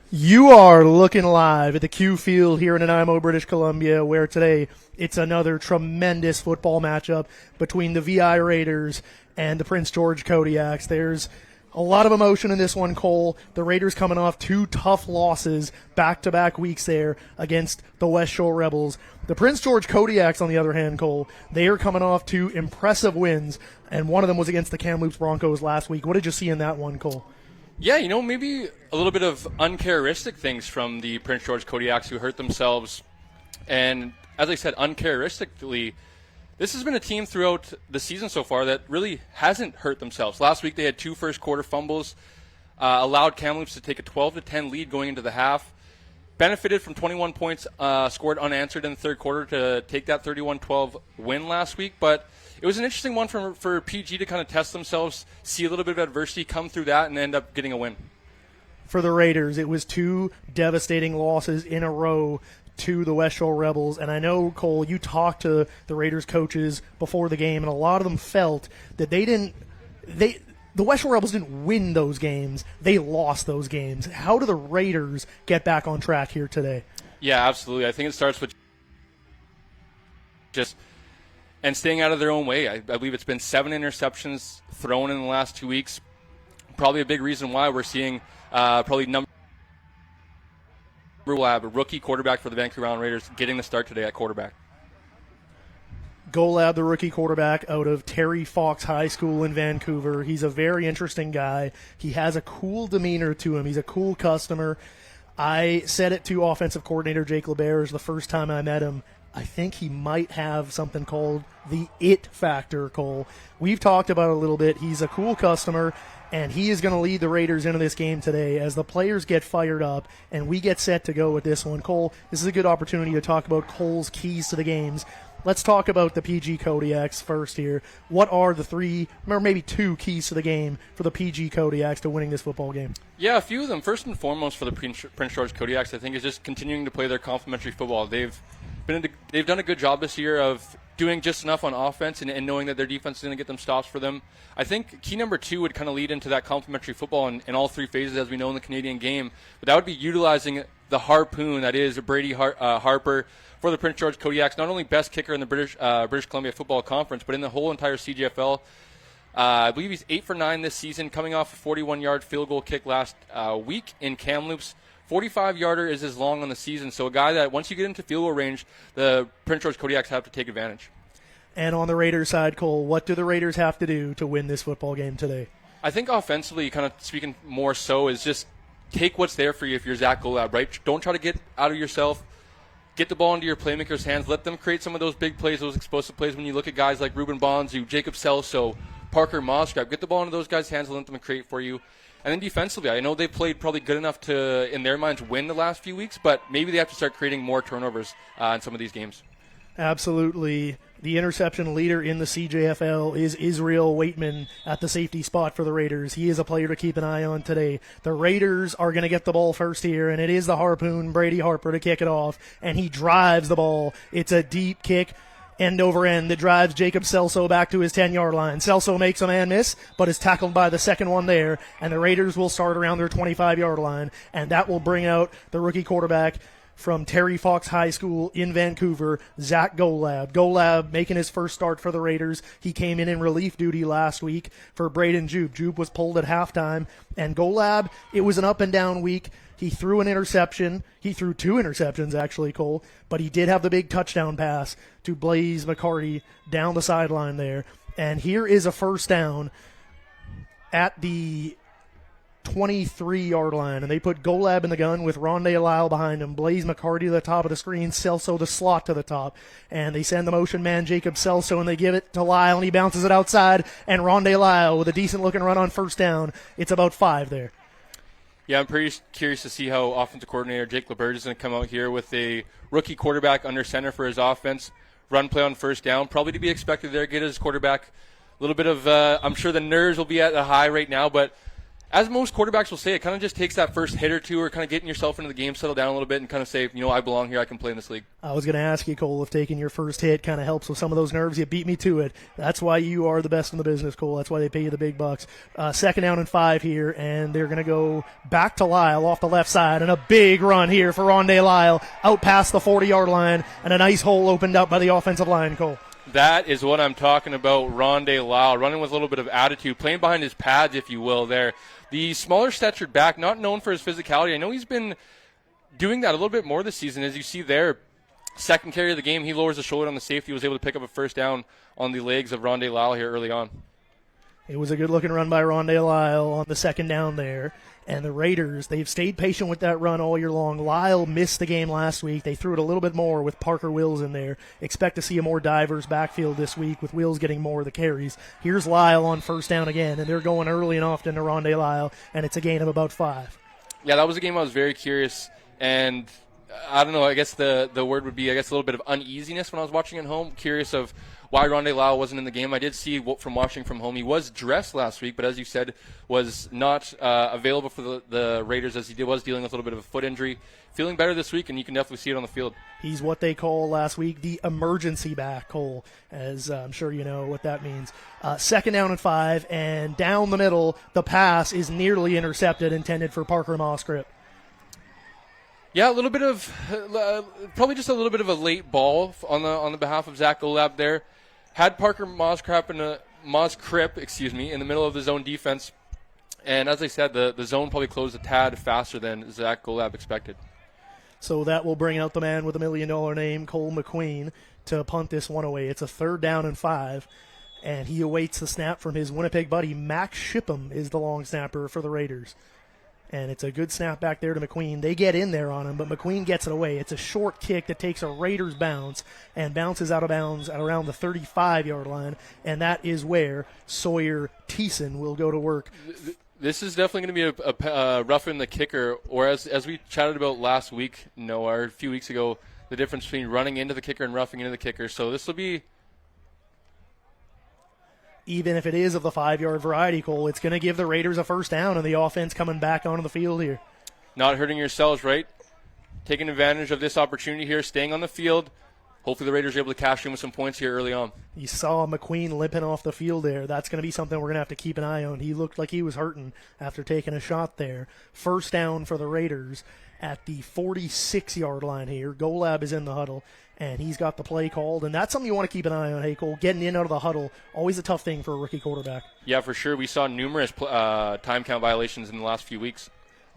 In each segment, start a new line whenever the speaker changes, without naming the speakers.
You are looking live at the Q Field here in Nanaimo, British Columbia, where today it's another tremendous football matchup between the VI Raiders and the Prince George Kodiaks. There's a lot of emotion in this one, Cole. The Raiders coming off two tough losses back-to-back weeks there against the West Shore Rebels. The Prince George Kodiaks, on the other hand, Cole, they are coming off two impressive wins, and one of them was against the Kamloops Broncos last week. What did you see in that one, Cole?
Yeah, maybe a little bit of uncharacteristic things from the Prince George Kodiaks who hurt themselves. And as I said, uncharacteristically, this has been a team throughout the season so far that really hasn't hurt themselves. Last week they had two first-quarter fumbles, allowed Kamloops to take a 12-10 lead going into the half, benefited from 21 points scored unanswered in the third quarter to take that 31-12 win last week. But it was an interesting one for PG to kind of test themselves, see a little bit of adversity, come through that, and end up getting a win.
For the Raiders, it was two devastating losses in a row to the West Shore Rebels. And I know, Cole, you talked to the Raiders coaches before the game, and a lot of them felt that the West Shore Rebels didn't win those games. They lost those games. How do the Raiders get back on track here today?
Yeah, absolutely. I think it starts with just and staying out of their own way. I believe it's been 7 interceptions thrown in the last 2 weeks. Probably a big reason why we're seeing we'll have a rookie quarterback for the Vancouver Island Raiders getting the start today at quarterback.
Golab, the rookie quarterback out of Terry Fox High School in Vancouver. He's a very interesting guy. He has a cool demeanor to him. He's a cool customer. I said it to offensive coordinator Jake LeBears the first time I met him. I think he might have something called the it factor, Cole. We've talked about it a little bit. He's a cool customer, and he is going to lead the Raiders into this game today as the players get fired up and we get set to go with this one. Cole, this is a good opportunity to talk about Cole's keys to the games. Let's talk about the PG Kodiaks first here. What are the 3, or maybe 2 keys to the game for the PG Kodiaks to winning this football game?
Yeah, a few of them. First and foremost for the Prince George Kodiaks, I think, is just continuing to play their complementary football. They've done a good job this year of doing just enough on offense and knowing that their defense is going to get them stops for them. I think key number 2 would kind of lead into that complementary football in all 3 phases, as we know in the Canadian game. But that would be utilizing the harpoon that is Brady Harper for the Prince George Kodiaks, not only best kicker in the British Columbia Football Conference, but in the whole entire CGFL. I believe he's 8 for 9 this season, coming off a 41-yard field goal kick last week in Kamloops. 45-yarder is his long on the season, so a guy that once you get into field goal range, the Prince George Kodiaks have to take advantage.
And on the Raiders side, Cole, what do the Raiders have to do to win this football game today?
I think offensively, kind of speaking more so, is just take what's there for you if you're Zach Golab, right? Don't try to get out of yourself. Get the ball into your playmakers' hands. Let them create some of those big plays, those explosive plays. When you look at guys like Ruben Bonzu, Jacob Celso, Parker Mosgrab, get the ball into those guys' hands and let them create for you. And then defensively, I know they played probably good enough to, in their minds, win the last few weeks, but maybe they have to start creating more turnovers in some of these games.
Absolutely. The interception leader in the CJFL is Israel Waitman at the safety spot for the Raiders. He is a player to keep an eye on today. The Raiders are going to get the ball first here, and it is the harpoon, Brady Harper, to kick it off, and he drives the ball. It's a deep kick, end over end, that drives Jacob Celso back to his 10-yard line. Celso makes a man miss, but is tackled by the second one there, and the Raiders will start around their 25-yard line, and that will bring out the rookie quarterback from Terry Fox High School in Vancouver, Zach Golab. Golab making his first start for the Raiders. He came in relief duty last week for Braden Jupe. Jupe was pulled at halftime, and Golab, it was an up-and-down week. He threw an interception. He threw 2 interceptions, actually, Cole, but he did have the big touchdown pass to Blaze McCarty down the sideline there. And here is a first down at the 23-yard line, and they put Golab in the gun with Rondé Lyle behind him, Blaze McCarty to the top of the screen, Celso the slot to the top, and they send the motion man Jacob Celso, and they give it to Lyle, and he bounces it outside, and Rondé Lyle with a decent-looking run on first down. It's about 5 there.
Yeah, I'm pretty curious to see how offensive coordinator Jake LeBears is going to come out here with a rookie quarterback under center for his offense. Run play on first down, probably to be expected there. Get his quarterback a little bit of, I'm sure the nerves will be at a high right now, but as most quarterbacks will say, it kind of just takes that first hit or two, or kind of getting yourself into the game, settle down a little bit, and kind of say, I belong here, I can play in this league.
I was going to ask you, Cole, if taking your first hit kind of helps with some of those nerves. You beat me to it. That's why you are the best in the business, Cole. That's why they pay you the big bucks. 2nd down and 5 here, and they're going to go back to Lyle off the left side, and a big run here for Rondé Lyle out past the 40-yard line, and a nice hole opened up by the offensive line, Cole.
That is what I'm talking about, Rondé Lyle, running with a little bit of attitude, playing behind his pads, if you will, there. The smaller statured back, not known for his physicality. I know he's been doing that a little bit more this season. As you see there, second carry of the game, he lowers the shoulder on the safety, was able to pick up a first down on the legs of Rondé Lyle here early on.
It was a good-looking run by Rondé Lyle on the 2nd down there. And the Raiders, they've stayed patient with that run all year long. Lyle missed the game last week. They threw it a little bit more with Parker Wills in there. Expect to see a more diverse backfield this week with Wills getting more of the carries. Here's Lyle on 1st down again, and they're going early and often to Rondé Lyle, and it's a gain of about 5.
Yeah, that was a game I was very curious, and I don't know, I guess the word would be, a little bit of uneasiness when I was watching at home. Curious of why Rondé Lyle wasn't in the game. I did see from watching from home, he was dressed last week, but as you said, was not available for the Raiders as he was dealing with a little bit of a foot injury. Feeling better this week, and you can definitely see it on the field.
He's what they call last week the emergency back, Cole, as I'm sure you know what that means. 2nd down and 5, and down the middle, the pass is nearly intercepted, intended for Parker Moscrip.
Yeah, a little bit of probably just a little bit of a late ball on the behalf of Zach Golab there. Had Parker Moscrip in the middle of the zone defense, and as I said, the zone probably closed a tad faster than Zach Golab expected.
So that will bring out the man with $1 million name, Cole McQueen, to punt this one away. It's a 3rd down and 5, and he awaits the snap from his Winnipeg buddy. Max Shipham is the long snapper for the Raiders. And it's a good snap back there to McQueen. They get in there on him, but McQueen gets it away. It's a short kick that takes a Raiders bounce and bounces out of bounds at around the 35-yard line, and that is where Sawyer Thiessen will go to work.
This is definitely going to be a roughing the kicker, or as we chatted about last week, or a few weeks ago, the difference between running into the kicker and roughing into the kicker. So this will be...
Even if it is of the 5-yard variety, Cole, it's going to give the Raiders a first down and the offense coming back onto the field here.
Not hurting yourselves, right? Taking advantage of this opportunity here, staying on the field. Hopefully the Raiders are able to cash in with some points here early on.
You saw McQueen limping off the field there. That's going to be something we're going to have to keep an eye on. He looked like he was hurting after taking a shot there. First down for the Raiders at the 46-yard line here. Golab is in the huddle, and he's got the play called, and that's something you want to keep an eye on, hey, Cole. Getting in out of the huddle, always a tough thing for a rookie quarterback.
Yeah, for sure. We saw numerous time count violations in the last few weeks.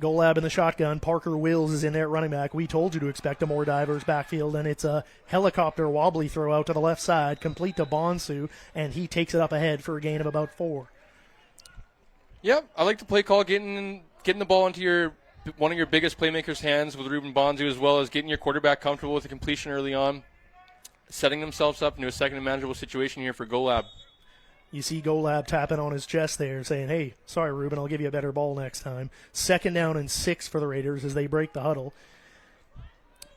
Golab in the shotgun. Parker Wills is in there at running back. We told you to expect a more diverse backfield, and it's a helicopter wobbly throw out to the left side, complete to Bonsu, and he takes it up ahead for a gain of about 4.
Yep, I like the play call, getting the ball into one of your biggest playmakers' hands with Ruben Bonsu, as well as getting your quarterback comfortable with the completion early on, setting themselves up into a second and manageable situation here for Golab.
You see Golab tapping on his chest there, saying, hey, sorry, Ruben, I'll give you a better ball next time. 2nd down and 6 for the Raiders as they break the huddle.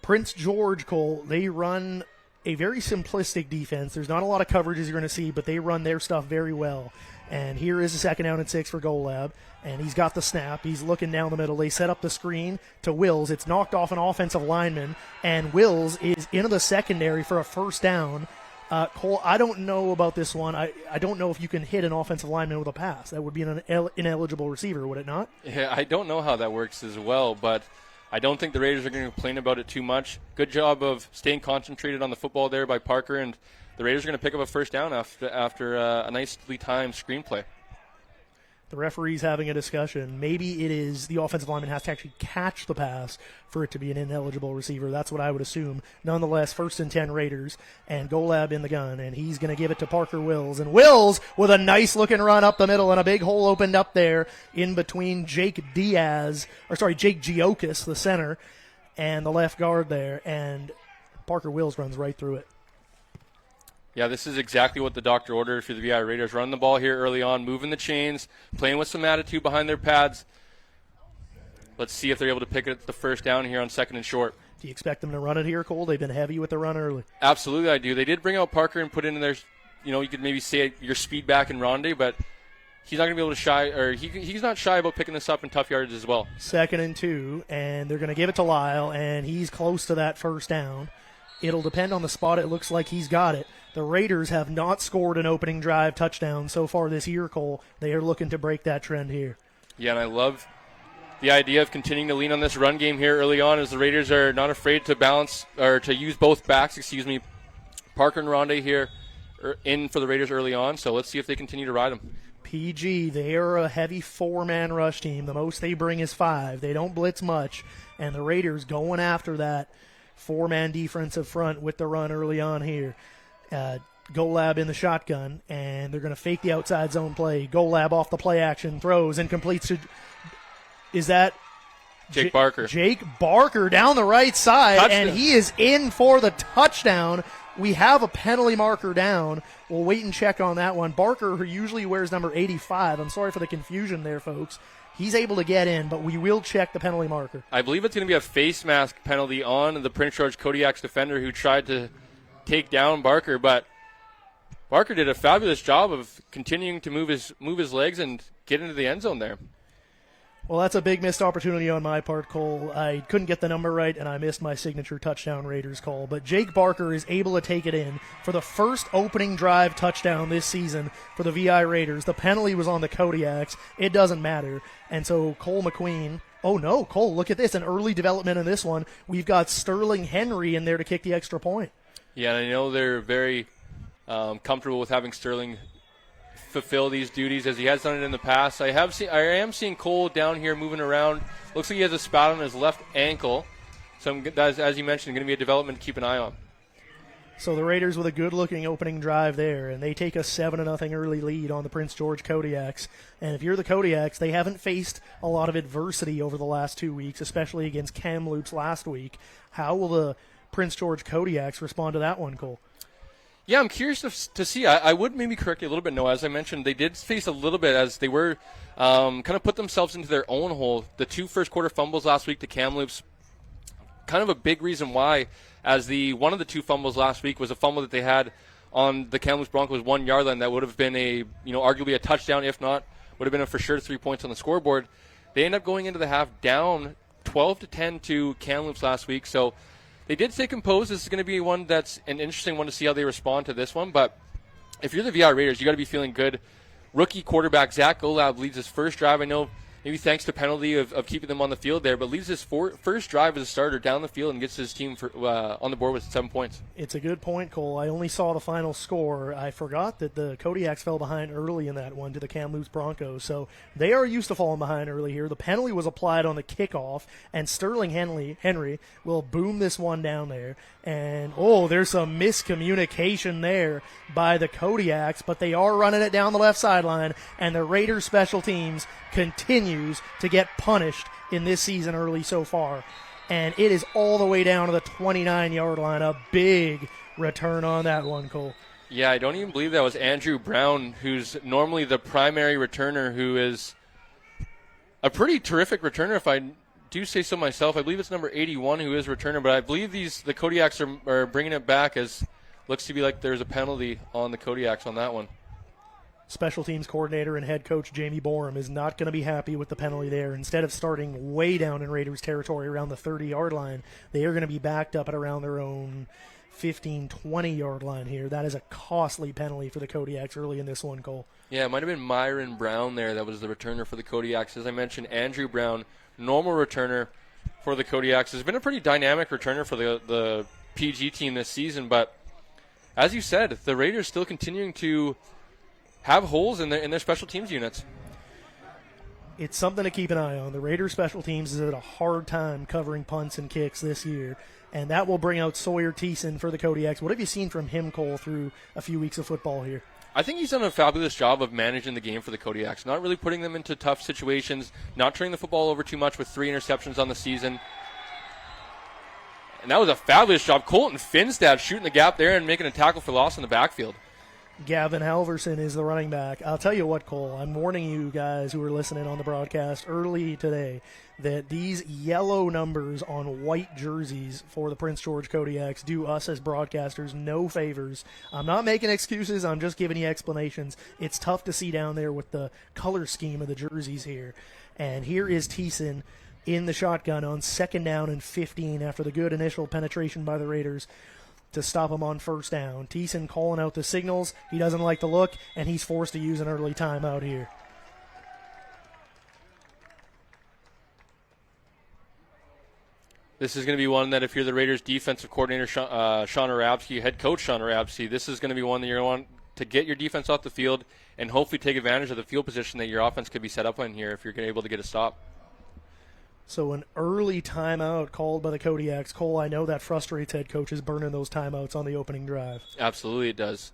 Prince George, Cole, they run a very simplistic defense. There's not a lot of coverages you're going to see, but they run their stuff very well. And here is a 2nd down and 6 for Golab, and he's got the snap. He's looking down the middle. They set up the screen to Wills. It's knocked off an offensive lineman, and Wills is into the secondary for a first down. Cole, I don't know about this one. I don't know if you can hit an offensive lineman with a pass. That would be an ineligible receiver, would it not?
Yeah, I don't know how that works as well, but I don't think the Raiders are going to complain about it too much. Good job of staying concentrated on the football there by Parker, and the Raiders are going to pick up a first down after a nicely timed screenplay.
The referee's having a discussion. Maybe it is the offensive lineman has to actually catch the pass for it to be an ineligible receiver. That's what I would assume. Nonetheless, 1st and 10 Raiders, and Golab in the gun, and he's going to give it to Parker Wills. And Wills with a nice-looking run up the middle, and a big hole opened up there in between Jake Giokis, the center, and the left guard there, and Parker Wills runs right through it.
Yeah, this is exactly what the doctor ordered for the VI Raiders. Run the ball here early on, moving the chains, playing with some attitude behind their pads. Let's see if they're able to pick it the first down here on 2nd and short.
Do you expect them to run it here, Cole? They've been heavy with the run early.
Absolutely, I do. They did bring out Parker and put in their, you could maybe say your speed back in Rondé, but he's not going to be able to shy, or he's not shy about picking this up in tough yards as well.
2nd and 2, and they're going to give it to Lyle, and he's close to that first down. It'll depend on the spot. It looks like he's got it. The Raiders have not scored an opening drive touchdown so far this year, Cole. They are looking to break that trend here. Yeah,
and I love the idea of continuing to lean on this run game here early on, as the Raiders are not afraid to balance, or to use both backs, Parker and Rondé here in for the Raiders early on, so let's see if they continue to ride them.
PG, they are a heavy 4-man rush team. The most they bring is 5. They don't blitz much, and the Raiders going after that 4-man defensive front with the run early on here. Golab in the shotgun, and they're going to fake the outside zone play. Golab off the play action, throws, and completes to – is that –
Jake Barker.
Jake Barker down the right side,
touchdown.
And he is in for the touchdown. We have a penalty marker down. We'll wait and check on that one. Barker, who usually wears number 85, I'm sorry for the confusion there, folks. He's able to get in, but we will check the penalty marker.
I believe it's going to be a face mask penalty on the Prince George Kodiaks defender who tried to take down Barker, but Barker did a fabulous job of continuing to move his legs and get into the end zone there.
Well, that's a big missed opportunity on my part, Cole. I couldn't get the number right, and I missed my signature touchdown Raiders call. But Jake Barker is able to take it in for the first opening drive touchdown this season for the VI Raiders. The penalty was on the Kodiaks. It doesn't matter. And so Cole McQueen – oh, no, Cole, look at this. An early development in this one. We've got Sterling Henry in there to kick the extra point.
Yeah, and I know they're very comfortable with having Sterling fulfill these duties as he has done it in the past. I am seeing Cole down here moving around. Looks like he has a spot on his left ankle. So that's, as you mentioned, going to be a development to keep an eye on.
So the Raiders with a good-looking opening drive there, and they take a 7-0 early lead on the Prince George Kodiaks. And if you're the Kodiaks, they haven't faced a lot of adversity over the last 2 weeks, especially against Kamloops last week. How will the Prince George Kodiaks respond to that one, Cole?
Yeah, I'm curious to see. I would maybe correct you a little bit, Noah. As I mentioned, they did face a little bit as they were kind of put themselves into their own hole. The 2 first-quarter fumbles last week to Kamloops, kind of a big reason why, as one of the 2 fumbles last week was a fumble that they had on the Kamloops Broncos 1-yard line that would have been arguably a touchdown, if not, would have been a for sure 3 points on the scoreboard. They end up going into the half down 12-10 to Kamloops last week, so they did stay composed. This is going to be one that's an interesting one to see how they respond to this one. But if you're the VI Raiders, you got to be feeling good. Rookie quarterback Zach Golab leads his first drive. I know maybe thanks to penalty of keeping them on the field there, but leads his first drive as a starter down the field and gets his team on the board with 7 points.
It's a good point, Cole. I only saw the final score. I forgot that the Kodiaks fell behind early in that one to the Kamloops Broncos, so they are used to falling behind early here. The penalty was applied on the kickoff, and Sterling Henry will boom this one down there. And, there's some miscommunication there by the Kodiaks, but they are running it down the left sideline, and the Raiders special teams continues to get punished in this season early so far. And it is all the way down to the 29-yard line. A big return on that one, Cole.
Yeah, I don't even believe that was Andrew Brown, who's normally the primary returner, who is a pretty terrific returner, if I do say so myself. I believe it's number 81 who is returner, but I believe the Kodiaks are bringing it back, as looks to be like there's a penalty on the Kodiaks on that one.
Special teams coordinator and head coach Jamie Borum is not going to be happy with the penalty there. Instead of starting way down in Raiders territory around the 30-yard line, they are going to be backed up at around their own 15, 20-yard line here. That is a costly penalty for the Kodiaks early in this one, Cole.
Yeah, it might have been Myron Brown there that was the returner for the Kodiaks. As I mentioned, Andrew Brown, normal returner for the Kodiaks, has been a pretty dynamic returner for the PG team this season. But as you said, the Raiders still continuing to have holes in their special teams units.
It's something to keep an eye on. The Raiders special teams is at a hard time covering punts and kicks this year, and that will bring out Sawyer Thiessen for the Kodiaks. What have you seen from him, Cole, through a few weeks of football here?
I think he's done a fabulous job of managing the game for the Kodiaks, not really putting them into tough situations, not turning the football over too much with 3 interceptions on the season. And that was a fabulous job. Colton Finstad shooting the gap there and making a tackle for loss in the backfield.
Gavin Halverson is the running back. I'll tell you what, Cole, I'm warning you guys who are listening on the broadcast early today that these yellow numbers on white jerseys for the Prince George Kodiaks do us as broadcasters no favors. I'm not making excuses. I'm just giving you explanations. It's tough to see down there with the color scheme of the jerseys here. And here is Thiessen in the shotgun on 2nd down and 15 after the good initial penetration by the Raiders to stop him on 1st down. Thiessen calling out the signals. He doesn't like the look, and he's forced to use an early timeout here.
This is going to be one that if you're the Raiders defensive coordinator, Sean Arabsky, head coach Sean Arabsky, this is going to be one that you're going to want to get your defense off the field and hopefully take advantage of the field position that your offense could be set up in here if you're able to get a stop.
So an early timeout called by the Kodiaks. Cole, I know that frustrates head coaches burning those timeouts on the opening drive.
Absolutely it does.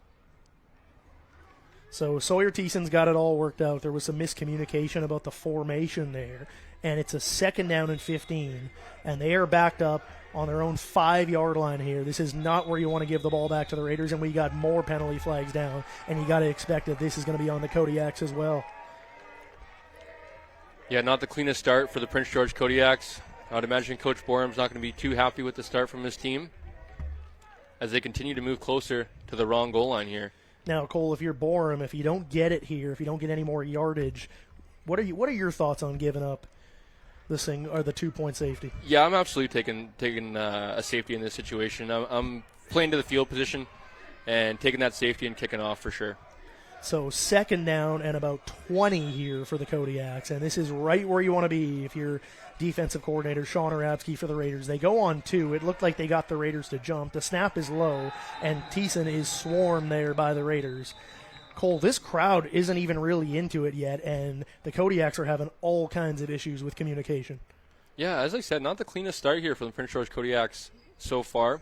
So Sawyer Thiessen's got it all worked out. There was some miscommunication about the formation there, and it's a 2nd down and 15, and they are backed up on their own 5-yard line here. This is not where you want to give the ball back to the Raiders, and we got more penalty flags down, and you got to expect that this is going to be on the Kodiaks as well.
Yeah, not the cleanest start for the Prince George Kodiaks. I would imagine Coach Borum's not going to be too happy with the start from his team as they continue to move closer to the wrong goal line here.
Now, Cole, if you're Borum, if you don't get it here, if you don't get any more yardage, what are your thoughts on giving up this thing or the 2-point safety?
Yeah, I'm absolutely taking a safety in this situation. I'm playing to the field position and taking that safety and kicking off for sure.
So 2nd down and about 20 here for the Kodiaks, and this is right where you want to be if you're defensive coordinator Sean Arabsky for the Raiders. They go on 2. It looked like they got the Raiders to jump. The snap is low, and Thiessen is swarmed there by the Raiders. Cole, this crowd isn't even really into it yet, and the Kodiaks are having all kinds of issues with communication.
Yeah, as I said, not the cleanest start here for the Prince George Kodiaks so far.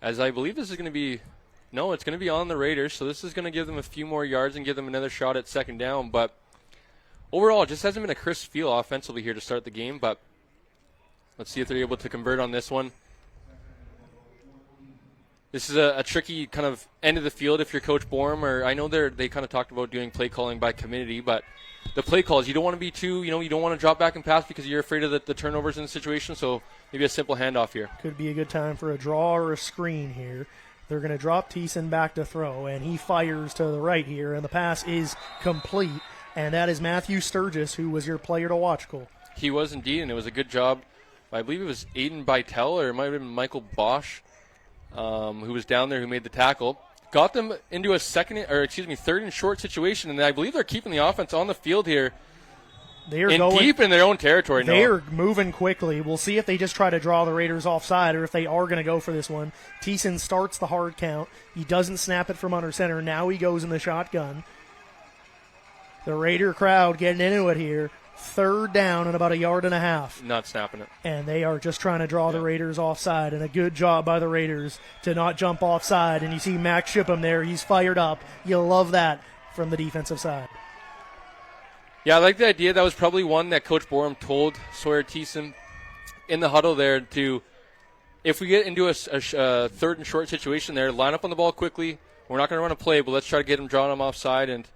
As I believe this is going to be... No, it's going to be on the Raiders, so this is going to give them a few more yards and give them another shot at 2nd down. But overall, it just hasn't been a crisp feel offensively here to start the game. But let's see if they're able to convert on this one. This is a tricky kind of end of the field if you're Coach Borum. Or I know they kind of talked about doing play calling by committee, but the play calls, you don't want to be too, you don't want to drop back and pass because you're afraid of the turnovers in the situation. So maybe a simple handoff here.
Could be a good time for a draw or a screen here. They're going to drop Thiessen back to throw, and he fires to the right here, and the pass is complete, and that is Matthew Sturgis, who was your player to watch, Cole.
He was indeed, and it was a good job. I believe it was Aiden Bytel, or it might have been Michael Bosch, who was down there who made the tackle. Got them into a 3rd and short situation, and I believe they're keeping the offense on the field here.
They're going
deep in their own territory.
They're moving quickly. We'll see if they just try to draw the Raiders offside or if they are going to go for this one. Thiessen starts the hard count. He doesn't snap it from under center. Now he goes in the shotgun. The Raider crowd getting into it here. 3rd down and about 1.5 yards.
Not snapping it.
And they are just trying to draw the Raiders offside. And a good job by the Raiders to not jump offside. And you see Max Shipham there. He's fired up. You'll love that from the defensive side.
Yeah, I like the idea. That was probably one that Coach Borum told Sawyer Thiessen in the huddle there to, if we get into a 3rd and short situation there, line up on the ball quickly. We're not going to run a play, but let's try to get him drawn offside, and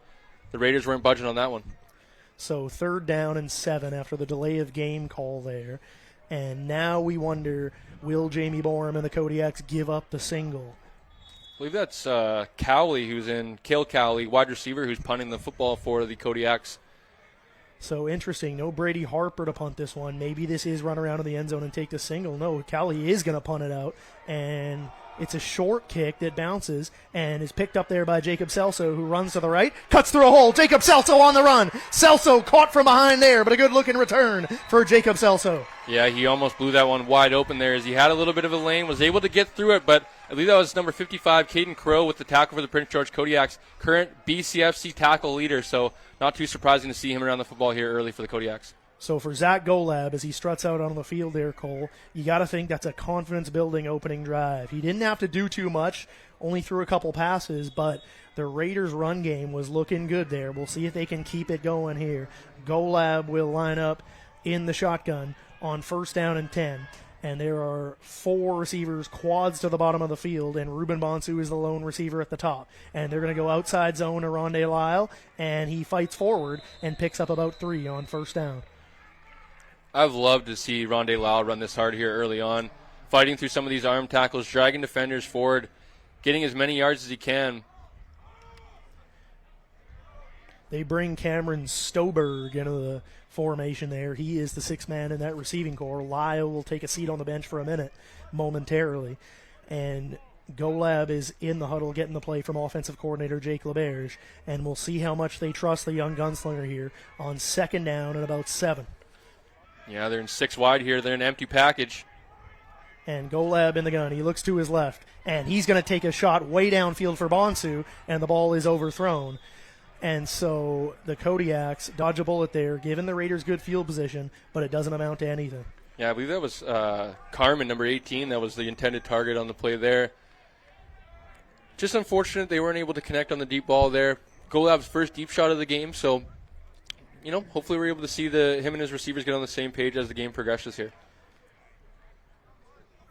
the Raiders weren't budging on that one.
So 3rd down and 7 after the delay of game call there. And now we wonder, will Jamie Borum and the Kodiaks give up the single?
I believe that's Cale Cowley, wide receiver, who's punting the football for the Kodiaks.
So interesting. No Brady Harper to punt this one. Maybe this is run around in the end zone and take the single. No, Cowley is going to punt it out. And it's a short kick that bounces and is picked up there by Jacob Celso, who runs to the right, cuts through a hole. Jacob Celso on the run. Celso caught from behind there, but a good-looking return for Jacob Celso.
Yeah, he almost blew that one wide open there as he had a little bit of a lane, was able to get through it, but I believe that was number 55, Caden Crow, with the tackle for the Prince George Kodiaks, current BCFC tackle leader, so not too surprising to see him around the football here early for the Kodiaks.
So for Zach Golab, as he struts out on the field there, Cole, you got to think that's a confidence-building opening drive. He didn't have to do too much, only threw a couple passes, but the Raiders' run game was looking good there. We'll see if they can keep it going here. Golab will line up in the shotgun on 1st down and 10. And there are 4 receivers, quads to the bottom of the field, and Ruben Bonsu is the lone receiver at the top. And they're going to go outside zone to Rondé Lyle, and he fights forward and picks up about 3 on first down.
I've loved to see Rondé Lyle run this hard here early on, fighting through some of these arm tackles, dragging defenders forward, getting as many yards as he can.
They bring Cameron Stoberg into the formation there. He is the 6th man in that receiving corps. Lyle will take a seat on the bench for a minute momentarily. And Golab is in the huddle getting the play from offensive coordinator Jake LeBerge. And we'll see how much they trust the young gunslinger here on 2nd down and about 7.
Yeah, they're in 6 wide here. They're in an empty package.
And Golab in the gun. He looks to his left. And he's going to take a shot way downfield for Bonsu. And the ball is overthrown. And so the Kodiaks dodge a bullet there, giving the Raiders good field position, but it doesn't amount to anything.
Yeah, I believe that was Carmen, number 18. That was the intended target on the play there. Just unfortunate they weren't able to connect on the deep ball there. Golab's first deep shot of the game, so, hopefully we're able to see him and his receivers get on the same page as the game progresses here.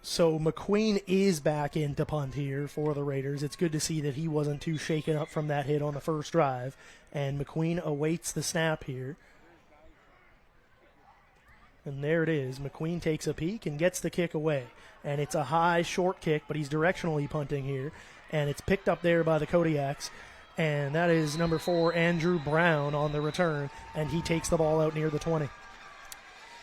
So McQueen is back into punt here for the Raiders. It's good to see that he wasn't too shaken up from that hit on the first drive. And McQueen awaits the snap here. And there it is. McQueen takes a peek and gets the kick away. And it's a high, short kick, but he's directionally punting here. And it's picked up there by the Kodiaks. And that is number 4, Andrew Brown, on the return. And he takes the ball out near the 20.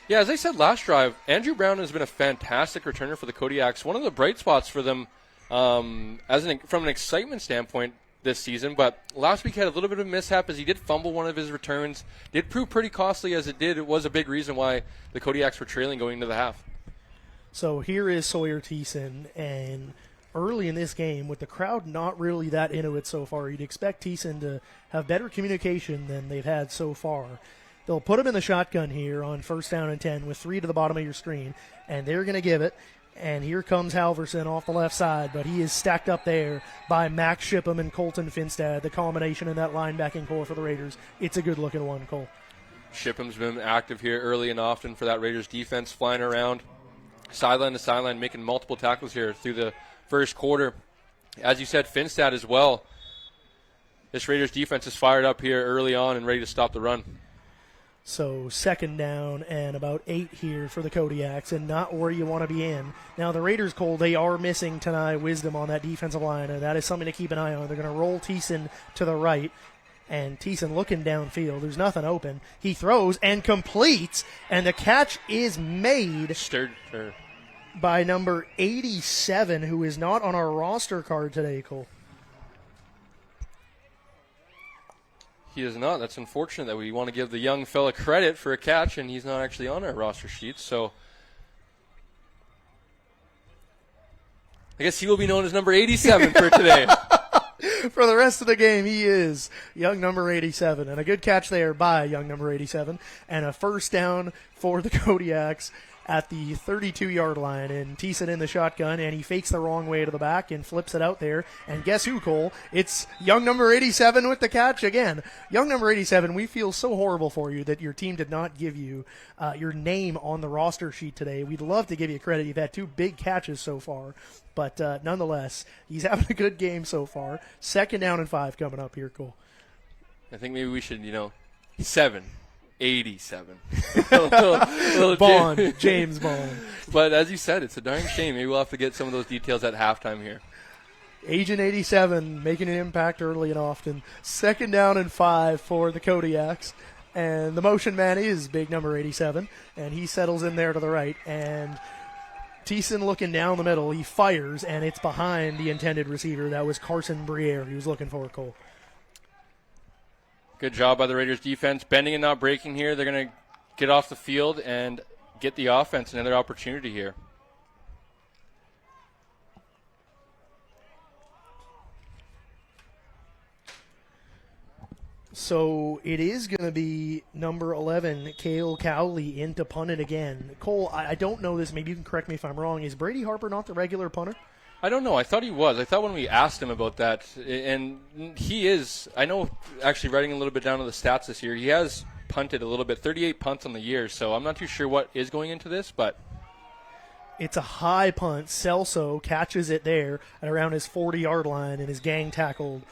Yeah, as I said last drive, Andrew Brown has been a fantastic returner for the Kodiaks. One of the bright spots for them from an excitement standpoint this season. But last week had a little bit of a mishap as he did fumble one of his returns. Did prove pretty costly as it did. It was a big reason why the Kodiaks were trailing going into the half.
So here is Sawyer Thiessen, and early in this game, with the crowd not really that into it so far, you'd expect Thiessen to have better communication than they've had so far. They'll put him in the shotgun here on 1st down and 10 with 3 to the bottom of your screen, and they're going to give it. And here comes Halverson off the left side, but he is stacked up there by Max Shipham and Colton Finstad, the combination in that linebacking core for the Raiders. It's a good-looking one, Cole.
Shipham's been active here early and often for that Raiders defense, flying around sideline to sideline, making multiple tackles here through the first quarter. As you said, Finstad as well. This Raiders defense is fired up here early on and ready to stop the run.
So 2nd down and about 8 here for the Kodiaks, and not where you want to be in. Now the Raiders, Cole, they are missing Tanai Wisdom on that defensive line, and that is something to keep an eye on. They're going to roll Thiessen to the right, and Thiessen looking downfield. There's nothing open. He throws and completes, and the catch is made by number 87, who is not on our roster card today, Cole.
He is not. That's unfortunate that we want to give the young fella credit for a catch, and he's not actually on our roster sheet. So I guess he will be known as number 87 for today.
For the rest of the game, he is young number 87. And a good catch there by young number 87. And a 1st down for the Kodiaks at the 32-yard line. And Thiessen in the shotgun, and he fakes the wrong way to the back and flips it out there. And guess who, Cole? It's young number 87 with the catch again. Young number 87, we feel so horrible for you that your team did not give you your name on the roster sheet today. We'd love to give you credit. You've had 2 big catches so far. But nonetheless, he's having a good game so far. 2nd down and 5 coming up here, Cole.
I think maybe we should, 87.
Bond, James Bond.
But as you said, it's a darn shame. Maybe we'll have to get some of those details at halftime here.
Agent 87 making an impact early and often. 2nd down and 5 for the Kodiaks. And the motion man is big number 87. And he settles in there to the right. And Thiessen looking down the middle. He fires, and it's behind the intended receiver. That was Carson Briere he was looking for, Cole.
Good job by the Raiders defense. Bending and not breaking here. They're going to get off the field and get the offense another opportunity here.
So it is going to be number 11, Cale Cowley, in to punt it again. Cole, I don't know this. Maybe you can correct me if I'm wrong. Is Brady Harper not the regular punter?
I don't know. I thought he was. I thought when we asked him about that, and he is. I know, actually, writing a little bit down to the stats this year, he has punted a little bit, 38 punts on the year, so I'm not too sure what is going into this, but
It's a high punt. Celso catches it there at around his 40-yard line and is gang tackled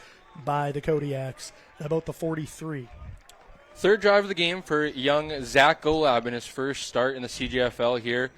by the Kodiaks at about the 43.
Third drive of the game for young Zach Golab in his first start in the CJFL here.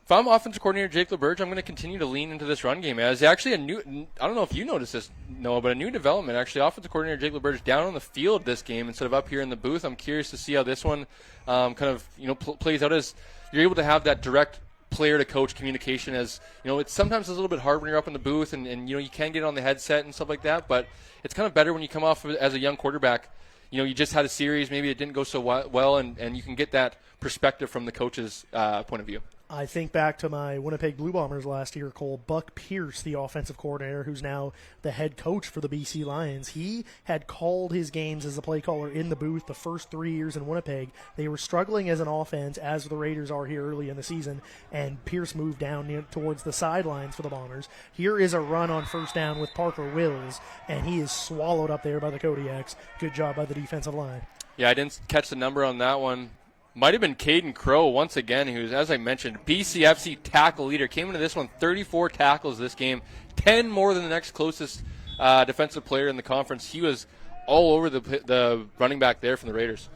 If I'm offensive coordinator Jake LeBurge, I'm going to continue to lean into this run game. As actually I don't know if you noticed this, Noah, but a new development. Actually, offensive coordinator Jake LeBurge down on the field this game instead of up here in the booth. I'm curious to see how this one plays out, as you're able to have that direct player to coach communication. As it's sometimes a little bit hard when you're up in the booth and you can get on the headset and stuff like that, but it's kind of better when you come off as a young quarterback. You just had a series, maybe it didn't go so well, and you can get that perspective from the coach's point of view.
I think back to my Winnipeg Blue Bombers last year, Cole. Buck Pierce, the offensive coordinator, who's now the head coach for the BC Lions, he had called his games as a play caller in the booth the first 3 years in Winnipeg. They were struggling as an offense, as the Raiders are here early in the season, and Pierce moved down towards the sidelines for the Bombers. Here is a run on first down with Parker Wills, and he is swallowed up there by the Kodiaks. Good job by the defensive line.
Yeah, I didn't catch the number on that one. Might have been Caden Crow once again, who's, as I mentioned, BCFC tackle leader. Came into this one 34 tackles this game, 10 more than the next closest defensive player in the conference. He was all over the running back there from the Raiders.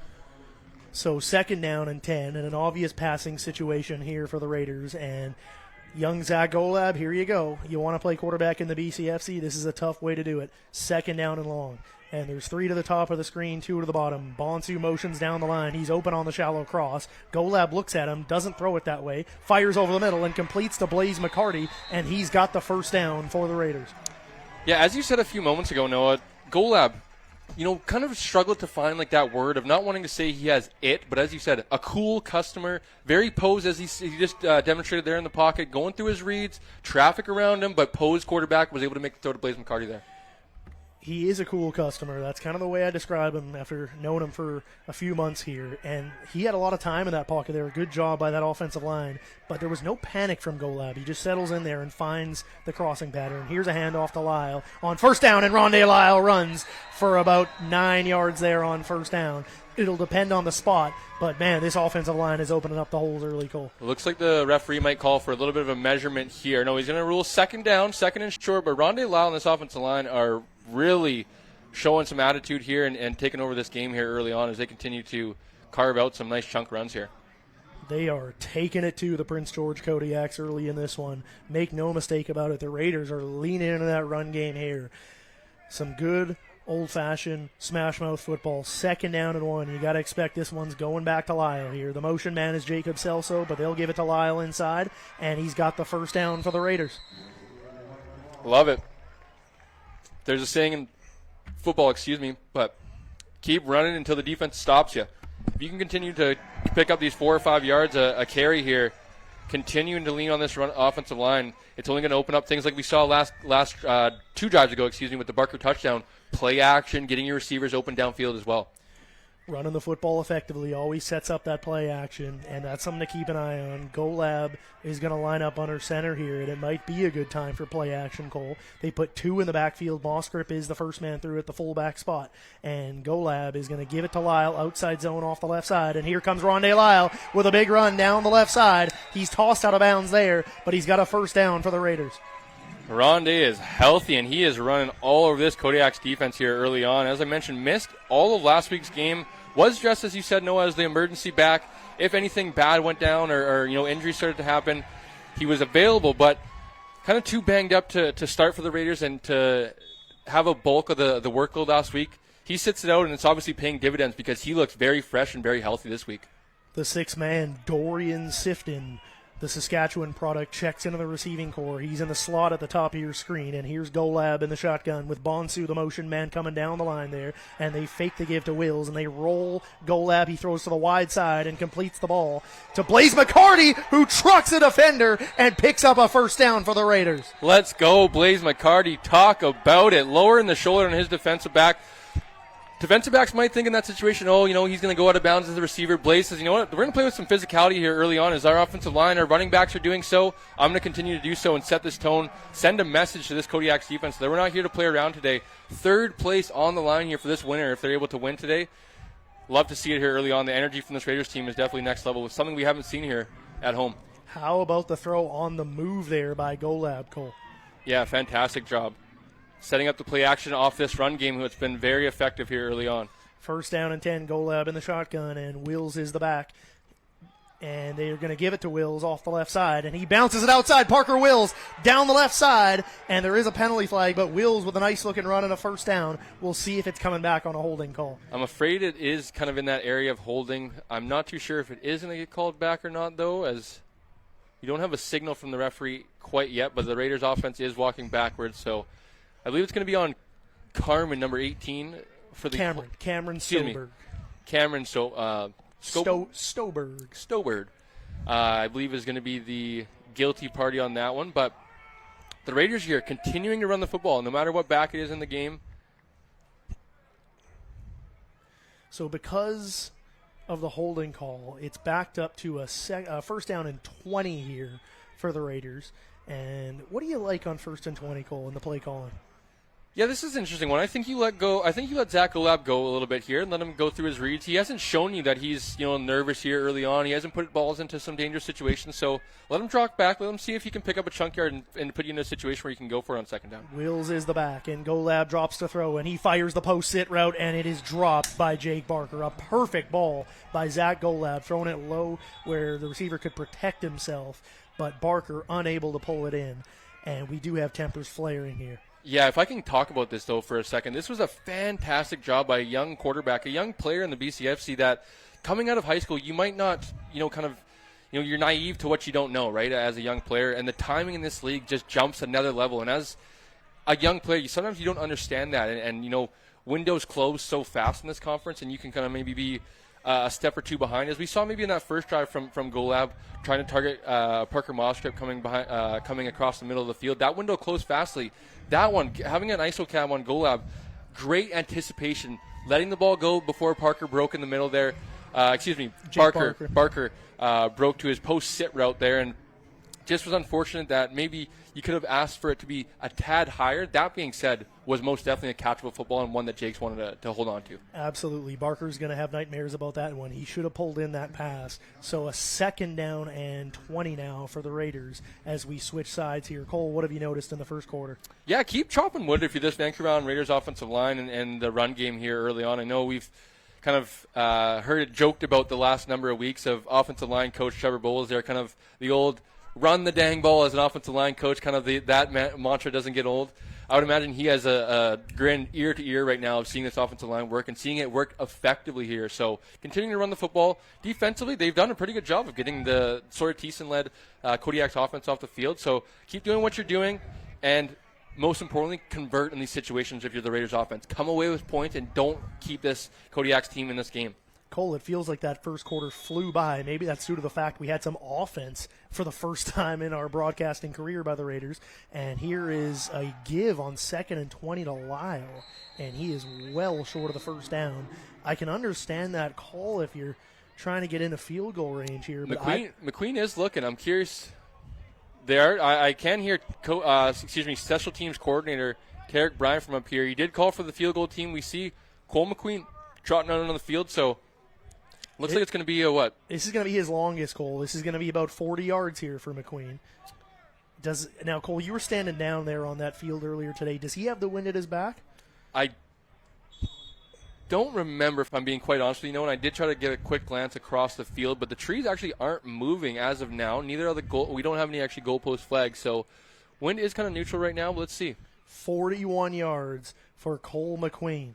So second down and 10, and an obvious passing situation here for the Raiders. And young Zach Golab, here you go. You want to play quarterback in the BCFC? This is a tough way to do it. Second down and long. And there's 3 to the top of the screen, 2 to the bottom. Bonsu motions down the line. He's open on the shallow cross. Golab looks at him, doesn't throw it that way, fires over the middle, and completes to Blaze McCarty, and he's got the first down for the Raiders.
Yeah, as you said a few moments ago, Noah, Golab, kind of struggled to find that word of not wanting to say he has it, but as you said, a cool customer, very posed as he just demonstrated there in the pocket, going through his reads, traffic around him, but posed quarterback, was able to make the throw to Blaze McCarty there.
He is a cool customer. That's kind of the way I describe him after knowing him for a few months here. And he had a lot of time in that pocket there. Good job by that offensive line. But there was no panic from Golab. He just settles in there and finds the crossing pattern. Here's a handoff to Lyle on first down, and Rondé Lyle runs for about 9 yards there on first down. It'll depend on the spot, but, man, this offensive line is opening up the holes early, Cole.
It looks like the referee might call for a little bit of a measurement here. No, he's going to rule second down, second and short, but Rondé Lyle and this offensive line are really showing some attitude here and taking over this game here early on as they continue to carve out some nice chunk runs here.
They are taking it to the Prince George Kodiaks early in this one. Make no mistake about it, the Raiders are leaning into that run game here. Some good old-fashioned smash-mouth football. Second down and 1. You got to expect this one's going back to Lyle here. The motion man is Jacob Celso, but they'll give it to Lyle inside, and he's got the first down for the Raiders.
Love it. There's a saying in football, but keep running until the defense stops you. If you can continue to pick up these 4 or 5 yards a carry here, continuing to lean on this offensive line, it's only going to open up things like we saw last 2 drives ago, with the Barker touchdown. Play action, getting your receivers open downfield as well.
Running the football effectively always sets up that play action, and that's something to keep an eye on. Golab is going to line up under center here, and it might be a good time for play action, Cole. They put 2 in the backfield. Mossgrip is the first man through at the fullback spot, and Golab is going to give it to Lyle, outside zone off the left side, and here comes Rondé Lyle with a big run down the left side. He's tossed out of bounds there, but he's got a first down for the Raiders.
Rondé is healthy, and he is running all over this Kodiaks defense here early on. As I mentioned, missed all of last week's game. Was dressed, as you said, Noah, as the emergency back. If anything bad went down or injuries started to happen, he was available, but kind of too banged up to start for the Raiders and to have a bulk of the workload last week. He sits it out, and it's obviously paying dividends because he looks very fresh and very healthy this week.
The 6th man, Dorian Sifton, the Saskatchewan product, checks into the receiving core. He's in the slot at the top of your screen, and here's Golab in the shotgun with Bonsu, the motion man, coming down the line there, and they fake the give to Wills, and they roll Golab. He throws to the wide side and completes the ball to Blaze McCarty, who trucks a defender and picks up a first down for the Raiders.
Let's go, Blaze McCarty. Talk about it. Lowering the shoulder on his defensive back. Defensive backs might think in that situation, he's going to go out of bounds as a receiver. Blaze says, you know what, we're going to play with some physicality here early on as our offensive line, our running backs are doing so. I'm going to continue to do so and set this tone, send a message to this Kodiaks defense that we're not here to play around today. 3rd place on the line here for this winner if they're able to win today. Love to see it here early on. The energy from this Raiders team is definitely next level. It's something we haven't seen here at home.
How about the throw on the move there by Golab, Cole?
Yeah, fantastic job. Setting up the play action off this run game, which has been very effective here early on.
First down and 10, Golab in the shotgun, and Wills is the back. And they're going to give it to Wills off the left side, and he bounces it outside. Parker Wills down the left side, and there is a penalty flag, but Wills with a nice-looking run and a first down. We'll see if it's coming back on a holding call.
I'm afraid it is kind of in that area of holding. I'm not too sure if it is going to get called back or not, though, as you don't have a signal from the referee quite yet, but the Raiders' offense is walking backwards, so I believe it's going to be on Carmen, number 18, for the
Cameron Stoberg.
Cameron
Stoberg.
I believe is going to be the guilty party on that one. But the Raiders here continuing to run the football, no matter what back it is in the game.
So because of the holding call, it's backed up to a first down and 20 here for the Raiders. And what do you like on first and 20, Cole, in the play calling?
Yeah, this is an interesting one. I think you let Zach Golab go a little bit here and let him go through his reads. He hasn't shown you that he's nervous here early on. He hasn't put balls into some dangerous situations. So let him drop back. Let him see if he can pick up a chunk yard and put you in a situation where you can go for it on second down.
Wills is the back, and Golab drops to throw, and he fires the post sit route, and it is dropped by Jake Barker. A perfect ball by Zach Golab, throwing it low where the receiver could protect himself, but Barker unable to pull it in. And we do have tempers flaring here.
Yeah, if I can talk about this, though, for a second. This was a fantastic job by a young quarterback, a young player in the BCFC that coming out of high school, you might not, you're naive to what you don't know, right, as a young player. And the timing in this league just jumps another level. And as a young player, sometimes you don't understand that. And windows close so fast in this conference, and you can kind of maybe be a step or two behind. As we saw maybe in that first drive from Golab, trying to target Parker Mostrip coming across the middle of the field. That window closed fastly. That one, having an ISO cam on Golab, great anticipation, letting the ball go before Parker broke in the middle there. Barker broke to his post-sit route there, and just was unfortunate that maybe you could have asked for it to be a tad higher. That being said, was most definitely a catchable football and one that Jake's wanted to hold on to.
Absolutely. Barker's going to have nightmares about that one. He should have pulled in that pass. So a second down and 20 now for the Raiders as we switch sides here. Cole, what have you noticed in the first quarter?
Yeah, keep chopping wood if you're this Vancouver Island Raiders offensive line and the run game here early on. I know we've kind of heard it joked about the last number of weeks of offensive line coach Trevor Bowles there, kind of the old run the dang ball as an offensive line coach, kind of that mantra doesn't get old. I would imagine he has a grin ear to ear right now of seeing this offensive line work and seeing it work effectively here. So continuing to run the football. Defensively, they've done a pretty good job of getting the Sawyer Thiessen-led Kodiaks offense off the field. So keep doing what you're doing, and most importantly, convert in these situations if you're the Raiders offense. Come away with points and don't keep this Kodiaks team in this game.
Cole, it feels like that first quarter flew by. Maybe that's due to the fact we had some offense for the first time in our broadcasting career by the Raiders. And here is a give on 2nd and 20 to Lyle, and he is well short of the first down. I can understand that call if you're trying to get into field goal range here. But
McQueen is looking. I'm curious. I can hear special teams coordinator Tarek Bryan from up here. He did call for the field goal team. We see Cole McQueen trotting out on the field, so looks like it's going to be a what?
This is going to be his longest, Cole. This is going to be about 40 yards here for McQueen. Now, Cole, you were standing down there on that field earlier today. Does he have the wind at his back?
I don't remember, if I'm being quite honest with you, and I did try to get a quick glance across the field, but the trees actually aren't moving as of now. Neither are the goal. We don't have any actually goalpost flags, so wind is kind of neutral right now. But let's see.
41 yards for Cole McQueen.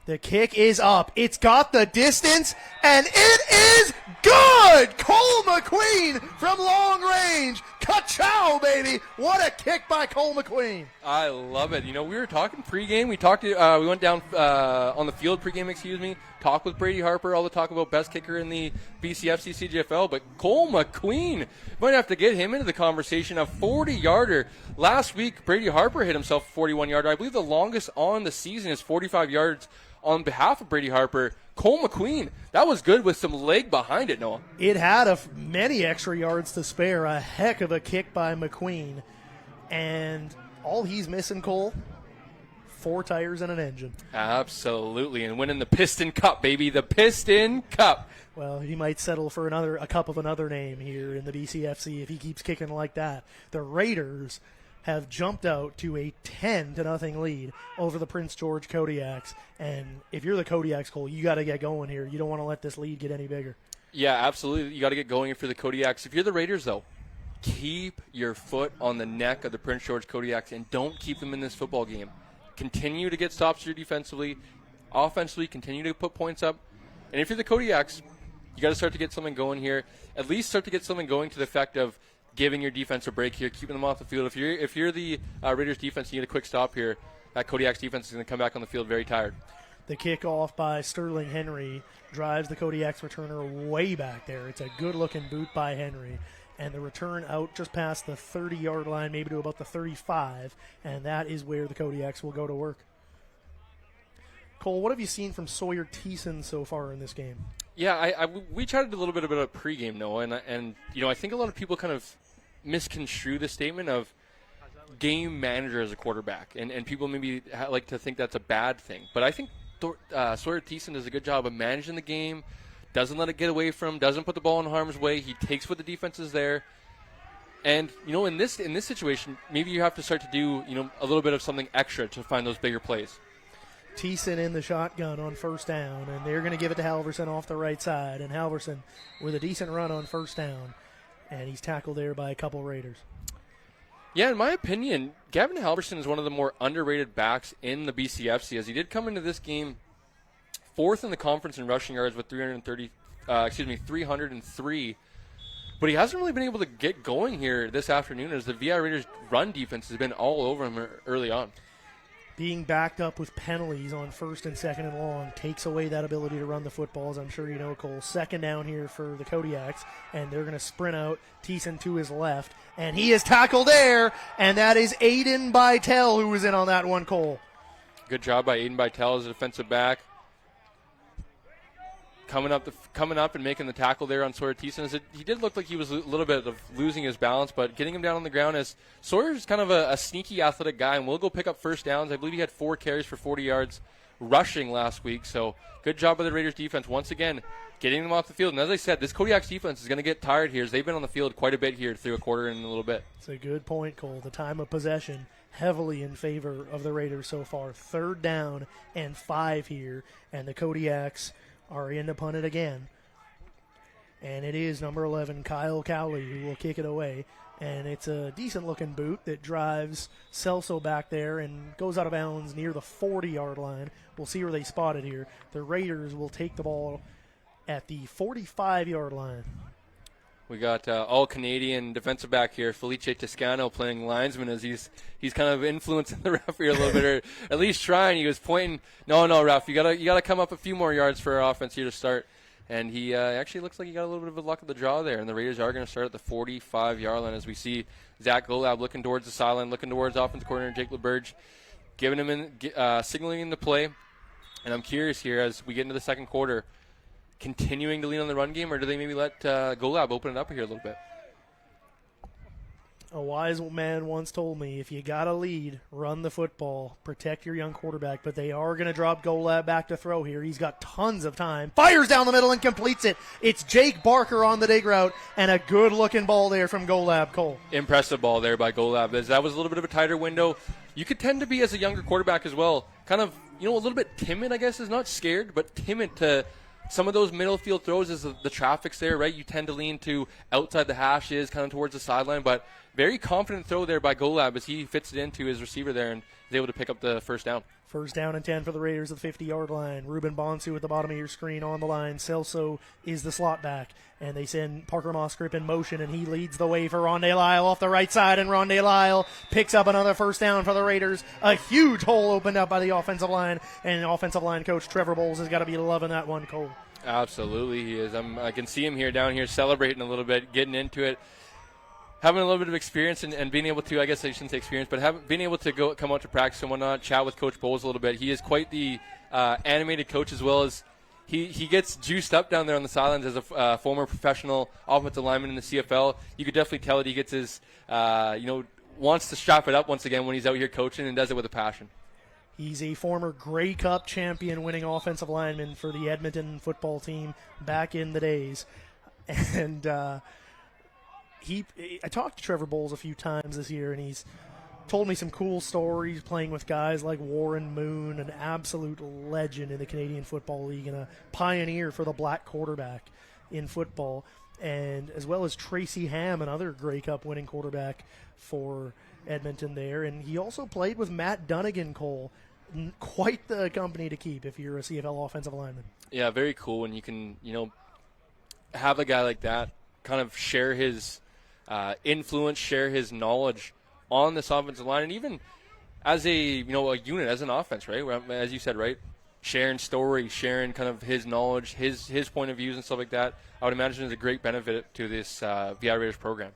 The kick is up. It's got the distance, and it is good! Cole McQueen from long range. Ka-chow, baby! What a kick by Cole McQueen.
I love it. We were talking pregame. We went down on the field pregame, talked with Brady Harper, all the talk about best kicker in the BCFC CJFL, but Cole McQueen, might have to get him into the conversation. A 40-yarder. Last week, Brady Harper hit himself a 41-yarder. I believe the longest on the season is 45 yards on behalf of Brady Harper. Cole McQueen, that was good with some leg behind it, Noah.
It had many extra yards to spare. A heck of a kick by McQueen. And all he's missing, Cole, 4 tires and an engine.
Absolutely, and winning the Piston Cup, baby, the Piston Cup.
Well, he might settle for a cup of another name here in the BCFC if he keeps kicking like that. The Raiders have jumped out to a 10-0 lead over the Prince George Kodiaks. And if you're the Kodiaks, Cole, you got to get going here. You don't want to let this lead get any bigger.
Yeah, absolutely. You got to get going for the Kodiaks. If you're the Raiders, though, keep your foot on the neck of the Prince George Kodiaks and don't keep them in this football game. Continue to get stops here defensively. Offensively, continue to put points up. And if you're the Kodiaks, you got to start to get something going here. At least start to get something going to the effect of giving your defense a break here, keeping them off the field. If you're the Raiders defense, you need a quick stop here. That Kodiaks defense is going to come back on the field very tired.
The kickoff by Sterling Henry drives the Kodiaks returner way back there. It's a good-looking boot by Henry. And the return out just past the 30-yard line, maybe to about the 35, and that is where the Kodiaks will go to work. Cole, what have you seen from Sawyer Thiessen so far in this game?
Yeah, we chatted a little bit about a pregame, Noah, and I think a lot of people kind of misconstrue the statement of game manager as a quarterback, and people maybe like to think that's a bad thing. But I think Sawyer Thiessen does a good job of managing the game, doesn't let it get away from him, doesn't put the ball in harm's way. He takes what the defense is there. And, in this situation, maybe you have to start to do, a little bit of something extra to find those bigger plays.
Thiessen in the shotgun on first down, and they're going to give it to Halverson off the right side. And Halverson with a decent run on first down, and he's tackled there by a couple Raiders.
Yeah, in my opinion, Gavin Halverson is one of the more underrated backs in the BCFC, as he did come into this game fourth in the conference in rushing yards with 303. But he hasn't really been able to get going here this afternoon, as the VI Raiders' run defense has been all over him early on.
Being backed up with penalties on first and second and long takes away that ability to run the football, as I'm sure you know, Cole. Second down here for the Kodiaks, and they're going to sprint out. Thiessen to his left, and he is tackled there, and that is Aiden Bytel who was in on that one, Cole.
Good job by Aiden Bytel as a defensive back. Coming up and making the tackle there on Sawyer Thiessen. He did look like he was a little bit of losing his balance, but getting him down on the ground, as Sawyer's kind of a sneaky athletic guy and will go pick up first downs. I believe he had 4 carries for 40 yards rushing last week, so good job by the Raiders defense once again getting them off the field. And as I said, this Kodiaks defense is going to get tired here, as they've been on the field quite a bit here through a quarter and a little bit.
It's a good point, Cole. The time of possession heavily in favor of the Raiders so far. 3rd down and 5 here, and the Kodiaks are in to punt it again. And it is number 11, Kyle Cowley, who will kick it away. And it's a decent-looking boot that drives Celso back there and goes out of bounds near the 40-yard line. We'll see where they spot it here. The Raiders will take the ball at the 45-yard line.
We got all-Canadian defensive back here, Felice Toscano, playing linesman, as he's kind of influencing the ref here a little bit, or at least trying. He was pointing, no, ref, you gotta come up a few more yards for our offense here to start. And he actually looks like he got a little bit of a luck of the draw there, and the Raiders are going to start at the 45-yard line, as we see Zach Golab looking towards the sideline, looking towards offensive coordinator Jake LeBurge, giving him signaling in the play. And I'm curious here, as we get into the second quarter, continuing to lean on the run game, or do they maybe let Golab open it up here a little bit?
A wise man once told me, if you got a lead, run the football, protect your young quarterback. But they are going to drop Golab back to throw here. He's got tons of time. Fires down the middle and completes it. It's Jake Barker on the dig route, and a good-looking ball there from Golab, Cole.
Impressive ball there by Golab, as that was a little bit of a tighter window. You could tend to be, as a younger quarterback as well, kind of, a little bit timid, I guess, is not scared, but timid to some of those middle field throws as the traffic's there, right? You tend to lean to outside the hashes, kind of towards the sideline, but very confident throw there by Golab as he fits it into his receiver there and is able to pick up the first down.
First down and 10 for the Raiders at the 50-yard line. Ruben Bonsu at the bottom of your screen on the line. Celso is the slot back, and they send Parker Mosgrip in motion, and he leads the way for Rondale Lyle off the right side, and Rondale Lyle picks up another first down for the Raiders. A huge hole opened up by the offensive line, and offensive line coach Trevor Bowles has got to be loving that one, Cole.
Absolutely, he is. I can see him down here celebrating a little bit, getting into it, having a little bit of experience and being able to, I guess I shouldn't say experience, but being able to come out to practice and whatnot, chat with Coach Bowles a little bit. He is quite the animated coach, as well as he gets juiced up down there on the sidelines as a former professional offensive lineman in the CFL. You could definitely tell that he gets his, wants to strap it up once again when he's out here coaching, and does it with a passion.
He's a former Grey Cup champion winning offensive lineman for the Edmonton football team back in the days. And I talked to Trevor Bowles a few times this year, and he's told me some cool stories playing with guys like Warren Moon, an absolute legend in the Canadian Football League and a pioneer for the black quarterback in football, and as well as Tracy Ham, another Grey Cup winning quarterback for Edmonton there. And he also played with Matt Dunnigan, Cole. Quite the company to keep if you're a CFL offensive lineman.
Yeah, very cool when you can, have a guy like that kind of share his influence, share his knowledge on this offensive line, and even as a unit, as an offense, right? As you said, right? Sharing stories, sharing kind of his knowledge, his point of views and stuff like that. I would imagine is a great benefit to this VI Raiders program.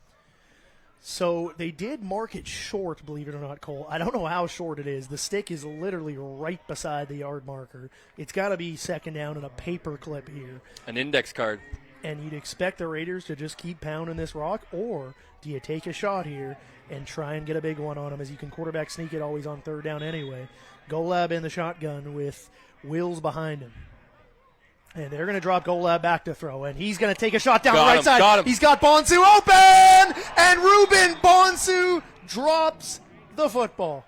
So they did mark it short, believe it or not, Cole. I don't know how short it is. The stick is literally right beside the yard marker. It's got to be second down and a paper clip here.
An index card.
And you'd expect the Raiders to just keep pounding this rock, or do you take a shot here and try and get a big one on them, as you can quarterback sneak it always on third down anyway. Golab in the shotgun with Wills behind him. And they're going to drop Golab back to throw, and he's going to take a shot down the right side. He's got Bonsu open, and Ruben Bonsu drops the football.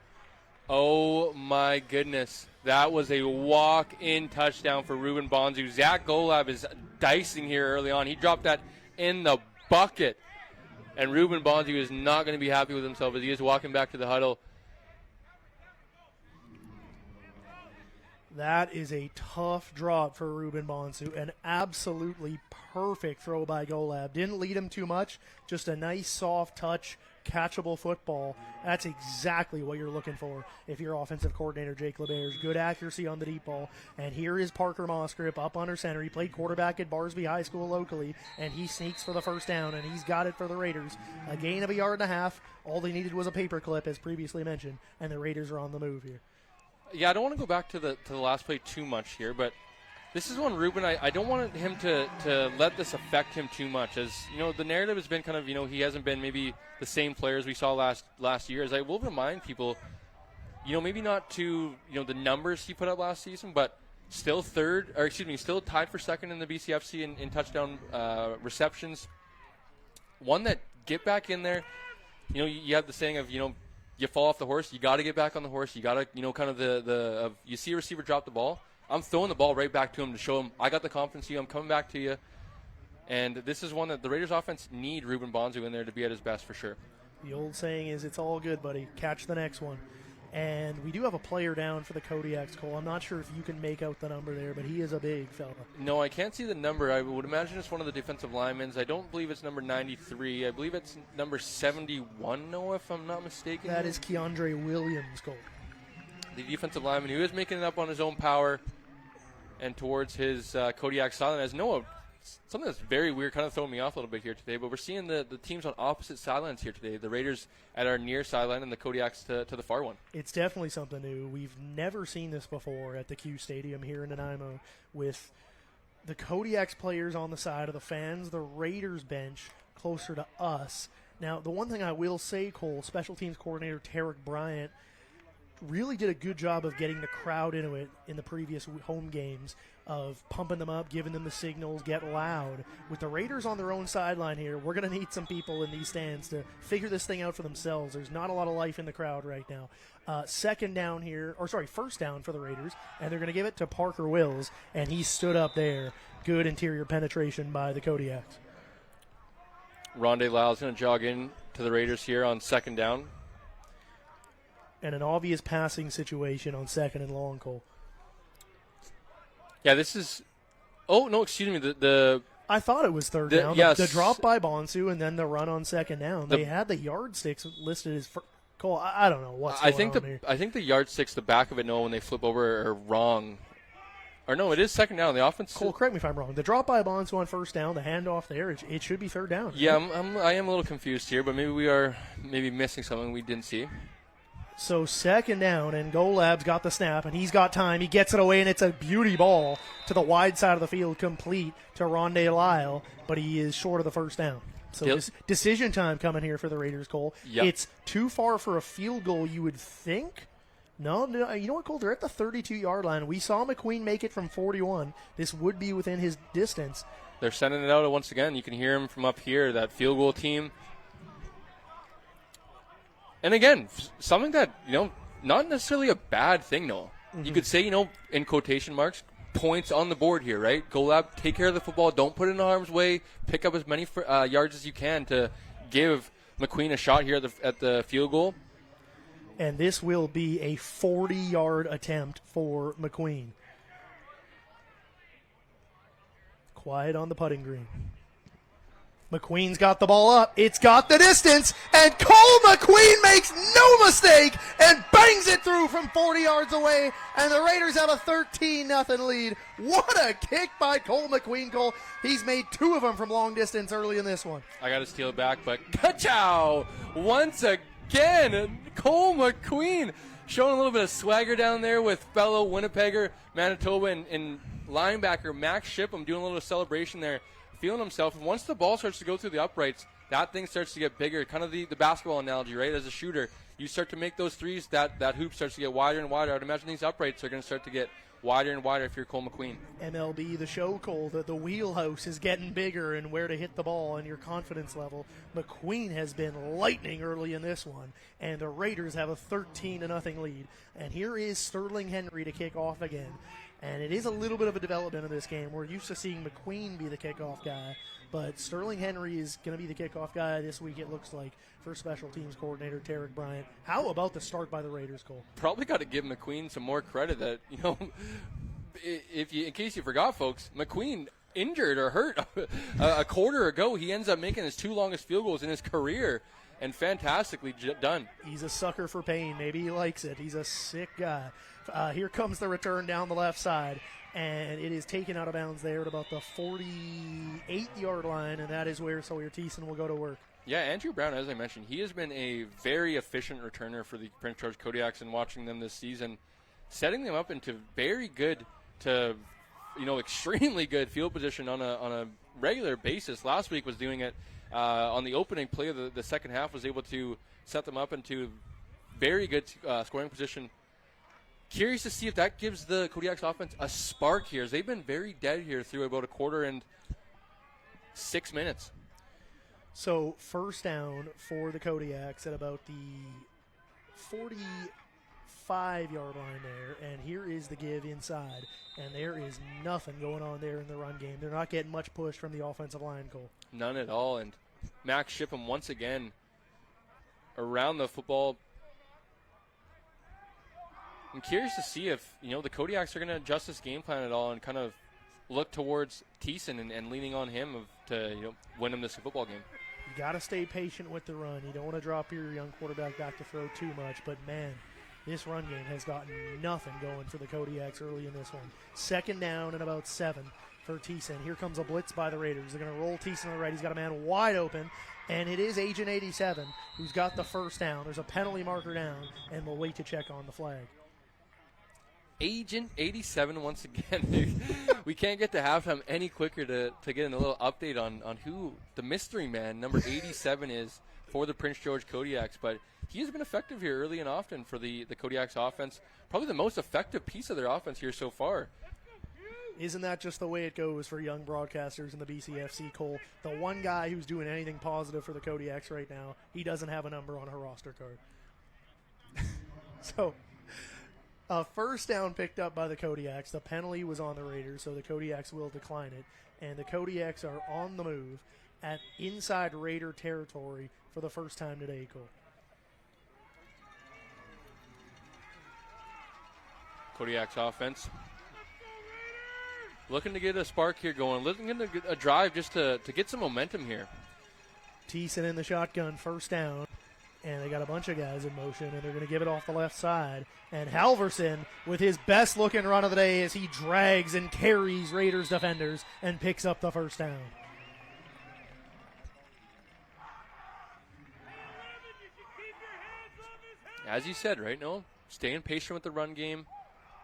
Oh, my goodness. That was a walk-in touchdown for Ruben Bonsu. Zach Golab is dicing here early on. He dropped that in the bucket, and Ruben Bonsu is not going to be happy with himself as he is walking back to the huddle.
That is a tough drop for Ruben Bonsu. An absolutely perfect throw by Golab. Didn't lead him too much. Just a nice, soft touch, catchable football. That's exactly what you're looking for if you're offensive coordinator Jake LeBears. Good accuracy on the deep ball. And here is Parker Mosgrip up under center. He played quarterback at Barsby High School locally, and he sneaks for the first down, and he's got it for the Raiders. A gain of 1.5 yards. All they needed was a paper clip, as previously mentioned, and the Raiders are on the move here.
Yeah, I don't want to go back to the last play too much here, but this is one Ruben, I don't want him to let this affect him too much. As, the narrative has been kind of, he hasn't been maybe the same players we saw last year. As I will remind people, maybe not to, the numbers he put up last season, but still still tied for second in the BCFC in touchdown receptions. One that get back in there, you have the saying of, you fall off the horse, you got to get back on the horse. You got to, kind of you see a receiver drop the ball, I'm throwing the ball right back to him to show him I got the confidence in you. I'm coming back to you. And this is one that the Raiders offense need Ruben Bonsu in there to be at his best for sure.
The old saying is, it's all good, buddy. Catch the next one. And we do have a player down for the Kodiaks, Cole. I'm not sure if you can make out the number there, but he is a big fella.
No, I can't see the number. I would imagine it's one of the defensive linemen. I don't believe it's number 93. I believe it's number 71, Noah, if I'm not mistaken.
That is Keandre Williams, Cole.
The defensive lineman who is making it up on his own power and towards his Kodiak sideline. As Noah, something that's very weird, kind of throwing me off a little bit here today, but we're seeing the teams on opposite sidelines here today. The Raiders at our near sideline and the Kodiaks to the far one.
It's definitely something new. We've never seen this before at the Q Stadium here in Nanaimo, with the Kodiaks players on the side of the fans, the Raiders bench closer to us. Now, the one thing I will say, Cole, special teams coordinator Tarek Bryant really did a good job of getting the crowd into it in the previous home games, of pumping them up, giving them the signals, get loud. With the Raiders on their own sideline here, we're going to need some people in these stands to figure this thing out for themselves. There's not a lot of life in the crowd right now. First down for the Raiders, and they're going to give it to Parker Wills, and he stood up there. Good interior penetration by the Kodiaks.
Rondé Lyle's going to jog in to the Raiders here on second down.
And an obvious passing situation on second and long, Cole.
Yeah, this is – oh, no, excuse me. The
I thought it was third down.
Yes.
The drop by Bonsu and then the run on second down. They had the yardsticks listed as Cole, I don't know what's going on here.
I think the yardsticks, the back of it, Noah, when they flip over are wrong. Or no, it is second down. The offense.
Cole, correct me if I'm wrong. The drop by Bonsu on first down, the handoff there, it should be third down. Right?
Yeah, I am a little confused here, but maybe we are missing something we didn't see.
So second down, and Golab's got the snap, and he's got time. He gets it away, and it's a beauty ball to the wide side of the field, complete to Rondé Lyle, but he is short of the first down. So decision time coming here for the Raiders, Cole.
Yep.
It's too far for a field goal, you would think. No, you know what, Cole? They're at the 32-yard line. We saw McQueen make it from 41. This would be within his distance.
They're sending it out once again. You can hear him from up here, that field goal team. And again, something that, not necessarily a bad thing, Noel. Mm-hmm. You could say, in quotation marks, points on the board here, right? Go out, take care of the football. Don't put it in harm's way. Pick up as many yards as you can to give McQueen a shot here at the field goal.
And this will be a 40-yard attempt for McQueen. Quiet on the putting green. McQueen's got the ball up. It's got the distance. And Cole McQueen makes no mistake and bangs it through from 40 yards away. And the Raiders have a 13-0 lead. What a kick by Cole McQueen, Cole. He's made 2 of them from long distance early in this one.
I got to steal it back, but ka-chow! Once again, Cole McQueen showing a little bit of swagger down there with fellow Winnipegger, Manitoba, and linebacker Max Shipham doing a little celebration there, feeling himself. And once the ball starts to go through the uprights, that thing starts to get bigger. Kind of the basketball analogy, right? As a shooter, you start to make those threes, that hoop starts to get wider and wider. I'd imagine these uprights are going to start to get wider and wider if you're Cole McQueen.
MLB The Show, Cole, that the wheelhouse is getting bigger and where to hit the ball and your confidence level. McQueen has been lightning early in this one, and the Raiders have a 13-0 lead. And here is Sterling Henry to kick off again. And it is a little bit of a development in this game. We're used to seeing McQueen be the kickoff guy, but Sterling Henry is going to be the kickoff guy this week, it looks like, for special teams coordinator Tarek Bryant. How about the start by the Raiders, Cole?
Probably got to give McQueen some more credit that, in case you forgot, folks, McQueen injured or hurt a quarter ago. He ends up making his 2 longest field goals in his career, and fantastically done.
He's a sucker for pain. Maybe he likes it. He's a sick guy. Here comes the return down the left side, and it is taken out of bounds there at about the 48-yard line, and that is where Sawyer Thiessen will go to work.
Yeah, Andrew Brown, as I mentioned, he has been a very efficient returner for the Prince George Kodiaks, and watching them this season, setting them up into very good to, extremely good field position on a regular basis. Last week was doing it on the opening play of the second half, was able to set them up into very good scoring position. Curious to see if that gives the Kodiaks offense a spark here, as they've been very dead here through about a quarter and 6 minutes.
So first down for the Kodiaks at about the 45-yard line there, and here is the give inside, and there is nothing going on there in the run game. They're not getting much push from the offensive line, Cole.
None at all, and Max Shipham once again around the football. I'm curious to see if, the Kodiaks are going to adjust this game plan at all and kind of look towards Thiessen and leaning on him to win him this football game.
You got to stay patient with the run. You don't want to drop your young quarterback back to throw too much, but, man, this run game has gotten nothing going for the Kodiaks early in this one. Second down and about 7 for Thiessen. Here comes a blitz by the Raiders. They're going to roll Thiessen on the right. He's got a man wide open, and it is Agent 87 who's got the first down. There's a penalty marker down, and we'll wait to check on the flag.
Agent 87 once again. We can't get to halftime any quicker to get a little update on who the mystery man, number 87, is for the Prince George Kodiaks. But he has been effective here early and often for the Kodiaks offense. Probably the most effective piece of their offense here so far.
Isn't that just the way it goes for young broadcasters in the BCFC, Cole? The one guy who's doing anything positive for the Kodiaks right now, he doesn't have a number on a roster card. So, a first down picked up by the Kodiaks. The penalty was on the Raiders, so the Kodiaks will decline it. And the Kodiaks are on the move at inside Raider territory for the first time today, Cole.
Kodiaks offense looking to get a spark here going, looking to get a drive just to get some momentum here.
Thiessen in the shotgun, first down. And they got a bunch of guys in motion, and they're going to give it off the left side. And Halverson, with his best-looking run of the day, as he drags and carries Raiders defenders and picks up the first down.
As you said, right, Noel? Staying patient with the run game,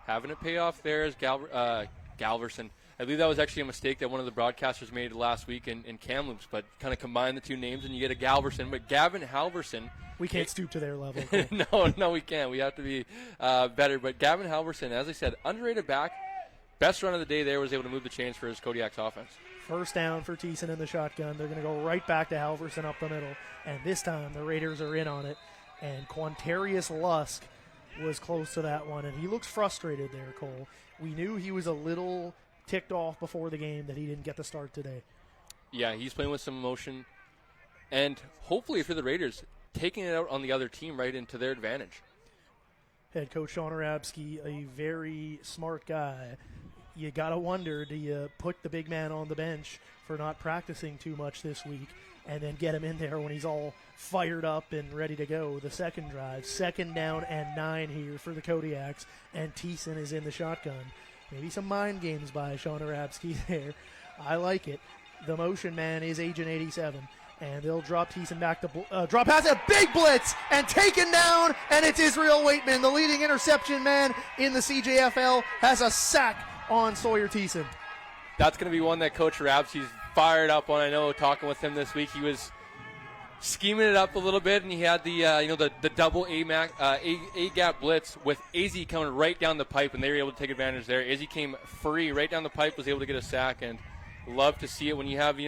having it pay off there as Galverson. I believe that was actually a mistake that one of the broadcasters made last week in Kamloops, but kind of combine the two names and you get a Galverson. But Gavin Halverson.
We can't stoop to their level.
No, we can't. We have to be better. But Gavin Halverson, as I said, underrated back. Best run of the day there, was able to move the chains for his Kodiaks offense.
First down for Thiessen in the shotgun. They're going to go right back to Halverson up the middle. And this time the Raiders are in on it. And Quantarius Lusk was close to that one. And he looks frustrated there, Cole. We knew he was a little ticked off before the game that he didn't get the start today. Yeah,
he's playing with some emotion. And hopefully for the Raiders, taking it out on the other team right into their advantage.
Head coach Sean Arabsky, a very smart guy. You got to wonder, do you put the big man on the bench for not practicing too much this week and then get him in there when he's all fired up and ready to go? The second drive, 2nd down and 9 here for the Kodiaks, and Thiessen is in the shotgun. Maybe some mind games by Sean Arabsky there. I like it. The motion man is Agent 87. And they'll drop Thiessen back to drop pass, a big blitz, and taken down, and it's Israel Waitman, the leading interception man in the CJFL, has a sack on Sawyer Thiessen.
That's going to be one that Coach Arabsky's fired up on. I know, talking with him this week, he was scheming it up a little bit, and he had the double A-gap blitz with Azzy coming right down the pipe, and they were able to take advantage there. Azzy came free right down the pipe, was able to get a sack, and love to see it when you have,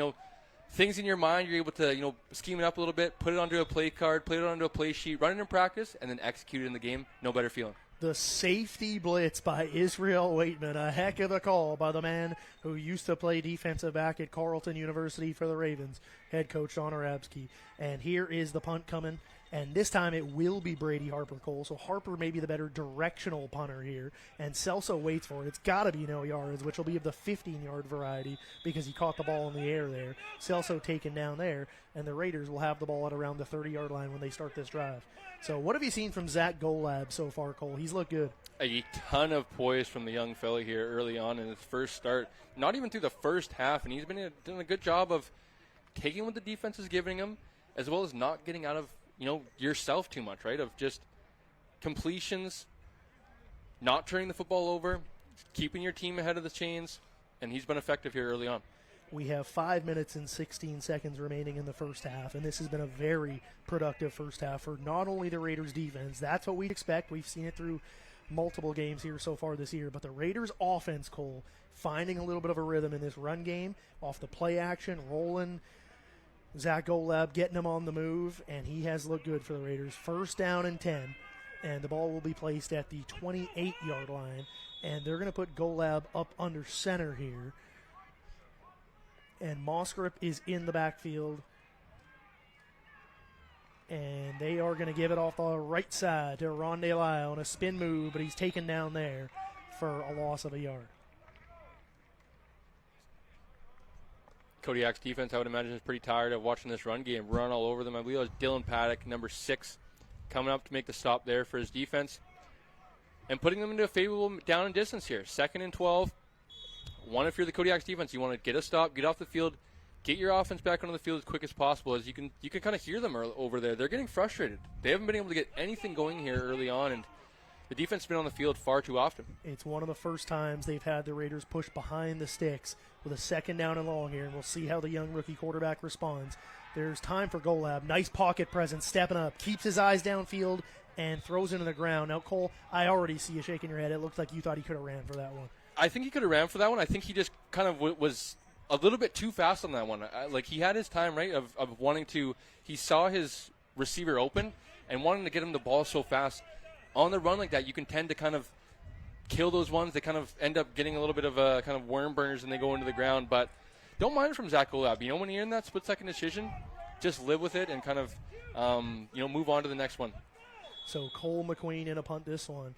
things in your mind, you're able to, scheme it up a little bit, put it onto a play card, put it onto a play sheet, run it in practice, and then execute it in the game. No better feeling.
The safety blitz by Israel Waitman, a heck of a call by the man who used to play defensive back at Carleton University for the Ravens, head coach Sean Arabsky. And here is the punt coming, and this time it will be Brady Harper, Cole. So Harper may be the better directional punter here, and Celso waits for it. It's got to be no yards, which will be of the 15-yard variety because he caught the ball in the air there. Celso taken down there, and the Raiders will have the ball at around the 30-yard line when they start this drive. So what have you seen from Zach Golab so far, Cole? He's looked good.
A ton of poise from the young fella here early on in his first start, not even through the first half, and he's been doing a good job of taking what the defense is giving him, as well as not getting out of yourself too much, right? Of just completions, not turning the football over, keeping your team ahead of the chains, and he's been effective here early on.
We have 5 minutes and 16 seconds remaining in the first half, and this has been a very productive first half for not only the Raiders' defense. That's what we'd expect. We've seen it through multiple games here so far this year, but the Raiders' offense, Cole, finding a little bit of a rhythm in this run game, off the play action, rolling. Zach Golab getting him on the move, and he has looked good for the Raiders. 1st down and 10, and the ball will be placed at the 28-yard line, and they're going to put Golab up under center here. And Mosgrip is in the backfield, and they are going to give it off the right side to Rondé Lyle on a spin move, but he's taken down there for a loss of a yard.
Kodiak's defense, I would imagine, is pretty tired of watching this run game run all over them. I believe it was Dylan Paddock, number 6, coming up to make the stop there for his defense and putting them into a favorable down and distance here. 2nd and 12. If you're the Kodiak's defense, you want to get a stop, get off the field, get your offense back onto the field as quick as possible. As you can kind of hear them over there. They're getting frustrated. They haven't been able to get anything going here early on, and the defense has been on the field far too often.
It's one of the first times they've had the Raiders push behind the sticks with a 2nd down and long here, and we'll see how the young rookie quarterback responds. There's time for Golab. Nice pocket presence, stepping up, keeps his eyes downfield, and throws into the ground. Now, Cole, I already see you shaking your head. It looks like you thought he could have ran for that one.
I think he could have ran for that one. I think he just kind of was a little bit too fast on that one. Like, he had his time, right, of wanting to – he saw his receiver open and wanting to get him the ball so fast. On the run like that, you can tend to kind of kill those ones. They kind of end up getting a little bit of a kind of worm burners and they go into the ground. But don't mind from Zach Golab. When you're in that split-second decision, just live with it and kind of, move on to the next one.
So Cole McQueen in a punt this one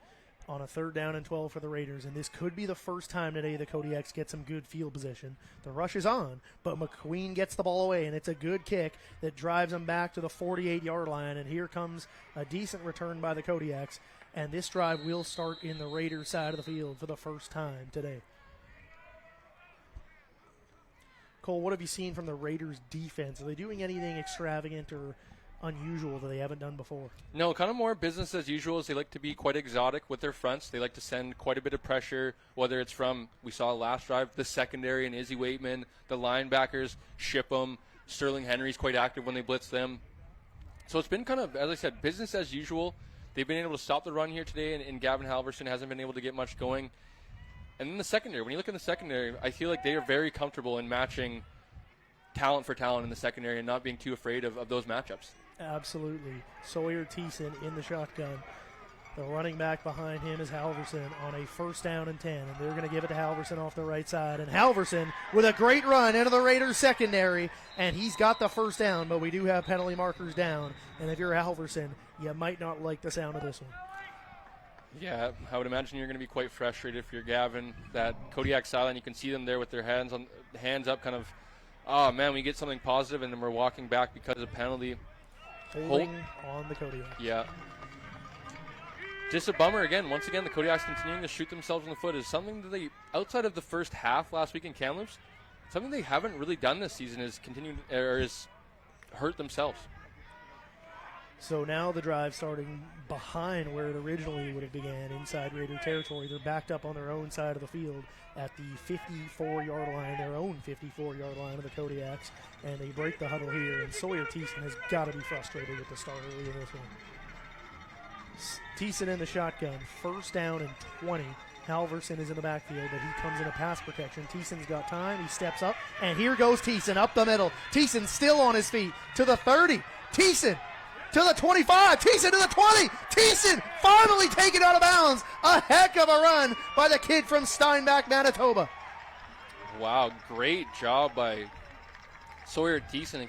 on a 3rd down and 12 for the Raiders. And this could be the first time today the Kodiaks get some good field position. The rush is on, but McQueen gets the ball away, and it's a good kick that drives them back to the 48-yard line. And here comes a decent return by the Kodiaks. And this drive will start in the Raiders side of the field for the first time today. Cole, what have you seen from the Raiders defense? Are they doing anything extravagant or unusual that they haven't done before.
No, kind of more business as usual. As they like to be quite exotic with their fronts. They like to send quite a bit of pressure, whether it's from, we saw last drive, the secondary and Izzy Waitman, the linebackers, ship them. Sterling Henry's quite active when they blitz them. So it's been kind of, as I said, business as usual. They've been able to stop the run here today, and Gavin Halverson hasn't been able to get much going. And then the secondary, when you look in the secondary, I feel like they are very comfortable in matching talent for talent in the secondary and not being too afraid of those matchups.
Absolutely. Sawyer Thiessen in the shotgun. The running back behind him is Halverson on a 1st down and 10, and they're going to give it to Halverson off the right side. And Halverson with a great run into the Raiders secondary, and he's got the 1st down, but we do have penalty markers down. And if you're Halverson, you might not like the sound of this one.
Yeah, I would imagine you're going to be quite frustrated if you're Gavin. That Kodiak sideline, you can see them there with their hands up, kind of, oh man, we get something positive, and then we're walking back because of penalty.
Holding on the Kodiak.
Yeah. Just a bummer again. Once again, the Kodiaks continuing to shoot themselves in the foot is something that they, outside of the first half last week in Kamloops, something they haven't really done this season is hurt themselves.
So now the drive starting behind where it originally would have began, inside Raider territory. They're backed up on their own side of the field at the 54-yard line, their own 54-yard line of the Kodiaks, and they break the huddle here, and Sawyer Thiessen has got to be frustrated with the start early in this one. Thiessen in the shotgun, 1st down and 20. Halverson is in the backfield, but he comes into pass protection. Thiessen's got time. He steps up, and here goes Thiessen up the middle. Thiessen still on his feet to the 30. Thiessen to the 25. Thiessen to the 20. Thiessen finally taken out of bounds. A heck of a run by the kid from Steinbach, Manitoba.
Wow, great job by Sawyer Thiessen,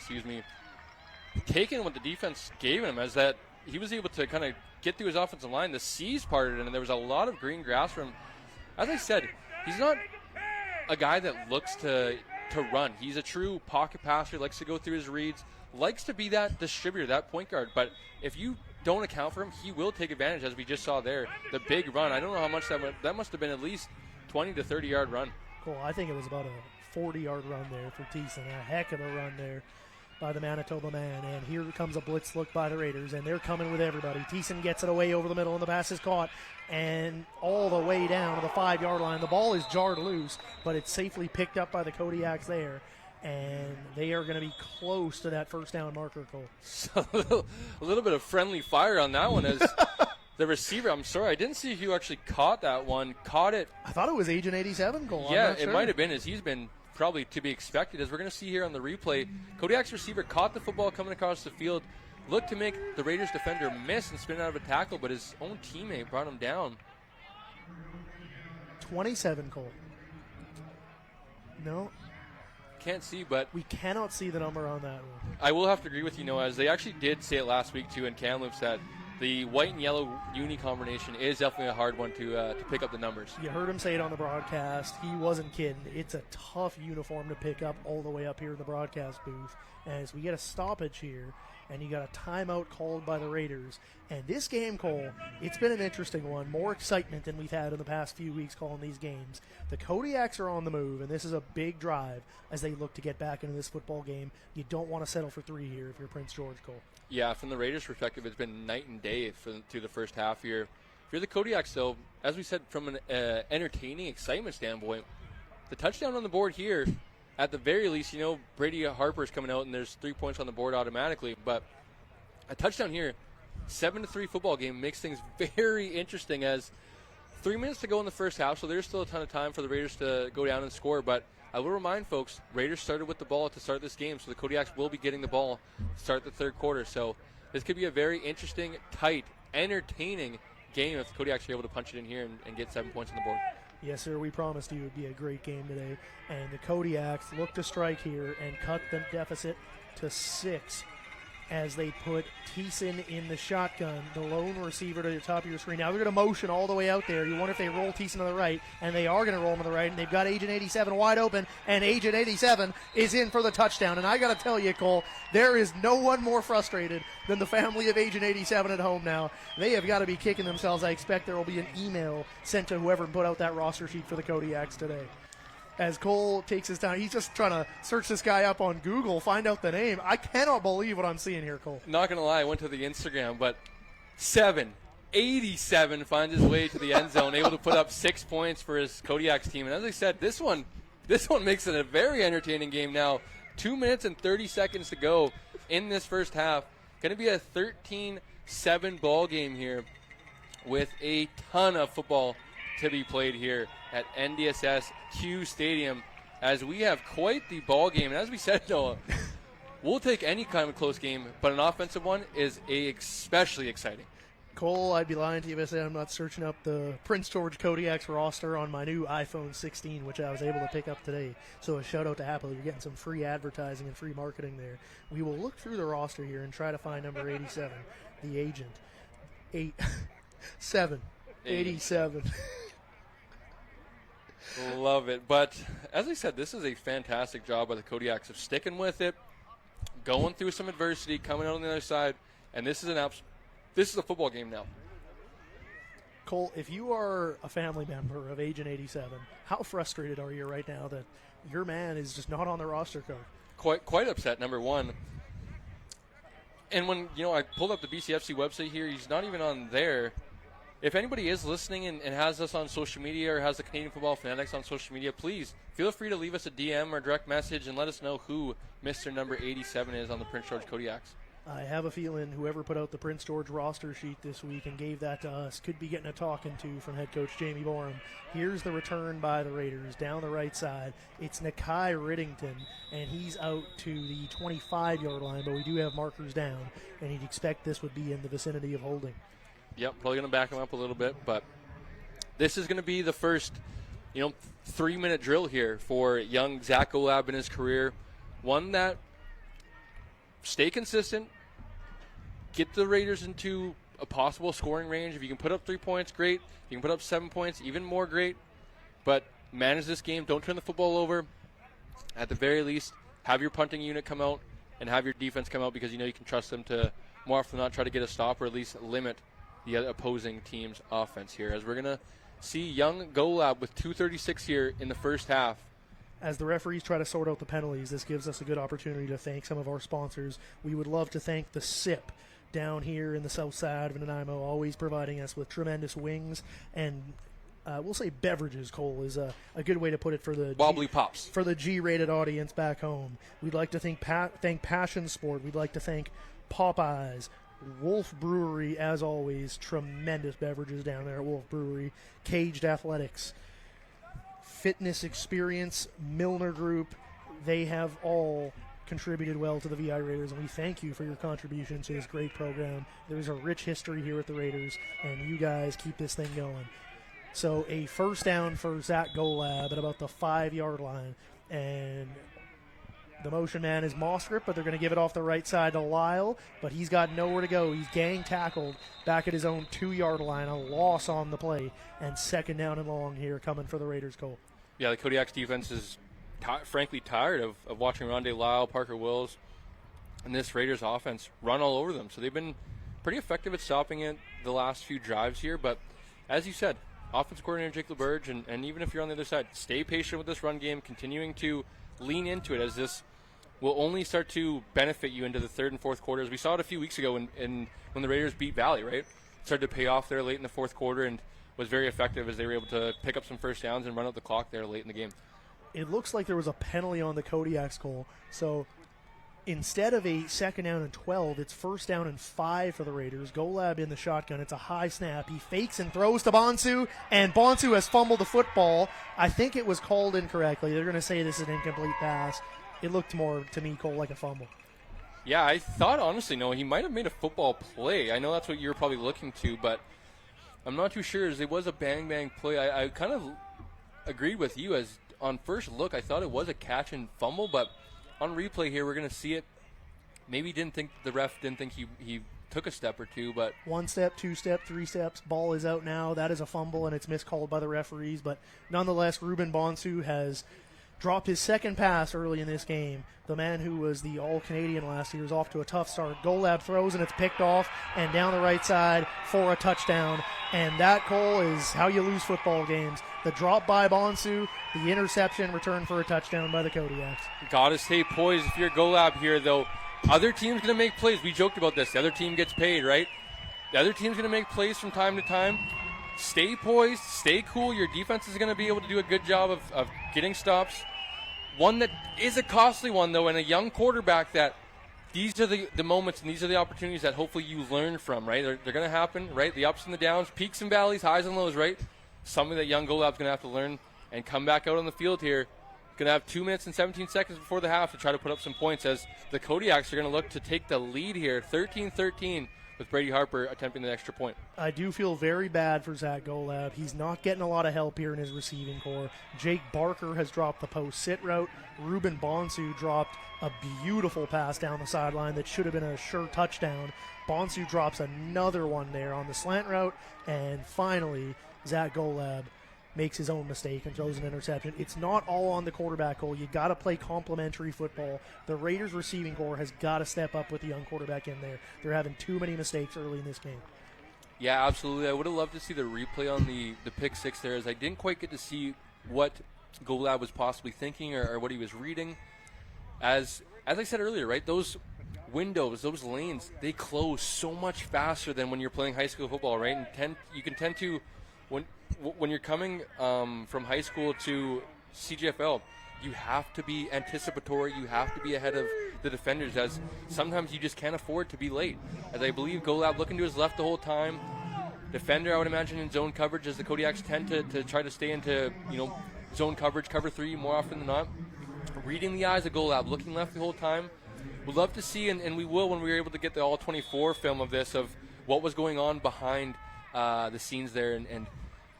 taking what the defense gave him, as that he was able to kind of get through his offensive line. The C's parted, and there was a lot of green grass for him. As I said, he's not a guy that looks to run. He's a true pocket passer, likes to go through his reads, likes to be that distributor, that point guard. But if you don't account for him, he will take advantage, as we just saw there. The big run, I don't know how much that must have been, at least 20 to 30-yard run.
Cool. I think it was about a 40-yard run there for Thiessen. A heck of a run there by the Manitoba man, and here comes a blitz look by the Raiders, and they're coming with everybody. Thiessen gets it away over the middle, and the pass is caught, and all the way down to the 5-yard line. The ball is jarred loose, but it's safely picked up by the Kodiaks there, and they are going to be close to that 1st down marker, Cole.
So a little bit of friendly fire on that one, as the receiver, I'm sorry, I didn't see who actually caught that one. Caught it.
I thought it was Agent 87, Cole.
Yeah, it might have been, as he's been probably to be expected, as we're going to see here on the replay. Kodiak's receiver caught the football coming across the field, looked to make the Raiders defender miss and spin out of a tackle, but his own teammate brought him down.
27, Cole. No.
Can't see, but
we cannot see the number on that one.
I will have to agree with you, Noah, as they actually did say it last week too in Kamloops, that the white and yellow uni combination is definitely a hard one to pick up the numbers.
You heard him say it on the broadcast. He wasn't kidding. It's a tough uniform to pick up all the way up here in the broadcast booth. As we get a stoppage here, and you got a timeout called by the Raiders. And this game, Cole, it's been an interesting one. More excitement than we've had in the past few weeks calling these games. The Kodiaks are on the move, and this is a big drive as they look to get back into this football game. You don't want to settle for 3 here if you're Prince George, Cole.
Yeah, from the Raiders' perspective, it's been night and day through the first half here. If you're the Kodiaks, though, as we said, from an entertaining excitement standpoint, the touchdown on the board here, at the very least, Brady Harper's coming out and there's 3 points on the board automatically. But a touchdown here, 7-3 football game, makes things very interesting, as 3 minutes to go in the first half, so there's still a ton of time for the Raiders to go down and score. But I will remind folks, Raiders started with the ball to start this game, so the Kodiaks will be getting the ball to start the third quarter. So this could be a very interesting, tight, entertaining game if the Kodiaks are able to punch it in here and get 7 points on the board.
Yes, sir, we promised you it would be a great game today. And the Kodiaks look to strike here and cut the deficit to 6 as they put Thiessen in the shotgun, the lone receiver to the top of your screen. Now they're going to motion all the way out there. You wonder if they roll Thiessen to the right, and they are going to roll him to the right, and they've got Agent 87 wide open, and Agent 87 is in for the touchdown. And I got to tell you, Cole, there is no one more frustrated than the family of Agent 87 at home now. They have got to be kicking themselves. I expect there will be an email sent to whoever put out that roster sheet for the Kodiaks today. as Cole takes his time. He's just trying to search this guy up on Google, find out the name. I cannot believe what I'm seeing here, Cole.
Not going to lie, I went to the Instagram, but 87 finds his way to the end zone, able to put up 6 points for his Kodiaks team. And as I said, this one makes it a very entertaining game now. 2 minutes and 30 seconds to go in this first half. Going to be a 13-7 ball game here with a ton of football to be played here at NDSS Q Stadium, as we have quite the ball game. And as we said, Noah, we'll take any kind of close game, but an offensive one is especially exciting.
Cole, I'd be lying to you if I said I'm not searching up the Prince George Kodiaks roster on my new iPhone 16, which I was able to pick up today. So a shout out to Apple. You're getting some free advertising and free marketing there. We will look through the roster here and try to find number 87, the agent. 87.
Love it. But as I said, this is a fantastic job by the Kodiaks of sticking with it, going through some adversity, coming out on the other side, and this is a football game now.
Cole, if you are a family member of Agent 87, how frustrated are you right now that your man is just not on the roster card?
Quite upset, number one. And when, I pulled up the BCFC website here, he's not even on there. If anybody is listening and has us on social media or has the Canadian Football Fanatics on social media, please feel free to leave us a DM or direct message and let us know who Mr. number 87 is on the Prince George Kodiaks.
I have a feeling whoever put out the Prince George roster sheet this week and gave that to us could be getting a talking to from head coach Jamie Borum. Here's the return by the Raiders down the right side. It's Nakai Riddington, and he's out to the 25-yard line, but we do have markers down, and you'd expect this would be in the vicinity of holding.
Yep, probably going to back him up a little bit, but this is going to be the first, 3-minute drill here for young Zach Golab in his career. One that stay consistent, get the Raiders into a possible scoring range. If you can put up 3 points, great. If you can put up 7 points, even more great. But manage this game. Don't turn the football over. At the very least, have your punting unit come out and have your defense come out, because you can trust them to more often than not try to get a stop or at least limit the opposing team's offense here. As we're going to see young Golab with 2:36 here in the first half.
As the referees try to sort out the penalties, this gives us a good opportunity to thank some of our sponsors. We would love to thank the SIP down here in the south side of Nanaimo, always providing us with tremendous wings and we'll say beverages. Cole is a good way to put it for the
Wobbly Pops.
For the G-rated audience back home. We'd like to thank Passion Sport. We'd like to thank Popeyes, Wolf Brewery, as always, tremendous beverages down there at Wolf Brewery, Caged Athletics, Fitness Experience, Milner Group. They have all contributed well to the VI Raiders, and we thank you for your contribution to this great program. There's a rich history here with the Raiders, and you guys keep this thing going. So a first down for Zach Golab at about the 5-yard line, and the motion man is Mostrip, but they're going to give it off the right side to Lyle, but he's got nowhere to go. He's gang tackled back at his own 2-yard line, a loss on the play, and second down and long here coming for the Raiders, Cole.
Yeah, the Kodiaks defense is frankly tired of watching Rondé Lyle, Parker Wills, and this Raiders offense run all over them. So they've been pretty effective at stopping it the last few drives here, but as you said, offense coordinator Jake LeBurge, and even if you're on the other side, stay patient with this run game, continuing to lean into it, as this will only start to benefit you into the third and fourth quarters. We saw it a few weeks ago when the Raiders beat Valley, right? Started to pay off there late in the fourth quarter and was very effective as they were able to pick up some first downs and run out the clock there late in the game.
It looks like there was a penalty on the Kodiaks, Cole. So instead of a second down and 12, it's first down and 5 for the Raiders. Golab in the shotgun. It's a high snap. He fakes and throws to Bonsu, and Bonsu has fumbled the football. I think it was called incorrectly. They're going to say this is an incomplete pass. It looked more, to me, Cole, like a fumble.
Yeah, I thought, honestly, no, he might have made a football play. I know that's what you're probably looking to, but I'm not too sure, as it was a bang-bang play. I kind of agreed with you, as on first look, I thought it was a catch and fumble, but on replay here, we're going to see it. Maybe the ref didn't think he took a step or two, but
1 step, 2 step, 3 steps, ball is out now. That is a fumble, and it's miscalled by the referees, but nonetheless, Ruben Bonsu has dropped his second pass early in this game. The man who was the All-Canadian last year is off to a tough start. Golab throws, and it's picked off, and down the right side for a touchdown. And that, Cole, is how you lose football games. The drop by Bonsu, the interception, return for a touchdown by the Kodiaks.
Got to stay poised if you're Golab here, though. Other team's going to make plays. We joked about this. The other team gets paid, right? The other team's going to make plays from time to time. Stay poised, stay cool. Your defense is going to be able to do a good job of getting stops. One that is a costly one, though, and a young quarterback that these are the moments and these are the opportunities that hopefully you learn from, right? They're going to happen, right? The ups and the downs, peaks and valleys, highs and lows, right? Something that young Golab's going to have to learn and come back out on the field here. Going to have 2 minutes and 17 seconds before the half to try to put up some points as the Kodiaks are going to look to take the lead here, 13-13, with Brady Harper attempting the extra point.
I do feel very bad for Zach Golab. He's not getting a lot of help here in his receiving core. Jake Barker has dropped the post-sit route. Ruben Bonsu dropped a beautiful pass down the sideline that should have been a sure touchdown. Bonsu drops another one there on the slant route. And finally, Zach Golab makes his own mistake and throws an interception. It's not all on the quarterback, Cole. You got to play complementary football. The Raiders receiving core has got to step up with the young quarterback in there. They're having too many mistakes early in this game.
Yeah, absolutely. I would have loved to see the replay on the pick six there, as I didn't quite get to see what Golab was possibly thinking or what he was reading. As I said earlier, right, those windows, those lanes, they close so much faster than when you're playing high school football, right? And you can tend to, when you're coming from high school to CGFL, you have to be anticipatory. You have to be ahead of the defenders, as sometimes you just can't afford to be late. As I believe Golab looking to his left the whole time. Defender, I would imagine, in zone coverage, as the Kodiaks tend to try to stay into zone coverage, cover three more often than not. Reading the eyes of Golab, looking left the whole time. We'd love to see, and we will when we're able to get the All-24 film of this, of what was going on behind the scenes there, and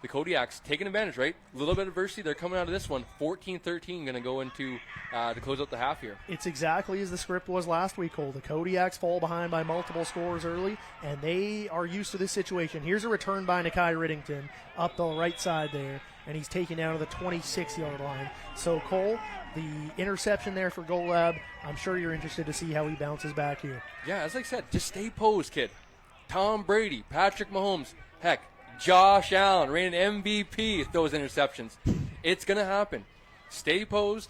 the Kodiaks taking advantage, right? A little bit of adversity. They're coming out of this one. 14-13 going to go into to close out the half here.
It's exactly as the script was last week, Cole. The Kodiaks fall behind by multiple scores early, and they are used to this situation. Here's a return by Nakai Riddington up the right side there, and he's taken down to the 26-yard line. So, Cole, the interception there for Golab, I'm sure you're interested to see how he bounces back here.
Yeah, as I said, just stay posed, kid. Tom Brady, Patrick Mahomes, heck, Josh Allen, reigning MVP, throws interceptions. It's going to happen. Stay posed.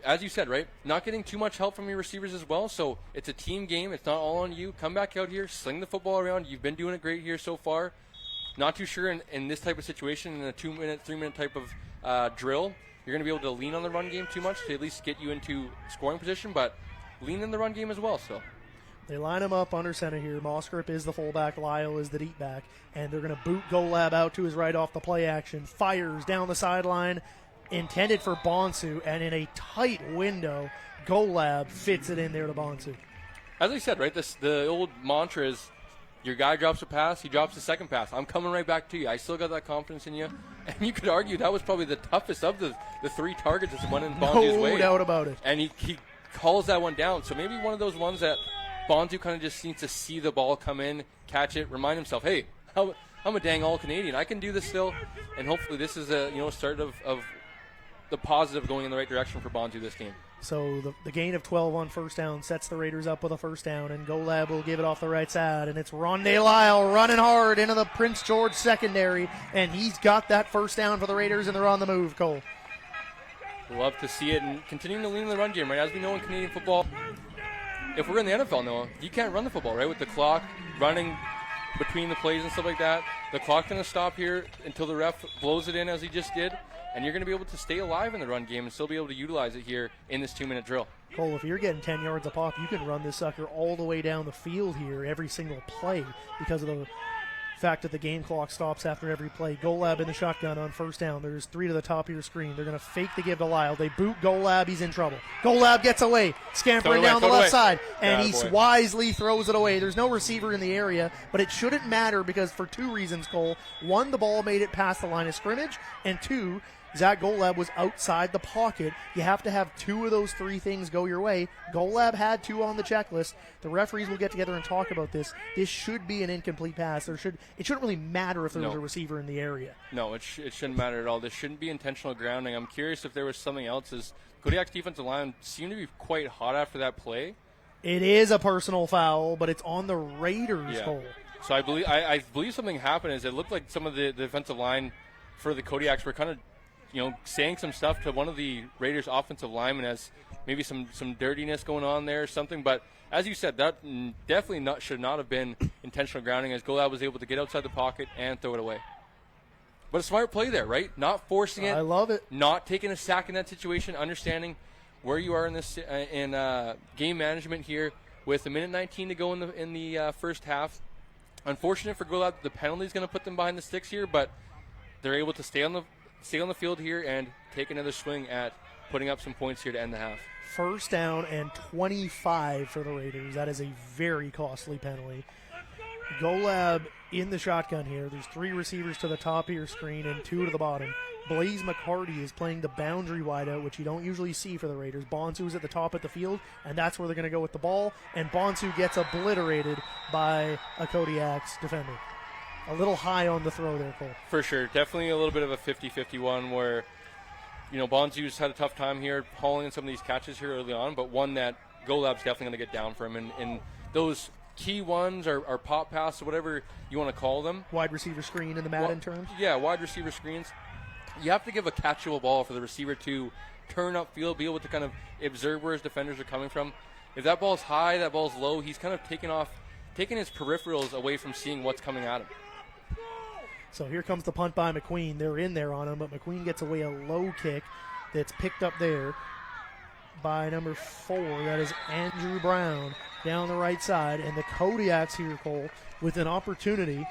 As you said, right, not getting too much help from your receivers as well, so it's a team game. It's not all on you. Come back out here, sling the football around. You've been doing it great here so far. Not too sure in this type of situation, in a 2-minute, 3-minute type of drill, you're going to be able to lean on the run game too much to at least get you into scoring position, but lean in the run game as well, so.
They line him up under center here. Moskrip is the fullback. Lyle is the deep back. And they're going to boot Golab out to his right off the play action. Fires down the sideline. Intended for Bonsu. And in a tight window, Golab fits it in there to Bonsu.
As I said, right, the old mantra is your guy drops a pass, he drops the second pass. I'm coming right back to you. I still got that confidence in you. And you could argue that was probably the toughest of the three targets that went in Bonsu's way.
No doubt about it.
And he calls that one down. So maybe one of those ones that Bonsu kind of just needs to see the ball come in, catch it, remind himself, hey, I'm a dang All-Canadian. I can do this still. And hopefully this is a start of the positive going in the right direction for Bonsu this game.
So the gain of 12 on first down sets the Raiders up with a first down, and Golab will give it off the right side, and it's Rondé Lyle running hard into the Prince George secondary, and he's got that first down for the Raiders, and they're on the move, Cole.
Love to see it, and continuing to lean in the run game, right? As we know in Canadian football, if we're in the NFL now, you can't run the football, right? With the clock running between the plays and stuff like that, the clock's going to stop here until the ref blows it in as he just did, and you're going to be able to stay alive in the run game and still be able to utilize it here in this 2-minute drill.
Cole, if you're getting 10 yards a pop, you can run this sucker all the way down the field here every single play because of the fact that the game clock stops after every play. Golab in the shotgun on first down. There's 3 to the top of your screen. They're going to fake the give to Lyle. They boot Golab. He's in trouble. Golab gets away, scampering down the left side, and he wisely throws it away. There's no receiver in the area, but it shouldn't matter because for 2 reasons, Cole. 1, the ball made it past the line of scrimmage, and 2, Zach Golab was outside the pocket. You have to have 2 of those 3 things go your way. Golab had 2 on the checklist. The referees will get together and talk about this. This should be an incomplete pass. It shouldn't really matter if there was a receiver in the area.
No, it shouldn't matter at all. This shouldn't be intentional grounding. I'm curious if there was something else. As Kodiak's defensive line seemed to be quite hot after that play.
It is a personal foul, but it's on the Raiders' goal.
So I believe something happened. Is it looked like some of the defensive line for the Kodiaks were kind of, saying some stuff to one of the Raiders' offensive linemen as maybe some dirtiness going on there or something. But as you said, that definitely should not have been intentional grounding, as Golab was able to get outside the pocket and throw it away. But a smart play there, right? Not forcing it.
I love it.
Not taking a sack in that situation, understanding where you are in this game management here with 1:19 to go in the first half. Unfortunate for Golab, the penalty is going to put them behind the sticks here, but they're able to stay on the field here and take another swing at putting up some points here to end the half.
First down and 25 for the Raiders. That is a very costly penalty. Golab in the shotgun here. There's 3 receivers to the top of your screen and 2 to the bottom. Blaze McCarty is playing the boundary wideout, which you don't usually see for the Raiders. Bonsu's at the top of the field, and that's where they're going to go with the ball. And Bonsu gets obliterated by a Kodiaks defender. A little high on the throw there, Cole.
For sure. Definitely a little bit of a 50-51 where, Bonsu's had a tough time here hauling in some of these catches here early on, but one that Golab's definitely going to get down for him. And those key ones or pop pass or whatever you want to call them.
Wide receiver screen in the Madden terms?
Yeah, wide receiver screens. You have to give a catchable ball for the receiver to turn upfield, be able to kind of observe where his defenders are coming from. If that ball's high, that ball's low, he's kind of taking his peripherals away from seeing what's coming at him.
So here comes the punt by McQueen. They're in there on him, but McQueen gets away a low kick that's picked up there by number 4. That is Andrew Brown down the right side. And the Kodiaks here, Cole, with an opportunity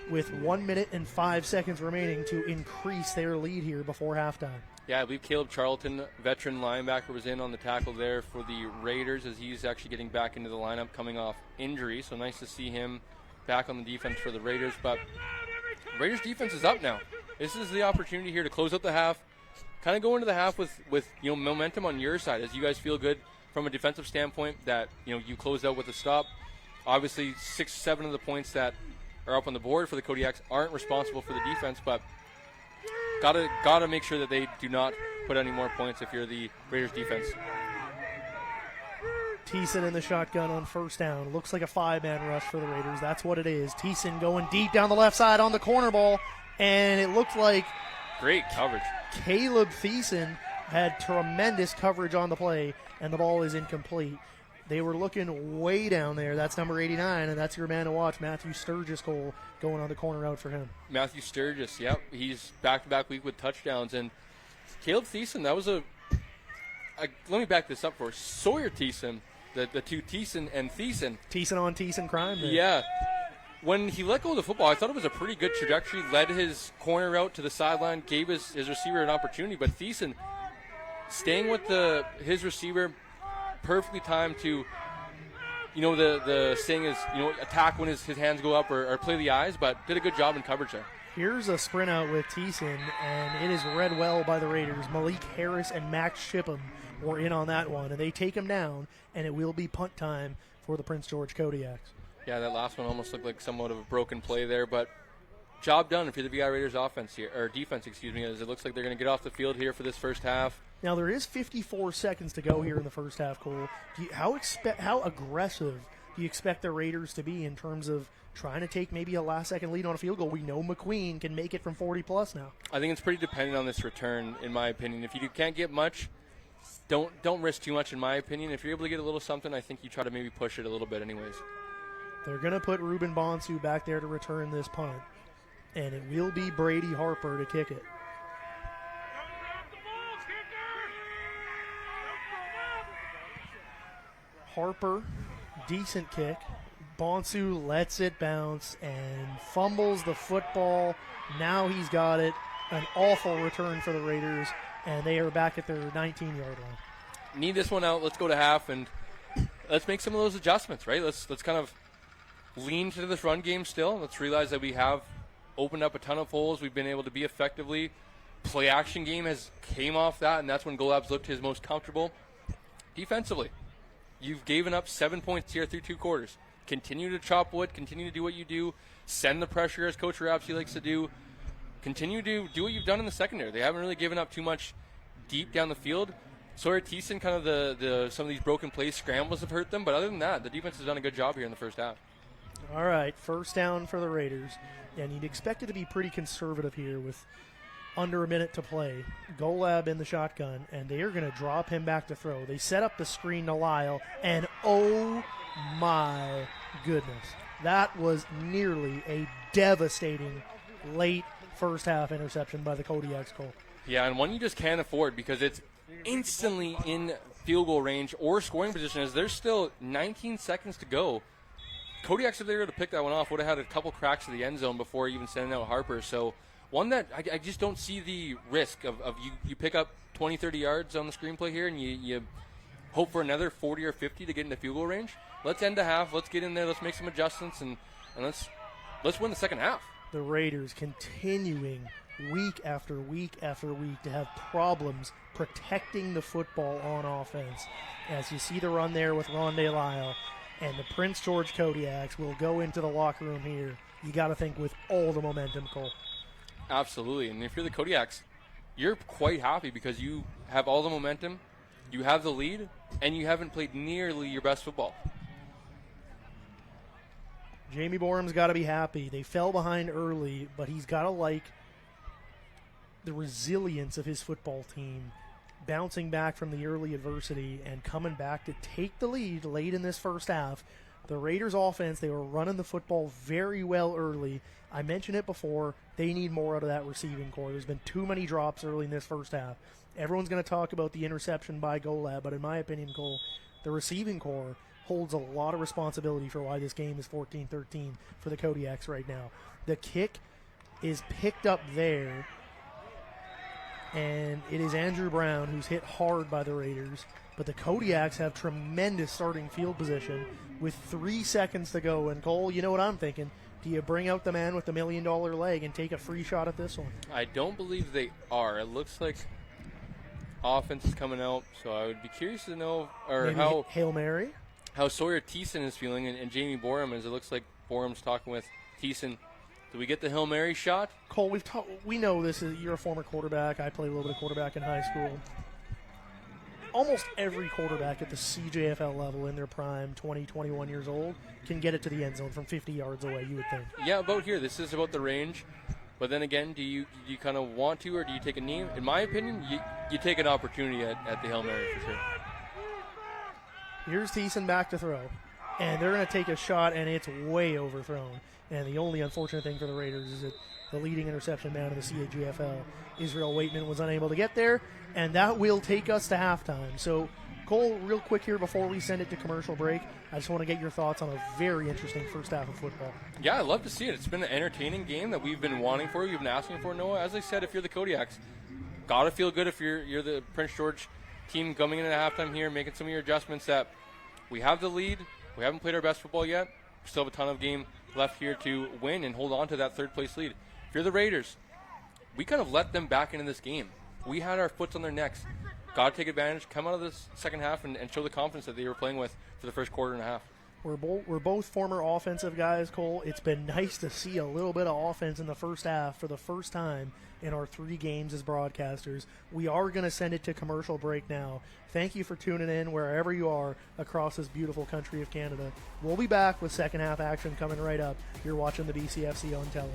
with 1 minute and 5 seconds remaining to increase their lead here before halftime.
Yeah, I believe Caleb Charlton, veteran linebacker, was in on the tackle there for the Raiders as he's actually getting back into the lineup coming off injury. So nice to see him back on the defense for the Raiders. But Raiders defense is up now. This is the opportunity here to close out the half. Kind of go into the half with momentum on your side as you guys feel good from a defensive standpoint that you closed out with a stop. Obviously, 6-7 of the points that are up on the board for the Kodiaks aren't responsible for the defense, but gotta make sure that they do not put any more points if you're the Raiders defense.
Thiessen in the shotgun on first down. Looks like a 5-man rush for the Raiders. That's what it is. Thiessen going deep down the left side on the corner ball, and it looked like
great coverage.
Caleb Thiessen had tremendous coverage on the play, and the ball is incomplete. They were looking way down there. That's number 89, and that's your man to watch, Matthew Sturgis Cole, going on the corner out for him.
Matthew Sturgis, yep. He's back-to-back week with touchdowns. And Caleb Thiessen, that was let me back this up for Sawyer Thiessen, the two Thiessen and Thiessen.
Thiessen on Thiessen crime there.
Yeah. When he let go of the football, I thought it was a pretty good trajectory, led his corner out to the sideline, gave his receiver an opportunity. But Thiessen, staying with his receiver, perfectly timed to, the saying is, attack when his hands go up or play the eyes, but did a good job in coverage there.
Here's a sprint out with Thiessen, and it is read well by the Raiders. Malik Harris and Max Shipham were in on that one, and they take him down, and it will be punt time for the Prince George Kodiaks.
Yeah, that last one almost looked like somewhat of a broken play there, but job done if you're the VI Raiders offense here, or defense, excuse me, as it looks like they're going to get off the field here for this first half.
Now, there is 54 seconds to go here in the first half, Cole. How aggressive do you expect the Raiders to be in terms of trying to take maybe a last-second lead on a field goal? We know McQueen can make it from 40-plus now.
I think it's pretty dependent on this return, in my opinion. If you can't get much, don't risk too much, in my opinion. If you're able to get a little something, I think you try to maybe push it a little bit anyways.
They're going to put Ruben Bonsu back there to return this punt, and it will be Brady Harper to kick it. Harper, decent kick. Bonsu lets it bounce and fumbles the football. Now he's got it. An awful return for the Raiders, and they are back at their 19-yard line.
Need this one out. Let's go to half, and let's make some of those adjustments, right? Let's kind of lean to this run game still. Let's realize that we have opened up a ton of holes. We've been able to be effectively play action game has came off that, and that's when Golab's looked his most comfortable. Defensively, you've given up 7 points here through 2 quarters. Continue to chop wood. Continue to do what you do. Send the pressure, as Coach Rapsy likes to do. Continue to do what you've done in the secondary. They haven't really given up too much deep down the field. Sawyer Thiessen, kind of the some of these broken plays, scrambles have hurt them, but other than that, the defense has done a good job here in the first half.
All right, first down for the Raiders, and you'd expect it to be pretty conservative here with under a minute to play. Golab in the shotgun, and they are going to drop him back to throw. They set up the screen to Lyle, and oh my goodness, that was nearly a devastating late first half interception by the Kodiaks, Cole.
Yeah, and one you just can't afford because it's instantly in field goal range or scoring position as there's still 19 seconds to go. Kodiaks, if they were to pick that one off, would have had a couple cracks to the end zone before even sending out Harper. So one that I just don't see the risk of you pick up 20, 30 yards on the screenplay here and you hope for another 40 or 50 to get into field goal range. Let's end the half. Let's get in there. Let's make some adjustments and let's win the second half.
The Raiders continuing week after week after week to have problems protecting the football on offense. As you see the run there with Rondé Lyle, and the Prince George Kodiaks will go into the locker room here. You got to think with all the momentum, Cole.
Absolutely. And if you're the Kodiaks, you're quite happy because you have all the momentum, you have the lead, and you haven't played nearly your best football.
Jamie Borum's got to be happy. They fell behind early, but he's got to like the resilience of his football team, bouncing back from the early adversity and coming back to take the lead late in this first half. The Raiders offense, they were running the football very well early. I mentioned it before, they need more out of that receiving core. There's been too many drops early in this first half. Everyone's going to talk about the interception by Golab, but in my opinion, Cole, the receiving core holds a lot of responsibility for why this game is 14-13 for the Kodiaks right now. The kick is picked up there, and it is Andrew Brown who's hit hard by the Raiders. But the Kodiaks have tremendous starting field position with 3 seconds to go. And Cole, you know what I'm thinking. Do you bring out the man with the $1 million leg and take a free shot at this one?
I don't believe they are. It looks like offense is coming out, so I would be curious to know how
Hail Mary?
How Sawyer Thiessen is feeling and Jamie Borum, as it looks like Borum's talking with Thiessen. Do we get the Hail Mary shot?
Cole, we know this is, you're a former quarterback. I played a little bit of quarterback in high school. Almost every quarterback at the CJFL level in their prime, 20, 21 years old, can get it to the end zone from 50 yards away, you would think.
Yeah, about here. This is about the range. But then again, do you kind of want to, or do you take a knee? In my opinion, you take an opportunity at the Hail Mary for sure.
Here's Thiessen back to throw. And they're going to take a shot, and it's way overthrown. And the only unfortunate thing for the Raiders is that the leading interception man in the CAGFL, Israel Waitman, was unable to get there. And that will take us to halftime. So, Cole, real quick here before we send it to commercial break, I just want to get your thoughts on a very interesting first half of football.
Yeah, I'd love to see it. It's been an entertaining game that we've been wanting for. We've been asking for, Noah. As I said, if you're the Kodiaks, got to feel good if you're the Prince George team coming in at halftime here, making some of your adjustments that we have the lead. We haven't played our best football yet. We still have a ton of game left here to win and hold on to that third-place lead. If you're the Raiders, we kind of let them back into this game. We had our foots on their necks. Got to take advantage, come out of this second half, and show the confidence that they were playing with for the first quarter and a half.
We're both former offensive guys, Cole. It's been nice to see a little bit of offense in the first half for the first time in our 3 games as broadcasters. We are going to send it to commercial break now. Thank you for tuning in wherever you are across this beautiful country of Canada. We'll be back with second half action coming right up. You're watching the BCFC on TELUS.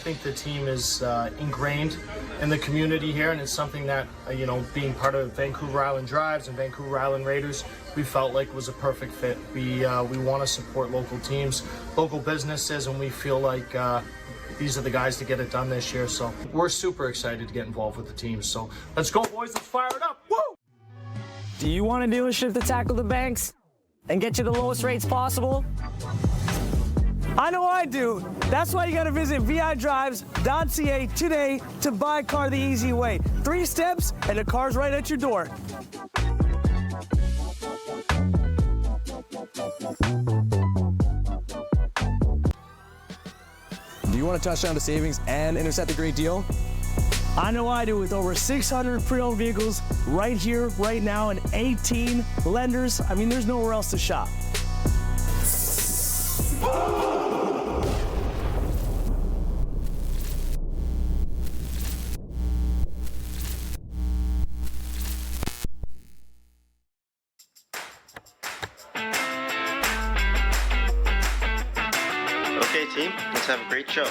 think the team is ingrained in the community here, and it's something that, being part of Vancouver Island Drives and Vancouver Island Raiders, we felt like was a perfect fit. We want to support local teams, local businesses, and we feel like these are the guys to get it done this year. So we're super excited to get involved with the team. So let's go, boys. Let's fire it up. Woo!
Do you want a dealership to tackle the banks and get you the lowest rates possible? I know I do. That's why you got to visit vidrives.ca today to buy a car the easy way. 3 steps and the car's right at your door.
Do you want a touchdown to savings and intercept a great deal?
I know I do, with over 600 pre-owned vehicles right here, right now, and 18 lenders. I mean, there's nowhere else to shop.
Okay, team, let's have a great show.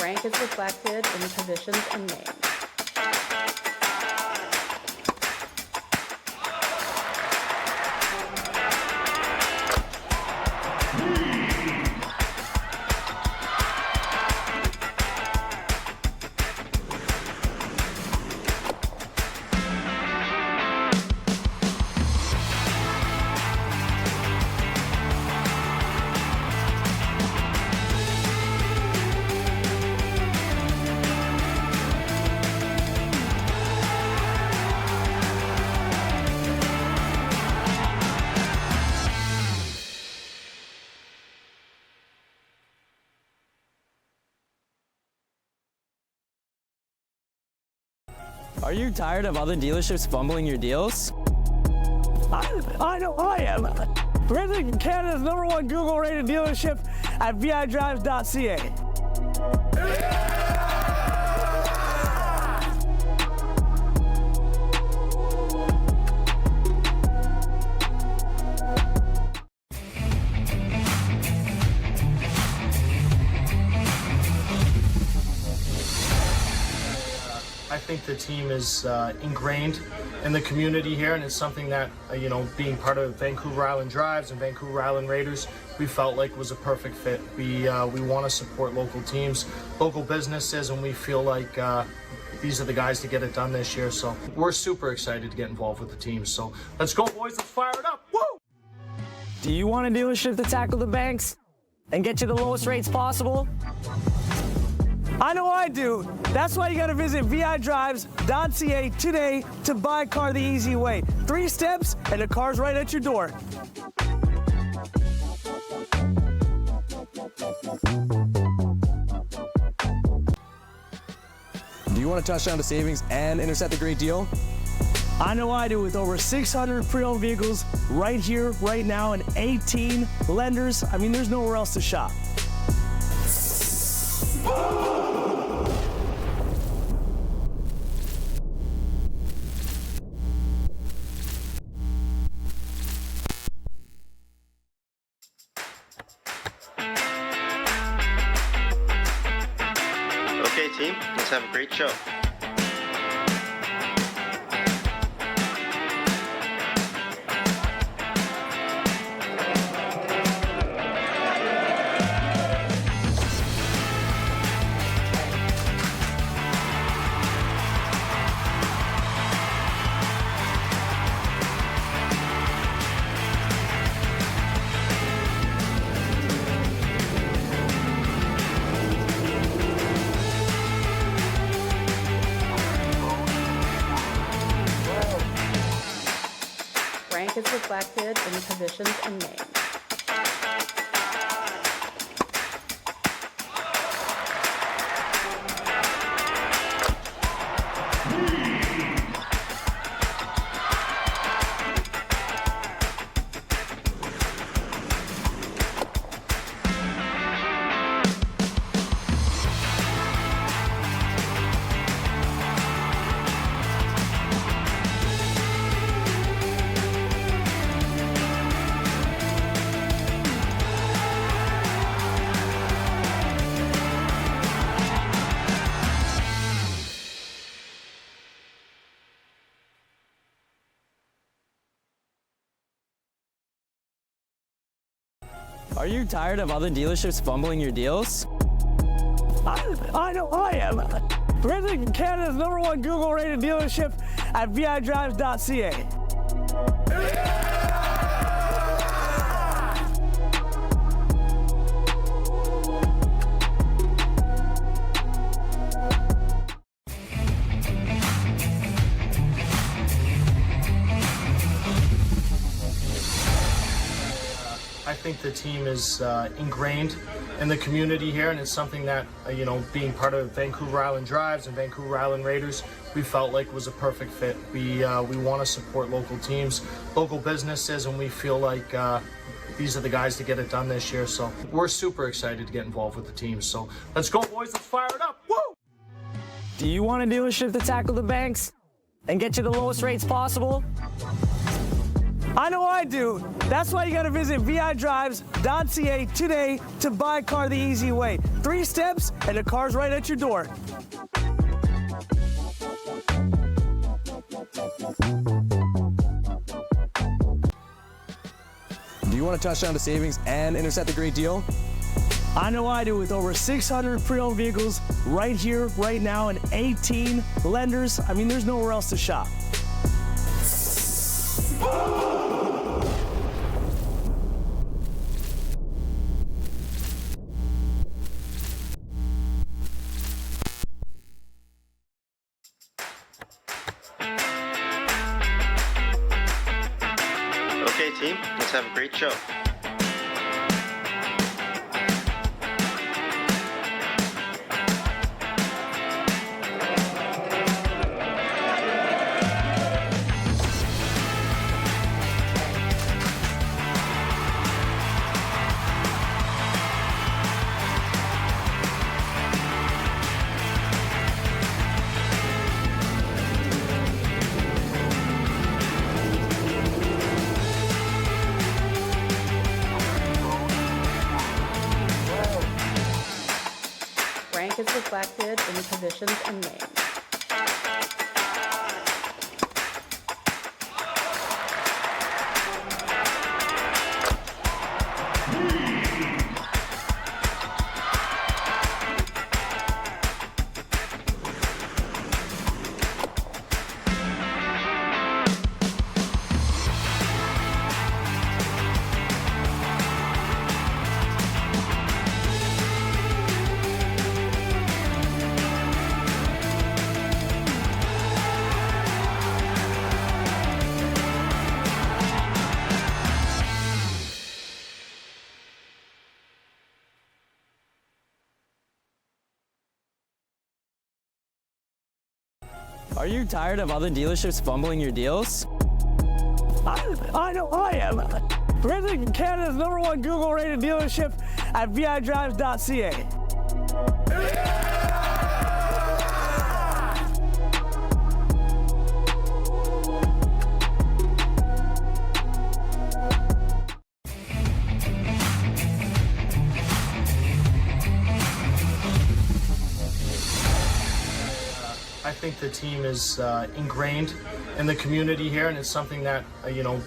Rank is reflected in the positions and names.
Are you tired of other dealerships fumbling your deals? I know I am. We're Canada's #1 Google rated dealership at vidrives.ca.
I think the team is ingrained in the community here, and it's something that, being part of Vancouver Island Drives and Vancouver Island Raiders, we felt like was a perfect fit. We want to support local teams, local businesses, and we feel like these are the guys to get it done this year. So we're super excited to get involved with the team. So let's go, boys. Let's fire it up. Woo!
Do you want a dealership to tackle the banks and get you the lowest rates possible? I know I do. That's why you got to visit vidrives.ca today to buy a car the easy way. 3 steps and the car's right at your door.
Do you want a touchdown to savings and intercept a great deal?
I know I do, with over 600 pre-owned vehicles right here, right now, and 18 lenders. I mean, there's nowhere else to shop.
Okay, team, let's have a great show.
Rank is reflected in the positions and names.
Are you tired of other dealerships fumbling your deals? I know I am. Visit Canada's #1 Google rated dealership at vidrives.ca.
I think the team is ingrained in the community here, and it's something that, being part of Vancouver Island Drives and Vancouver Island Raiders, we felt like was a perfect fit. We want to support local teams, local businesses, and we feel like these are the guys to get it done this year. So we're super excited to get involved with the team. So let's go, boys. Let's fire it up. Woo!
Do you want a dealership to tackle the banks and get you the lowest rates possible? I know I do. That's why you got to visit vidrives.ca today to buy a car the easy way. 3 steps and the car's right at your door.
Do you want a touchdown to savings and intercept a great deal?
I know I do, with over 600 pre-owned vehicles right here, right now, and 18 lenders. I mean, there's nowhere else to shop.
Okay, team, let's have a great show.
Rank is reflected in the positions and names.
Are you tired of other dealerships fumbling your deals? I know I am. Visit Canada's #1 Google rated dealership at vidrives.ca.
I think the team is ingrained in the community here, and it's something that,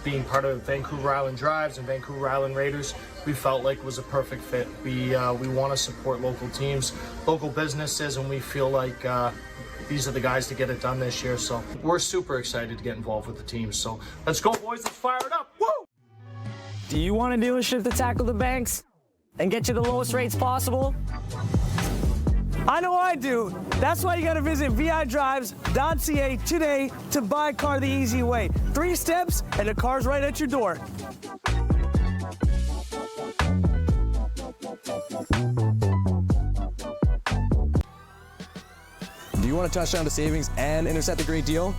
being part of Vancouver Island Drives and Vancouver Island Raiders, we felt like was a perfect fit. We want to support local teams, local businesses, and we feel like these are the guys to get it done this year. So we're super excited to get involved with the team. So let's go, boys. Let's fire it up. Woo!
Do you want a dealership to tackle the banks and get you the lowest rates possible? I know I do. That's why you got to visit vidrives.ca today to buy a car the easy way. 3 steps and the car's right at your door.
Do you you want a touchdown to savings and intercept a great deal?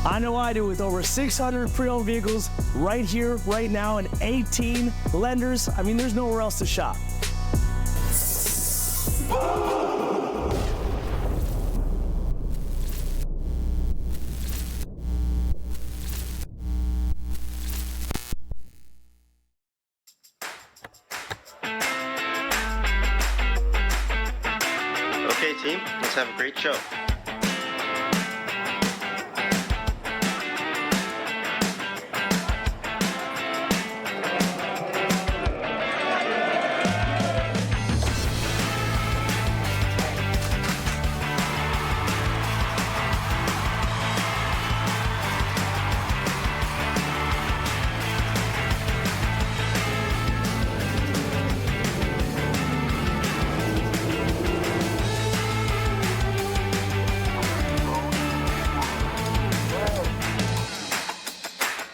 I know I do, with over 600 pre-owned vehicles right here, right now, and 18 lenders. I mean, there's nowhere else to shop.
Okay, team, let's have a great show.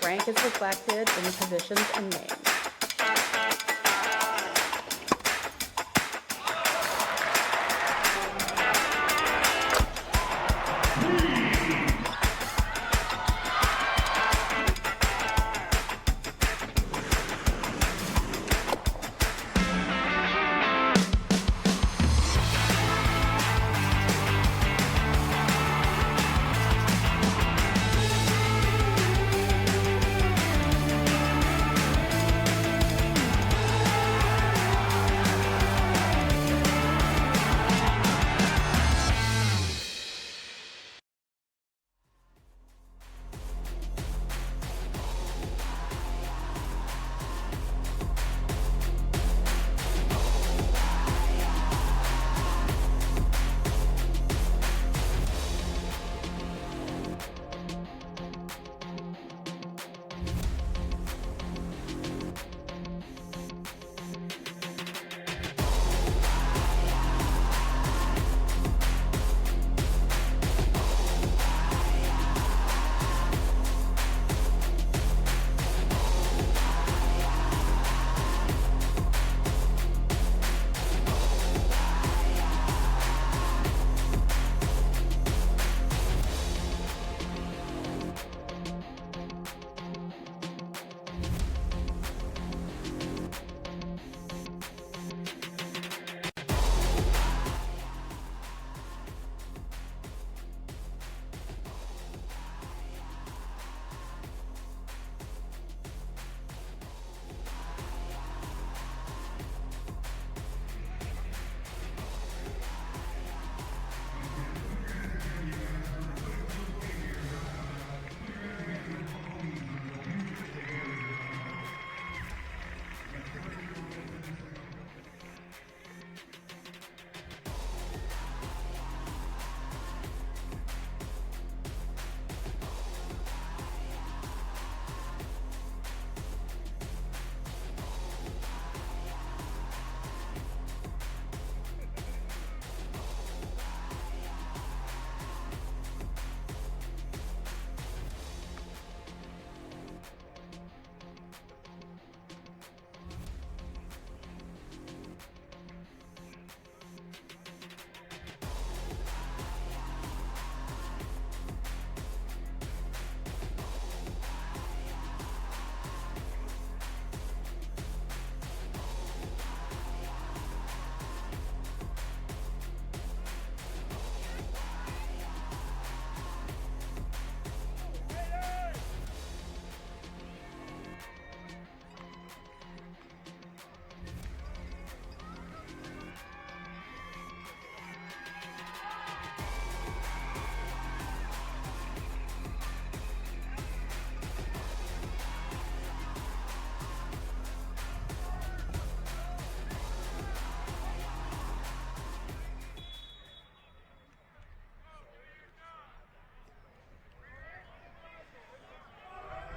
Rank is reflected in the positions and names.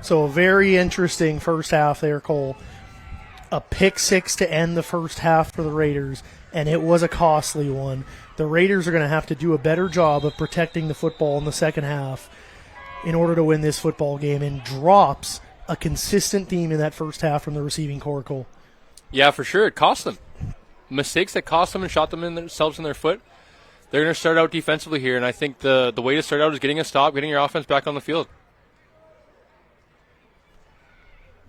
So a very interesting first half there, Cole. A pick six to end the first half for the Raiders, and it was a costly one. The Raiders are going to have to do a better job of protecting the football in the second half in order to win this football game, and drops a consistent theme in that first half from the receiving corps, Cole.
Yeah, for sure. It cost them. Mistakes that cost them and shot them in themselves in their foot. they're going to start out defensively here, and I think the way to start out is getting a stop, getting your offense back on the field.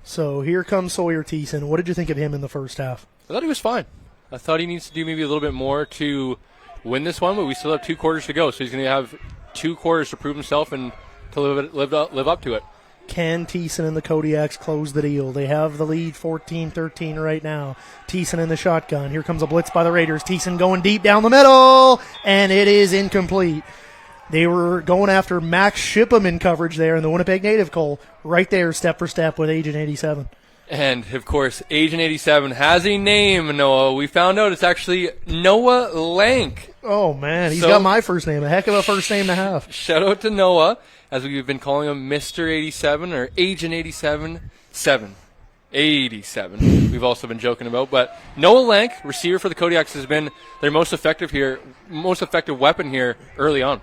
So here comes Sawyer Thiessen. What did you think of him in the first half?
I thought he was fine. I thought he needs to do maybe a little bit more to win this one, but we still have 2 quarters to go, so he's going to have 2 quarters to prove himself and to live up to it.
Can Thiessen and the Kodiaks close the deal? They have the lead 14-13 right now. Thiessen in the shotgun. Here comes a blitz by the Raiders. Thiessen going deep down the middle, and it is incomplete. They were going after Max Shipham in coverage there in the Winnipeg native, Cole. Right there, step for step with Agent 87.
And, of course, Agent 87 has a name, Noah. We found out it's actually Noah Lank.
Oh, man. He's got my first name. A heck of a first name to have.
Shout out to Noah, as we've been calling him Mr. 87 or Agent 87. 87 we've also been joking about. But Noah Lank, receiver for the Kodiaks, has been their most effective weapon here early on.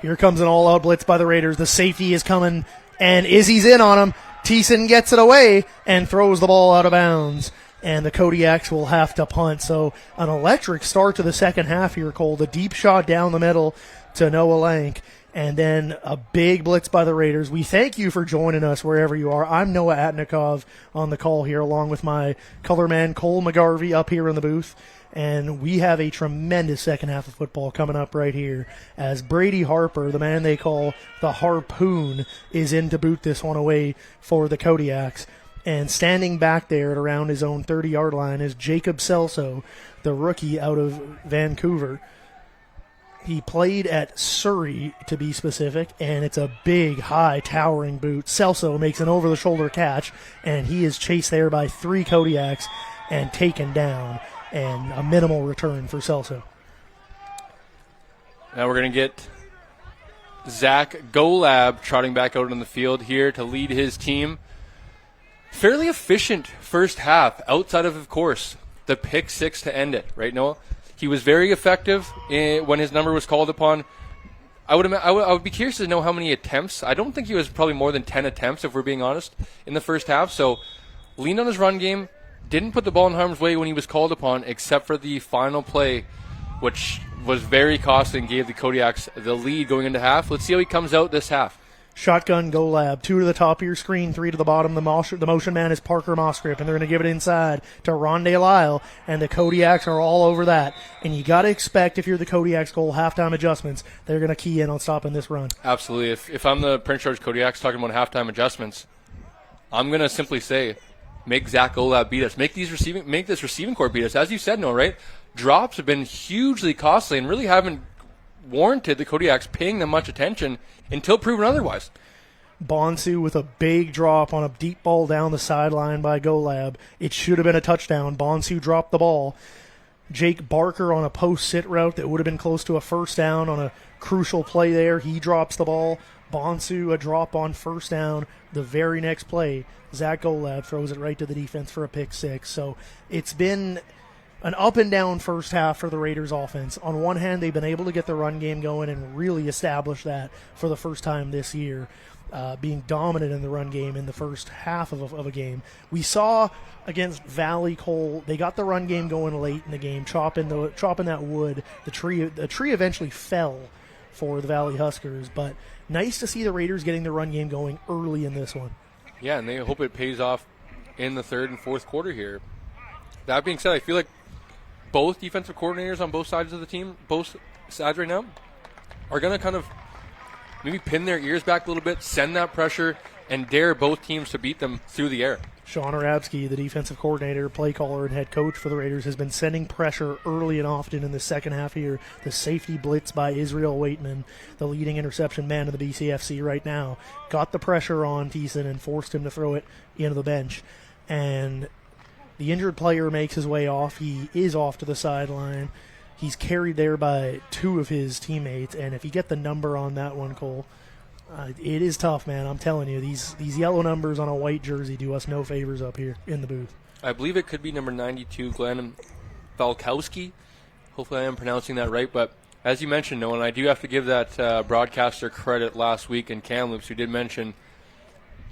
Here comes an all-out blitz by the Raiders. The safety is coming, and Izzy's in on him. Thiessen gets it away and throws the ball out of bounds, and the Kodiaks will have to punt. So an electric start to the second half here, Cole. The deep shot down the middle to Noah Lank, and then a big blitz by the Raiders. We thank you for joining us wherever you are. I'm Noah Atnikov on the call here, along with my color man Cole McGarvey up here in the booth. And we have a tremendous second half of football coming up right here as Brady Harper, the man they call the Harpoon, is in to boot this one away for the Kodiaks. And standing back there at around his own 30-yard line is Jacob Celso, the rookie out of Vancouver. He played at Surrey, to be specific, and it's a big, high, towering boot. Celso makes an over-the-shoulder catch, and he is chased there by 3 Kodiaks and taken down. And a minimal return for Celso.
Now we're going to get Zach Golab trotting back out on the field here to lead his team. Fairly efficient first half, outside of course, the pick 6 to end it, right, Noah? He was very effective when his number was called upon. I would be curious to know how many attempts. I don't think he was probably more than 10 attempts, if we're being honest, in the first half. So leaned on his run game. Didn't put the ball in harm's way when he was called upon, except for the final play, which was very costly and gave the Kodiaks the lead going into half. Let's see how he comes out this half.
Shotgun Golab, 2 to the top of your screen, 3 to the bottom. The motion man is Parker Mosgrip, and they're going to give it inside to Rondé Lyle, and the Kodiaks are all over that. And you got to expect, if you're the Kodiaks, goal halftime adjustments, they're going to key in on stopping this run.
Absolutely. If I'm the Prince George Kodiaks talking about halftime adjustments, I'm going to simply say, make Zach Golab beat us. Make this receiving core beat us. As you said, Noah, right? Drops have been hugely costly and really haven't warranted the Kodiaks paying them much attention until proven otherwise.
Bonsu with a big drop on a deep ball down the sideline by Golab. It should have been a touchdown. Bonsu dropped the ball. Jake Barker on a post-sit route that would have been close to a first down on a crucial play there. He drops the ball. Bonsu a drop on first down. The very next play, Zach Golab throws it right to the defense for a pick 6. So it's been an up and down first half for the Raiders offense. On one hand, they've been able to get the run game going and really establish that for the first time this year, being dominant in the run game in the first half of a game. We saw against Valley Cole, they got the run game going late in the game, chopping that wood. The tree eventually fell for the Valley Huskers, but nice to see the Raiders getting the run game going early in this one.
Yeah, and they hope it pays off in the third and fourth quarter here. That being said, I feel like both defensive coordinators on both sides of the team, both sides right now, are going to kind of maybe pin their ears back a little bit, send that pressure, and dare both teams to beat them through the air.
Sean Arabsky, the defensive coordinator, play caller, and head coach for the Raiders, has been sending pressure early and often in the second half here. The safety blitz by Israel Waitman, the leading interception man in the BCFC right now, got the pressure on Thiessen and forced him to throw it into the bench. And the injured player makes his way off. He is off to the sideline. He's carried there by 2 of his teammates, and if you get the number on that one, Cole, it is tough, man. I'm telling you, these yellow numbers on a white jersey do us no favors up here in the booth.
I believe it could be number 92, Glenn Valkowski. Hopefully I am pronouncing that right. But as you mentioned, Noah, and I do have to give that broadcaster credit last week in Kamloops, who did mention,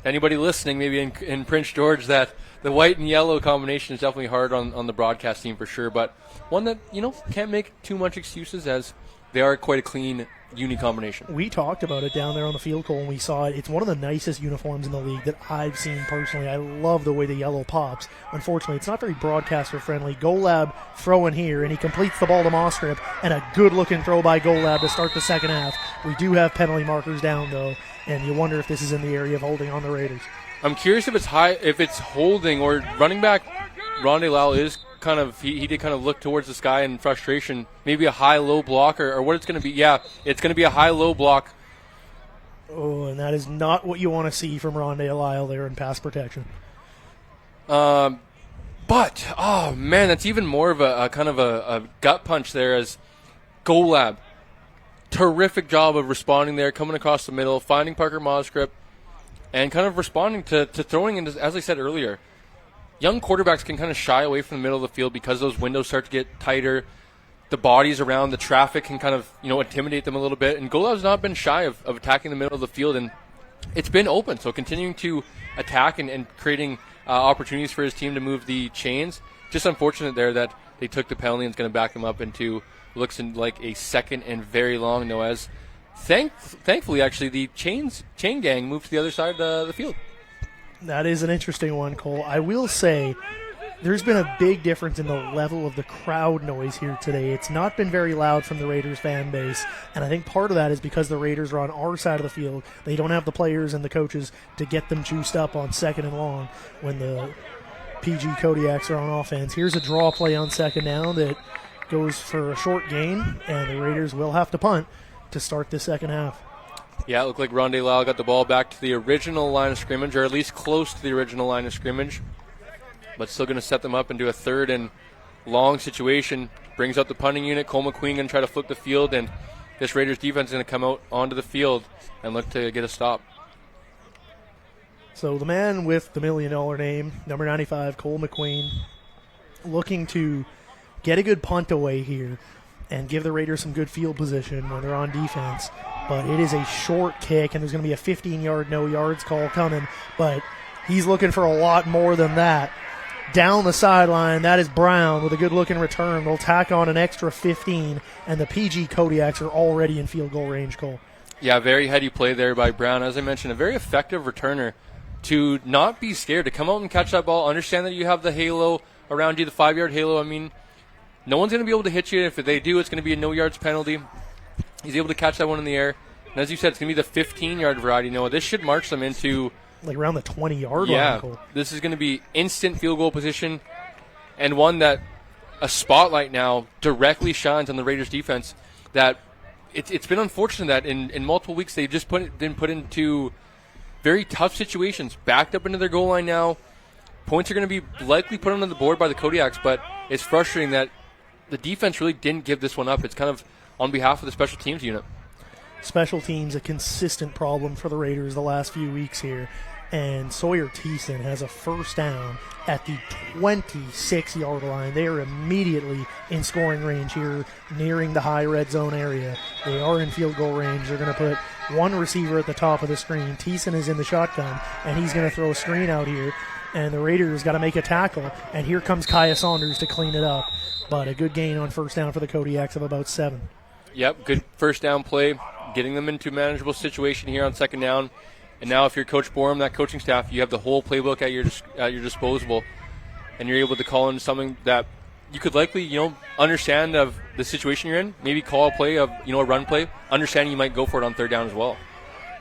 anybody listening maybe in Prince George, that the white and yellow combination is definitely hard on the broadcast team for sure. But one that, can't make too much excuses, as they are quite a clean uni combination.
We talked about it down there on the field, Cole, and we saw it. It's one of the nicest uniforms in the league that I've seen personally. I love the way the yellow pops. Unfortunately, it's not very broadcaster friendly. Golab throwing here, and he completes the ball to Mostrip, and a good-looking throw by Golab to start the second half. We do have penalty markers down, though, and you wonder if this is in the area of holding on the Raiders.
I'm curious if it's holding, or running back Rondé Lyle is kind of, he did kind of look towards the sky in frustration. Maybe a high-low block, or what it's going to be. Yeah, it's going to be a high-low block.
Oh, and that is not what you want to see from Rondé Lyle there in pass protection.
But, oh, man, that's even more of a kind of a gut punch there as Golab. Terrific job of responding there, coming across the middle, finding Parker Mostrip, and kind of responding to throwing in, as I said earlier. Young quarterbacks can kind of shy away from the middle of the field because those windows start to get tighter. The bodies around the traffic can kind of, intimidate them a little bit. And Golab's not been shy of attacking the middle of the field, and it's been open. So continuing to attack and creating opportunities for his team to move the chains. Just unfortunate there that they took the penalty and it's going to back them up into looks like a second and very long, Noaz. Thankfully, actually, the chain gang moved to the other side of the field.
That is an interesting one, Cole. I will say there's been a big difference in the level of the crowd noise here today. It's not been very loud from the Raiders fan base, and I think part of that is because the Raiders are on our side of the field. They don't have the players and the coaches to get them juiced up on second and long when the PG Kodiaks are on offense. Here's a draw play on second down that goes for a short gain, and the Raiders will have to punt to start the second half.
Yeah, it looked like Rondé Lyle got the ball back to the original line of scrimmage, or at least close to the original line of scrimmage. But still going to set them up into a third and long situation. Brings out the punting unit. Cole McQueen going to try to flip the field, and this Raiders defense is going to come out onto the field and look to get a stop.
So the man with the $1 million name, number 95, Cole McQueen, looking to get a good punt away here and give the Raiders some good field position when they're on defense. But it is a short kick, and there's going to be a 15-yard no yards call coming. But he's looking for a lot more than that. Down the sideline, that is Brown with a good-looking return. They'll tack on an extra 15, and the PG Kodiaks are already in field goal range, Cole.
Yeah, very heady play there by Brown. As I mentioned, a very effective returner to not be scared, to come out and catch that ball, understand that you have the halo around you, the 5-yard halo. I mean, no one's going to be able to hit you. If they do, it's going to be a no-yards penalty. He's able to catch that one in the air. And as you said, it's going to be the 15-yard variety. Noah, this should march them into
like around the 20-yard line.
Yeah, this is going to be instant field goal position, and one that a spotlight now directly shines on the Raiders defense. That it's been unfortunate that in multiple weeks they've just been put into very tough situations, backed up into their goal line now. Points are going to be likely put on the board by the Kodiaks, but it's frustrating that the defense really didn't give this one up. It's kind of on behalf of the special teams unit.
Special teams, a consistent problem for the Raiders the last few weeks here. And Sawyer Thiessen has a first down at the 26-yard line. They are immediately in scoring range here, nearing the high red zone area. They are in field goal range. They're going to put one receiver at the top of the screen. Thiessen is in the shotgun, and he's going to throw a screen out here. And the Raiders got to make a tackle. And here comes Kaya Saunders to clean it up. But a good gain on first down for the Kodiaks of about 7.
Yep, good first down play, getting them into a manageable situation here on second down. And now if you're Coach Borum, that coaching staff, you have the whole playbook at your disposal, and you're able to call in something that you could likely, understand of the situation you're in. Maybe call a play of, a run play, understanding you might go for it on third down as well.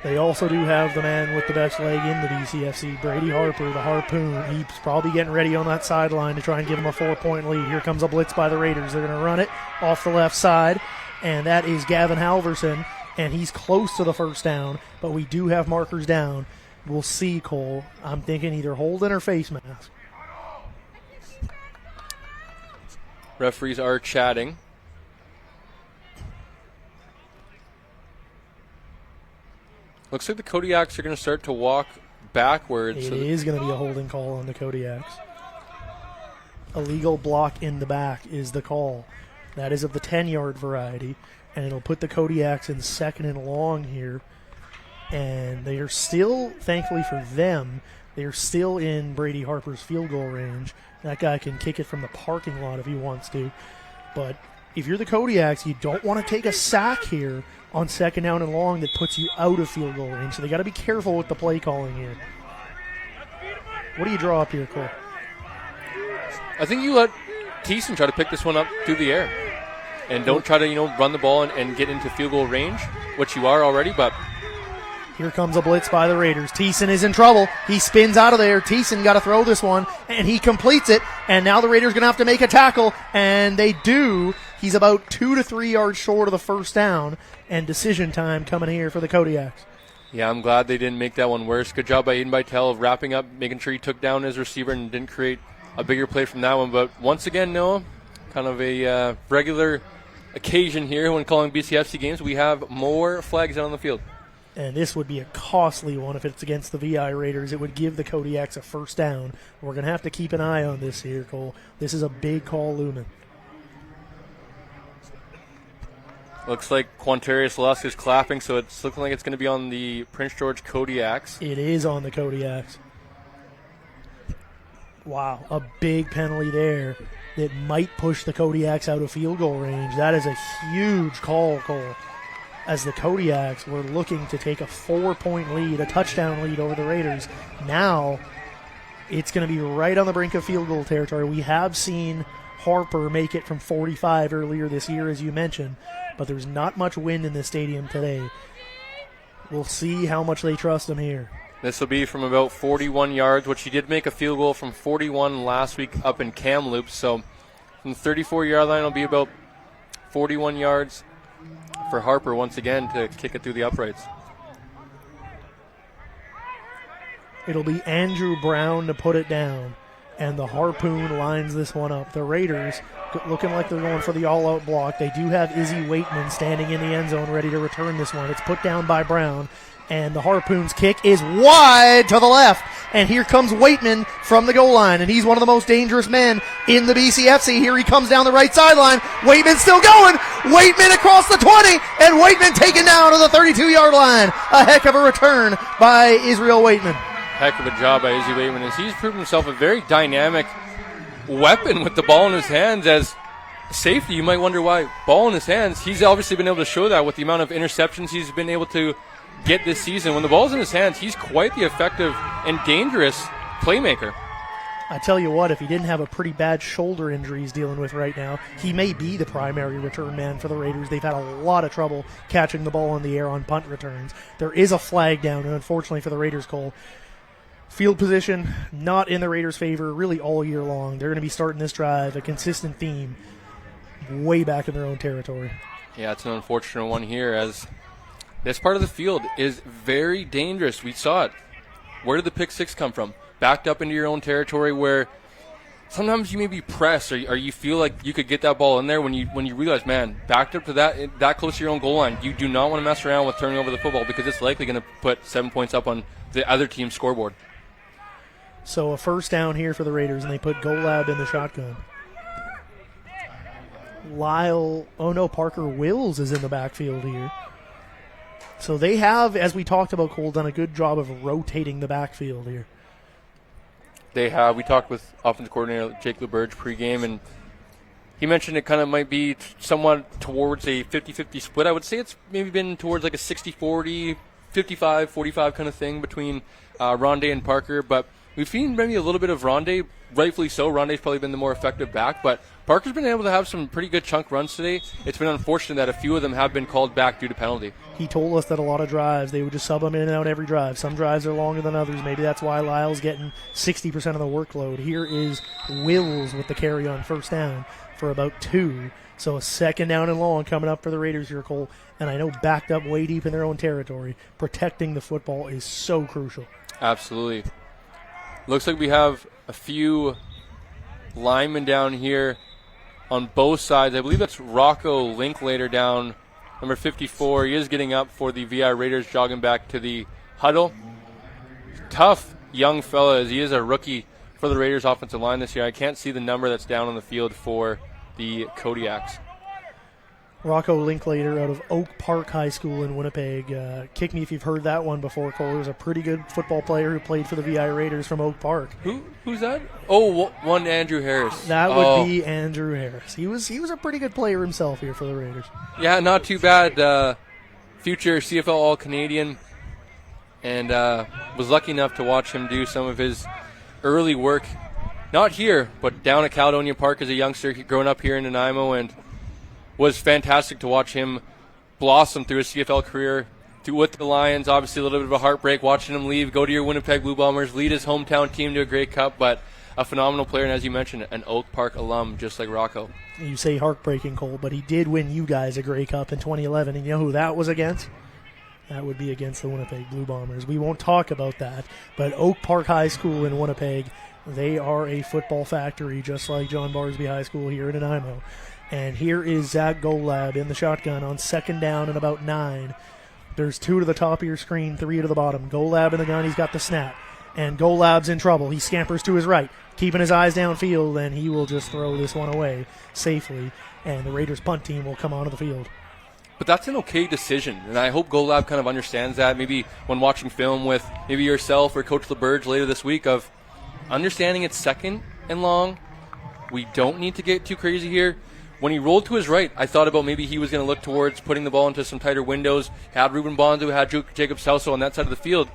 They also do have the man with the best leg in the DCFC, Brady Harper, the Harpoon. He's probably getting ready on that sideline to try and give him a 4-point lead. Here comes a blitz by the Raiders. They're going to run it off the left side, and that is Gavin Halverson, and he's close to the first down, but we do have markers down. We'll see, Cole. I'm thinking either holding or face mask.
Referees are chatting. Looks like the Kodiaks are going to start to walk backwards.
It is going to be a holding call on the Kodiaks. Illegal block in the back is the call. That is of the 10-yard variety, and it'll put the Kodiaks in second and long here. And they are still, thankfully for them, they are still in Brady Harper's field goal range. That guy can kick it from the parking lot if he wants to. But if you're the Kodiaks, you don't want to take a sack here on second down and long that puts you out of field goal range. So they got to be careful with the play calling here. What do you draw up here, Cole?
I think you let Thiessen try to pick this one up through the air. And don't try to, run the ball and get into field goal range, which you are already, but...
Here comes a blitz by the Raiders. Thiessen is in trouble. He spins out of there. Thiessen got to throw this one, and he completes it. And now the Raiders going to have to make a tackle, and they do. He's about 2 to 3 yards short of the first down, and decision time coming here for the Kodiaks.
Yeah, I'm glad they didn't make that one worse. Good job by Aiden Bytel of wrapping up, making sure he took down his receiver and didn't create a bigger play from that one. But once again, Noah, kind of a regular occasion here when calling BCFC games. We have more flags out on the field.
And this would be a costly one if it's against the VI Raiders. It would give the Kodiaks a first down. We're going to have to keep an eye on this here, Cole. This is a big call looming.
Looks like Quantarius Lusk is clapping, so it's looking like it's going to be on the Prince George Kodiaks.
It is on the Kodiaks. Wow, a big penalty there that might push the Kodiaks out of field goal range. That is a huge call, Cole, as the Kodiaks were looking to take a 4-point lead, a touchdown lead over the Raiders. Now it's going to be right on the brink of field goal territory. We have seen Harper make it from 45 earlier this year, as you mentioned, but there's not much wind in this stadium today. We'll see how much they trust him here.
This will be from about 41 yards, which he did make a field goal from 41 last week up in Kamloops. So from the 34-yard line, it'll be about 41 yards for Harper once again to kick it through the uprights.
It'll be Andrew Brown to put it down, and the Harpoon lines this one up. The Raiders looking like they're going for the all-out block. They do have Izzy Waitman standing in the end zone ready to return this one. It's put down by Brown, and the Harpoon's kick is wide to the left. And here comes Waitman from the goal line, and he's one of the most dangerous men in the BCFC. Here he comes down the right sideline. Waitman's still going. Waitman across the 20, and Waitman taken down to the 32-yard line. A heck of a return by Israel Waitman.
Heck of a job by Izzy Waitman, as he's proven himself a very dynamic weapon with the ball in his hands. As safety, you might wonder why. Ball in his hands, he's obviously been able to show that with the amount of interceptions he's been able to get this season. When the ball's in his hands, he's quite the effective and dangerous playmaker.
I tell you what, if he didn't have a pretty bad shoulder injury he's dealing with right now, he may be the primary return man for the Raiders. They've had a lot of trouble catching the ball in the air on punt returns. There is a flag down, and unfortunately for the Raiders, Cole, field position not in the Raiders' favor really all year long. They're going to be starting this drive, a consistent theme, way back in their own territory.
Yeah, it's an unfortunate one here, as this part of the field is very dangerous. We saw it. Where did the pick six come from? Backed up into your own territory, where sometimes you may be pressed, or you feel like you could get that ball in there when you realize, man, backed up to that close to your own goal line. You do not want to mess around with turning over the football, because it's likely going to put 7 points up on the other team's scoreboard.
So a first down here for the Raiders, and they put Golab in the shotgun. Parker Wills is in the backfield here. So they have, as we talked about, Cole, done a good job of rotating the backfield here.
They have. We talked with offensive coordinator Jake LeBurge pregame, and he mentioned it kind of might be somewhat towards a 50-50 split. I would say it's maybe been towards like a 60-40, 55-45 kind of thing between Rondé and Parker, but we've seen maybe a little bit of Rondé, rightfully so. Rondé's probably been the more effective back, but Parker's been able to have some pretty good chunk runs today. It's been unfortunate that a few of them have been called back due to penalty. He
told us that a lot of drives, they would just sub them in and out every drive. Some drives are longer than others. Maybe that's why Lyle's getting 60% of the workload. Here is Wills with the carry on first down for about 2. So a second down and long coming up for the Raiders here, Cole. And I know backed up way deep in their own territory, protecting the football is so crucial.
Absolutely. Looks like we have a few linemen down here on both sides. I believe that's Rocco Linklater down, number 54. He is getting up for the VI Raiders, jogging back to the huddle. Tough young fella, as he is a rookie for the Raiders offensive line this year. I can't see the number that's down on the field for the Kodiaks.
Rocco Linklater out of Oak Park High School in Winnipeg. Kick me if you've heard that one before, Cole. He was a pretty good football player who played for the VI Raiders from Oak Park.
Who's that? Oh, one Andrew Harris.
That would be Andrew Harris. He was a pretty good player himself here for the Raiders.
Yeah, not too bad. Future CFL All-Canadian, and was lucky enough to watch him do some of his early work, not here, but down at Caledonia Park as a youngster, growing up here in Nanaimo, and was fantastic to watch him blossom through his CFL career with the Lions. Obviously a little bit of a heartbreak watching him leave, go to your Winnipeg Blue Bombers, lead his hometown team to a Grey Cup, but a phenomenal player, and as you mentioned, an Oak Park alum just like Rocco.
You say heartbreaking, Cole, but he did win you guys a Grey Cup in 2011, and you know who that was against? That would be against the Winnipeg Blue Bombers. We won't talk about that, but Oak Park High School in Winnipeg, they are a football factory just like John Barsby High School here in Nanaimo. And here is Zach Golab in the shotgun on second down and about 9. There's 2 to the top of your screen, 3 to the bottom. Golab in the gun, he's got the snap. And Golab's in trouble. He scampers to his right, keeping his eyes downfield, and he will just throw this one away safely. And the Raiders punt team will come onto the field.
But that's an okay decision, and I hope Golab kind of understands that, maybe when watching film with maybe yourself or Coach LeBurge later this week, of understanding it's second and long. We don't need to get too crazy here. When he rolled to his right, I thought about maybe he was going to look towards putting the ball into some tighter windows, had Ruben Bonzo, had Jacob Souso on that side of the field.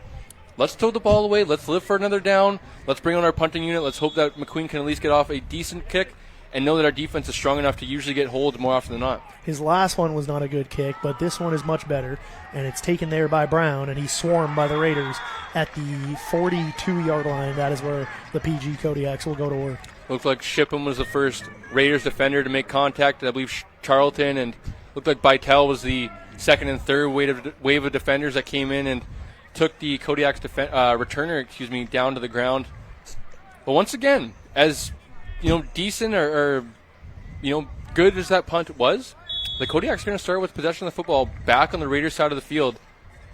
Let's throw the ball away. Let's live for another down. Let's bring on our punting unit. Let's hope that McQueen can at least get off a decent kick and know that our defense is strong enough to usually get hold more often than not.
His last one was not a good kick, but this one is much better, and it's taken there by Brown, and he's swarmed by the Raiders at the 42-yard line. That is where the PG Kodiaks will go to work.
Looked like Shipham was the first Raiders defender to make contact. I believe Charlton, and looked like Bytel was the second and third wave of defenders that came in and took the Kodiaks returner, down to the ground. But once again, as decent or good as that punt was, the Kodiaks are going to start with possession of the football back on the Raiders side of the field.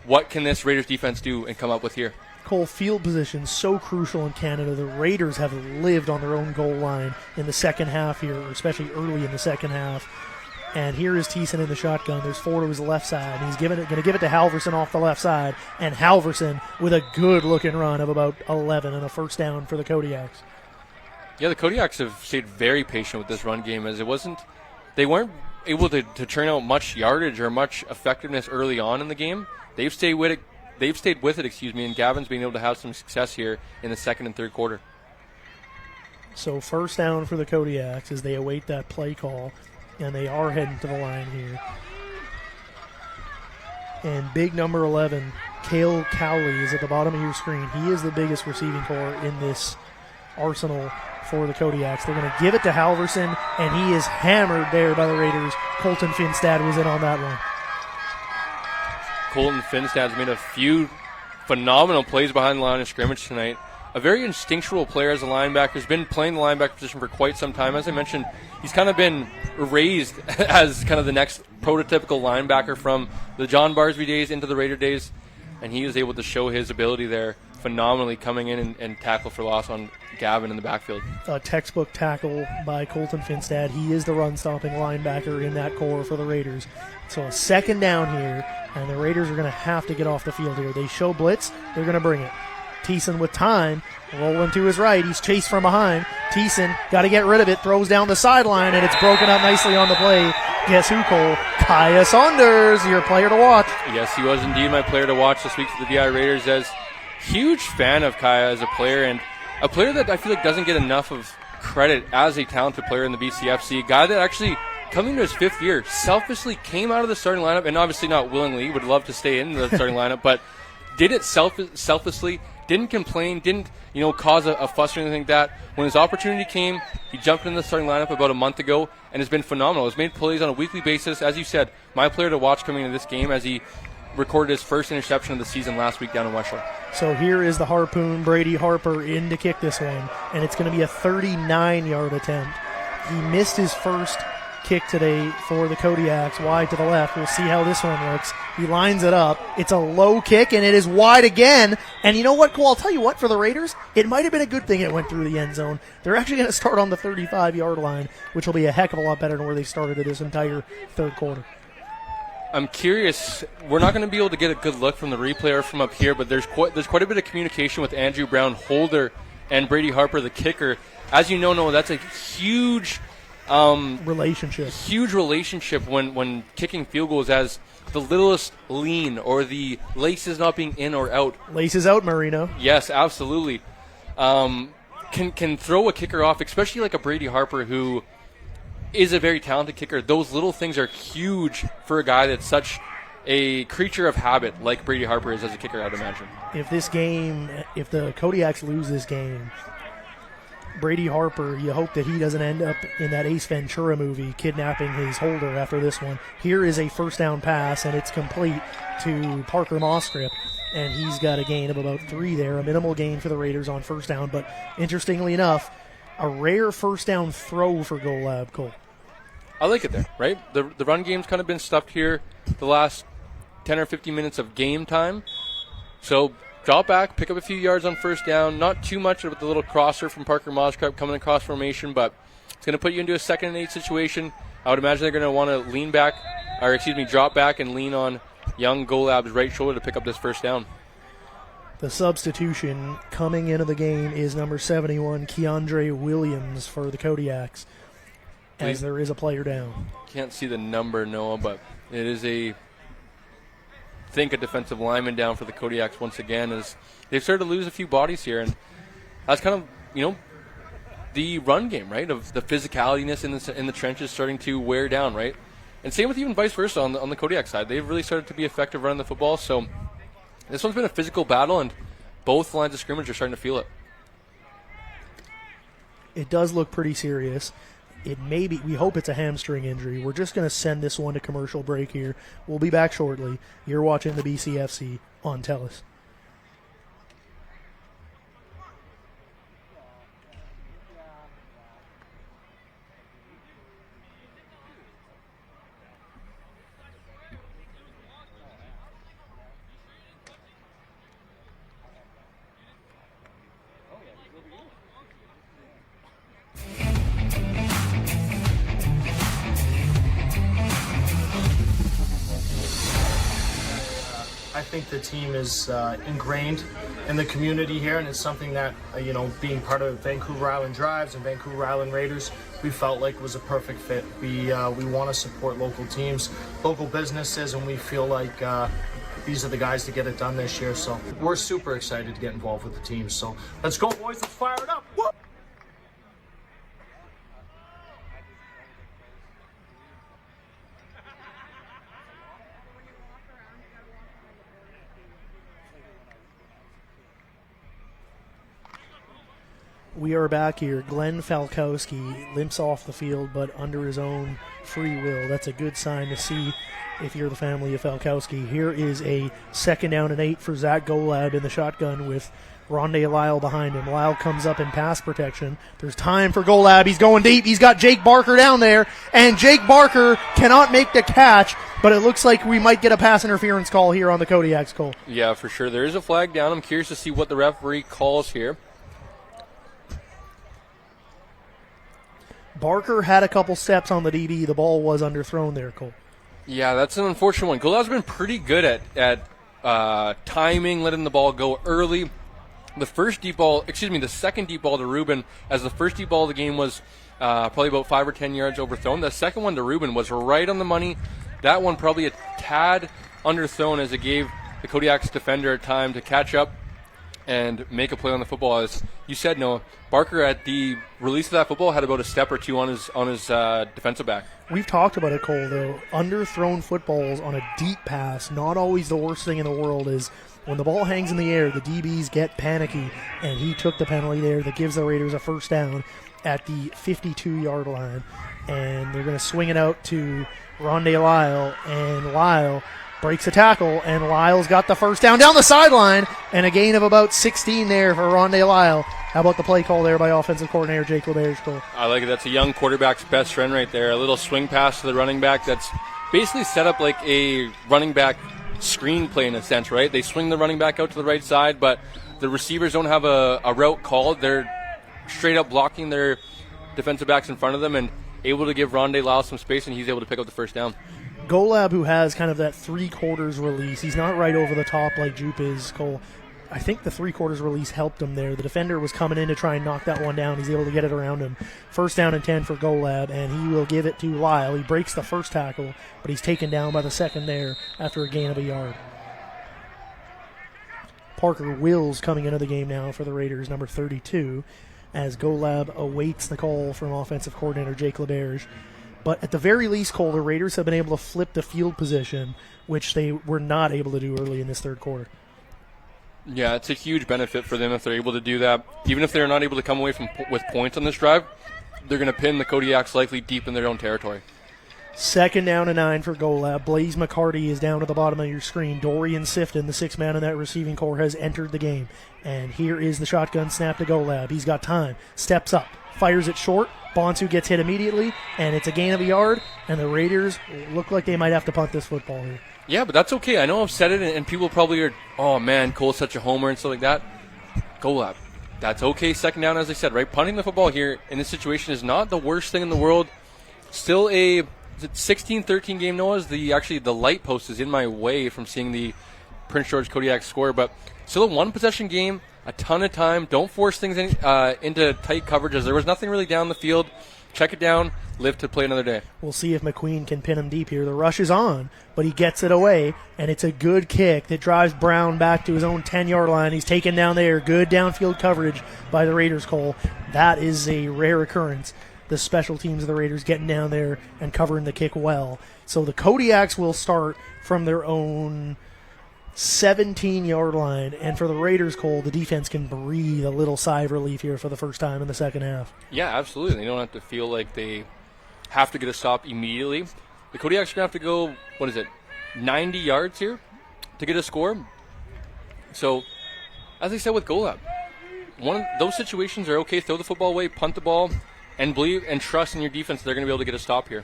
What can this Raiders defense do and come up with here?
Cole, field position so crucial in Canada. The Raiders have lived on their own goal line in the second half here, especially early in the second half. And here is Thiessen in the shotgun. There's 4 to his left side. He's going to give it to Halverson off the left side. And Halverson with a good-looking run of about 11 and a first down for the Kodiaks.
Yeah, the Kodiaks have stayed very patient with this run game, as they weren't able to turn out much yardage or much effectiveness early on in the game. They've stayed with it, and Gavin's been able to have some success here in the second and third quarter.
So first down for the Kodiaks as they await that play call, and they are heading to the line here. And big number 11, Cale Cowley, is at the bottom of your screen. He is the biggest receiving core in this arsenal for the Kodiaks. They're going to give it to Halverson, and he is hammered there by the Raiders. Colton Finstad was in on that one.
Colton Finstad's made a few phenomenal plays behind the line of scrimmage tonight. A very instinctual player as a linebacker. He's been playing the linebacker position for quite some time. As I mentioned, he's kind of been raised as kind of the next prototypical linebacker from the John Barsby days into the Raider days, and he was able to show his ability there phenomenally, coming in and tackle for loss on Gavin in the backfield.
A textbook tackle by Colton Finstad. He is the run-stopping linebacker in that core for the Raiders. So a second down here, and the Raiders are going to have to get off the field here. They show blitz, they're going to bring it. Thiessen with time, rolling to his right. He's chased from behind. Thiessen got to get rid of it, throws down the sideline, and it's broken up nicely on the play. Guess who, Cole? Kaya Saunders, your player to watch.
Yes, he was indeed my player to watch this week for the VI Raiders. As huge fan of Kaya as a player, and a player that I feel like doesn't get enough of credit as a talented player in the BCFC. A guy that actually, coming to his 5th year, selfishly came out of the starting lineup, and obviously not willingly, would love to stay in the starting lineup, but did it selflessly, didn't complain, didn't cause a fuss or anything like that. When his opportunity came, he jumped in the starting lineup about a month ago and has been phenomenal. He's made plays on a weekly basis. As you said, my player to watch coming into this game, as he recorded his first interception of the season last week down in West Shore.
So here is the Harpoon, Brady Harper, in to kick this one, and it's going to be a 39-yard attempt. He missed his first kick today for the Kodiaks, wide to the left. We'll see how this one looks. He lines it up. It's a low kick, and it is wide again. And you know what, Cole? I'll tell you what, for the Raiders, it might have been a good thing it went through the end zone. They're actually going to start on the 35-yard line, which will be a heck of a lot better than where they started this entire third quarter.
I'm curious. We're not going to be able to get a good look from the replay or from up here, but there's quite a bit of communication with Andrew Brown, holder, and Brady Harper, the kicker. As you know, Noah, that's a huge
relationship.
Huge relationship when kicking field goals, as the littlest lean or the laces not being in or out.
Laces out, Marino.
Yes, absolutely. Can throw a kicker off, especially like a Brady Harper, who is a very talented kicker. Those little things are huge for a guy that's such a creature of habit like Brady Harper is as a kicker, I'd imagine.
If the Kodiaks lose this game, Brady Harper, you hope that he doesn't end up in that Ace Ventura movie kidnapping his holder after this one. Here is a first down pass, and it's complete to Parker Moskrip, and he's got a gain of about 3 there, a minimal gain for the Raiders on first down. But interestingly enough, a rare first down throw for Golab, Cole.
I like it there, right? The run game's kind of been stuffed here the last 10 or 15 minutes of game time. So drop back, pick up a few yards on first down. Not too much with the little crosser from Parker Moskrip coming across formation, but it's going to put you into a 2nd and 8 situation. I would imagine they're going to want to drop back and lean on young Golab's right shoulder to pick up this first down.
The substitution coming into the game is number 71, Keandre Williams for the Kodiaks, as there is a player down.
Can't see the number, Noah, but it is a defensive lineman down for the Kodiaks once again, as they've started to lose a few bodies here, and that's kind of, the run game, right, of the physicality in the trenches starting to wear down, right? And same with even vice versa on the Kodiak side. They've really started to be effective running the football, so this one's been a physical battle, and both lines of scrimmage are starting to feel it.
It does look pretty serious. We hope it's a hamstring injury. We're just going to send this one to commercial break here. We'll be back shortly. You're watching the BCFC on TELUS.
I think the team is ingrained in the community here, and it's something that, being part of Vancouver Island Drives and Vancouver Island Raiders, we felt like was a perfect fit. We want to support local teams, local businesses, and we feel like these are the guys to get it done this year. So we're super excited to get involved with the team. So let's go, boys. Let's fire it up. Woo!
We are back here. Glenn Falkowski limps off the field, but under his own free will. That's a good sign to see if you're the family of Falkowski. Here is a 2nd down and 8 for Zach Golab in the shotgun with Rondé Lyle behind him. Lyle comes up in pass protection. There's time for Golab. He's going deep. He's got Jake Barker down there, and Jake Barker cannot make the catch, but it looks like we might get a pass interference call here on the Kodiaks, Cole.
Yeah, for sure. There is a flag down. I'm curious to see what the referee calls here.
Barker had a couple steps on the DB. The ball was underthrown there, Cole.
Yeah, that's an unfortunate one. Golab's been pretty good at timing, letting the ball go early. The second deep ball to Ruben, as the first deep ball of the game was probably about 5 or 10 yards overthrown. The second one to Ruben was right on the money. That one probably a tad underthrown, as it gave the Kodiaks defender time to catch up and make a play on the football. As you said, Noah, Barker at the release of that football had about a step or two on his defensive back.
We've talked about it, Cole, though. Underthrown footballs on a deep pass, not always the worst thing in the world. Is when the ball hangs in the air, the DBs get panicky, and he took the penalty there that gives the Raiders a first down at the 52-yard line. And they're going to swing it out to Rondé Lyle, and Lyle breaks a tackle, and Lyle's got the first down the sideline, and a gain of about 16 there for Rondé Lyle How about the play call there by offensive coordinator Jake LeBear's call?
I like it. That's a young quarterback's best friend right there. A little swing pass to the running back that's basically set up like a running back screenplay in a sense, right? They swing the running back out to the right side, but the receivers don't have a route called. They're straight up blocking their defensive backs in front of them and able to give Rondé Lyle some space, and he's able to pick up the first down.
Golab, who has kind of that three-quarters release, he's not right over the top like Jupe is, Cole. I think the three-quarters release helped him there. The defender was coming in to try and knock that one down. He's able to get it around him. First down and 10 for Golab, and he will give it to Lyle. He breaks the first tackle, but he's taken down by the second there after a gain of a yard. Parker Wills coming into the game now for the Raiders, number 32, as Golab awaits the call from offensive coordinator Jake LeBear's. But at the very least, Cole, the Raiders have been able to flip the field position, which they were not able to do early in this third quarter.
Yeah, it's a huge benefit for them if they're able to do that. Even if they're not able to come away with points on this drive, they're going to pin the Kodiaks likely deep in their own territory.
Second down and 9 for Golab. Blaze McCarty is down at the bottom of your screen. Dorian Sifton, the sixth man in that receiving core, has entered the game. And here is the shotgun snap to Golab. He's got time. Steps up. Fires it short. Bonsu gets hit immediately, and it's a gain of a yard, and the Raiders look like they might have to punt this football here.
Yeah, but that's okay. I know I've said it, and people probably are, oh, man, Cole's such a homer and stuff like that. Golab. That's okay. Second down, as I said, right? Punting the football here in this situation is not the worst thing in the world. Still a 16-13 game, Noah. Actually, the light post is in my way from seeing the Prince George Kodiak score, but still a one-possession game, a ton of time. Don't force things into tight coverages. There was nothing really down the field. Check it down, live to play another day.
We'll see if McQueen can pin him deep here. The rush is on, but he gets it away, and it's a good kick that drives Brown back to his own 10-yard line. He's taken down there. Good downfield coverage by the Raiders, Cole. That is a rare occurrence. The special teams of the Raiders getting down there and covering the kick well. So the Kodiaks will start from their own 17-yard line, and for the Raiders, Cole, the defense can breathe a little sigh of relief here for the first time in the second half.
Yeah, absolutely. They don't have to feel like they have to get a stop immediately. The Kodiaks are going to have to go, 90 yards here to get a score. So, as I said with Golab, one of those situations are okay. Throw the football away, punt the ball, and believe and trust in your defense they're going to be able to get a stop here.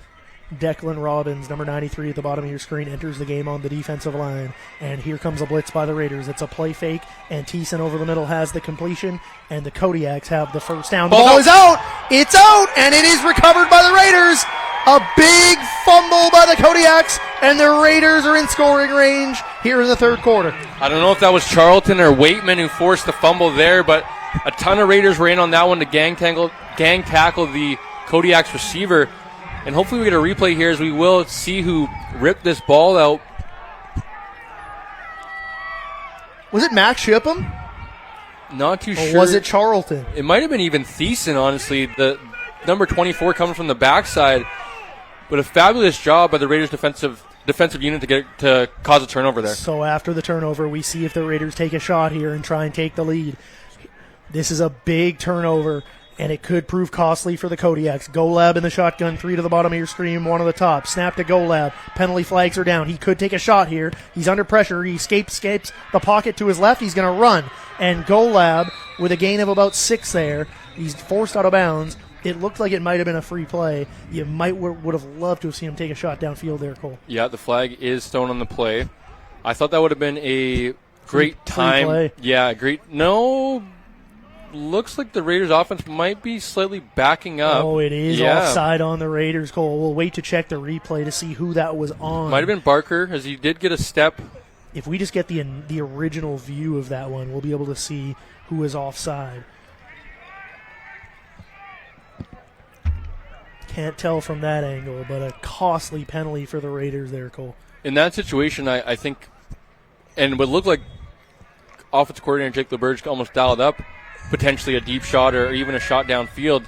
Declan Robbins, number 93 at the bottom of your screen, enters the game on the defensive line. And here comes a blitz by the Raiders. It's a play fake, and Thiessen over the middle has the completion, and the Kodiaks have the first down. The ball is out! It's out, and it is recovered by the Raiders! A big fumble by the Kodiaks, and the Raiders are in scoring range here in the third quarter.
I don't know if that was Charlton or Waitman who forced the fumble there, but a ton of Raiders were in on that one to gang tackle the Kodiaks receiver. And hopefully we get a replay here as we will see who ripped this ball out.
Was it Max Shipham?
Not too
Or
sure.
was it Charlton?
It might have been even Thiessen, honestly. The number 24 coming from the backside. But a fabulous job by the Raiders defensive unit to cause a turnover there.
So after the turnover, we see if the Raiders take a shot here and try and take the lead. This is a big turnover, and it could prove costly for the Kodiaks. Golab in the shotgun, 3 to the bottom of your screen, 1 on the top. Snap to Golab. Penalty flags are down. He could take a shot here. He's under pressure. He escapes the pocket to his left. He's going to run. And Golab, with a gain of about 6 there, he's forced out of bounds. It looked like it might have been a free play. You would have loved to have seen him take a shot downfield there, Cole.
Yeah, the flag is thrown on the play. I thought that would have been a great time.
Free play.
Yeah, great. No. Looks like the Raiders offense might be slightly backing up.
Oh, it is offside on the Raiders, Cole. We'll wait to check the replay to see who that was on.
Might have been Barker, as he did get a step.
If we just get the original view of that one, we'll be able to see who was offside. Can't tell from that angle, but a costly penalty for the Raiders there, Cole.
In that situation, I think, and it would look like offensive coordinator Jake LeBear's almost dialed up potentially a deep shot or even a shot downfield.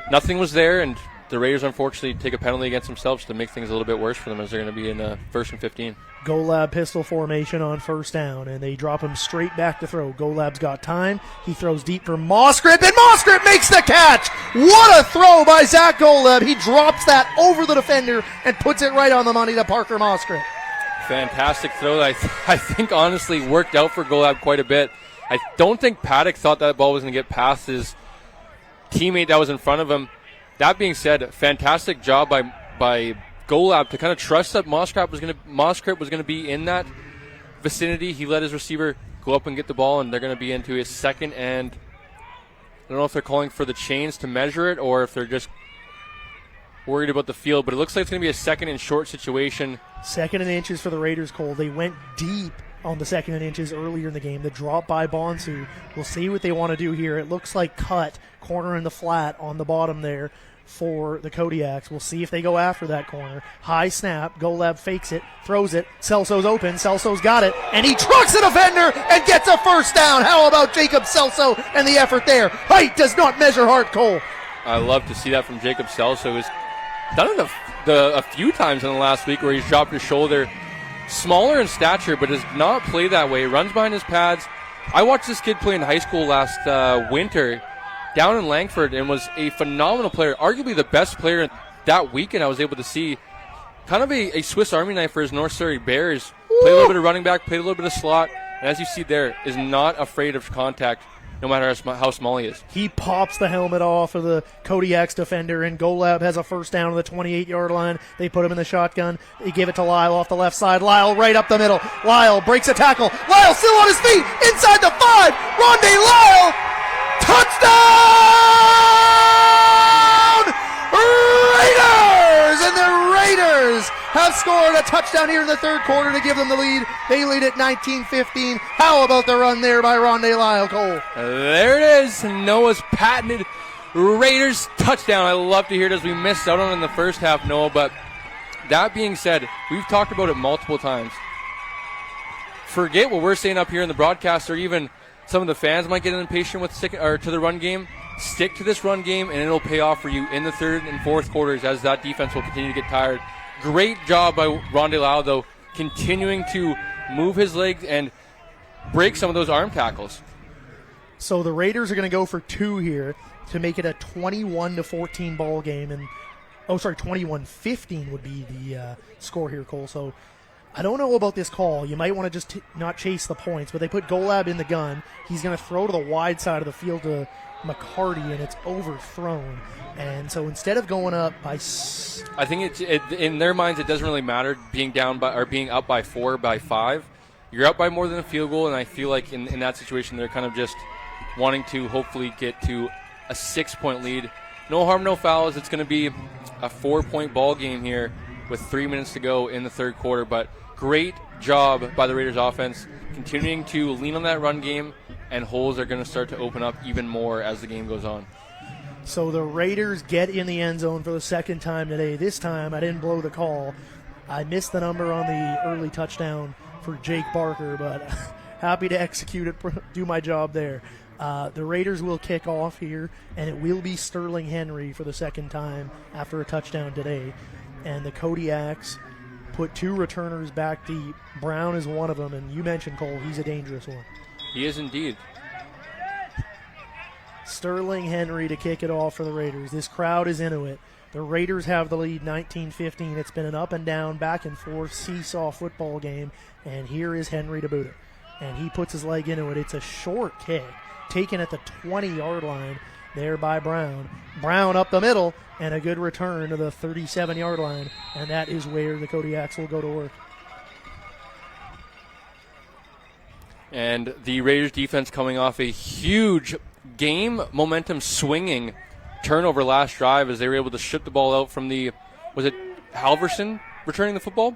Nothing was there, and the Raiders unfortunately take a penalty against themselves to make things a little bit worse for them as they're going to be in first and 15.
Golab pistol formation on first down, and they drop him straight back to throw. Golab's got time. He throws deep for Mosgrip, and Mosgrip makes the catch! What a throw by Zach Golab. He drops that over the defender and puts it right on the money to Parker Mosgrip.
Fantastic throw that I think honestly worked out for Golab quite a bit. I don't think Paddock thought that ball was going to get past his teammate that was in front of him. That being said, fantastic job by Golab to kind of trust that Moskrit was going to be in that vicinity. He let his receiver go up and get the ball, and they're going to be into his second, and I don't know if they're calling for the chains to measure it or if they're just worried about the field, but it looks like it's going to be a second and short situation.
Second and inches for the Raiders, Cole. They went deep on the second and inches earlier in the game. The drop by Bonsu. We'll see what they want to do here. It looks like cut, corner in the flat on the bottom there for the Kodiaks. We'll see if they go after that corner. High snap. Golab fakes it, throws it. Celso's open. Celso's got it, and he trucks a defender and gets a first down. How about Jacob Celso and the effort there? Height does not measure heart, Cole.
I love to see that from Jacob Celso. He's done it a few times in the last week where he's dropped his shoulder. Smaller in stature, but does not play that way. Runs behind his pads. I watched this kid play in high school last winter down in Langford and was a phenomenal player, arguably the best player that weekend I was able to see. Kind of a Swiss Army knife for his North Surrey Bears. Played a little bit of running back, played a little bit of slot, and as you see there, is not afraid of contact no matter how small he is.
He pops the helmet off of the Kodiaks defender, and Golab has a first down on the 28-yard line. They put him in the shotgun. They give it to Lyle off the left side. Lyle right up the middle. Lyle breaks a tackle. Lyle still on his feet. Inside the 5. Rondé Lyle. Touchdown! Raiders! And the Raiders have scored a touchdown here in the third quarter to give them the lead. They lead at 19-15. How about the run there by Rondé Lyle, Cole?
There it is. Noah's patented Raiders touchdown. I love to hear it as we missed out on it in the first half, Noah. But that being said, we've talked about it multiple times. Forget what we're saying up here in the broadcast, or even some of the fans might get impatient with to the run game. Stick to this run game, and it'll pay off for you in the third and fourth quarters as that defense will continue to get tired. Great job by Rondé Lyle, though, continuing to move his legs and break some of those arm tackles.
So the Raiders are going to go for 2 here to make it a 21-14 ball game. And 21-15 would be the score here, Cole. So I don't know about this call. You might want to just not chase the points, but they put Golab in the gun. He's going to throw to the wide side of the field to McCarty, and it's overthrown. And so instead of going up by,
I think in their minds it doesn't really matter being down by or being up by 4 by 5. You're up by more than a field goal, and I feel like in that situation they're kind of just wanting to hopefully get to a 6-point lead. No harm, no fouls. It's going to be a 4-point ball game here with 3 minutes to go in the third quarter. But great job by the Raiders offense, continuing to lean on that run game, and holes are going to start to open up even more as the game goes on.
So the Raiders get in the end zone for the second time today. This time I didn't blow the call. I missed the number on the early touchdown for Jake Barker, but happy to execute it, do my job there. The Raiders will kick off here, and it will be Sterling Henry for the second time after a touchdown today. And the Kodiaks put 2 returners back deep. Brown is one of them, and you mentioned, Cole, he's a dangerous one.
He is indeed.
Sterling Henry to kick it off for the Raiders. This crowd is into it. The Raiders have the lead 19-15. It's been an up and down, back and forth seesaw football game, and here is Henry to boot it. And he puts his leg into it. It's a short kick, taken at the 20-yard line there by Brown. Brown up the middle, and a good return to the 37-yard line, and that is where the Kodiaks will go to work.
And the Raiders defense coming off a huge game momentum swinging turnover last drive as they were able to ship the ball out from was it Halverson running the football?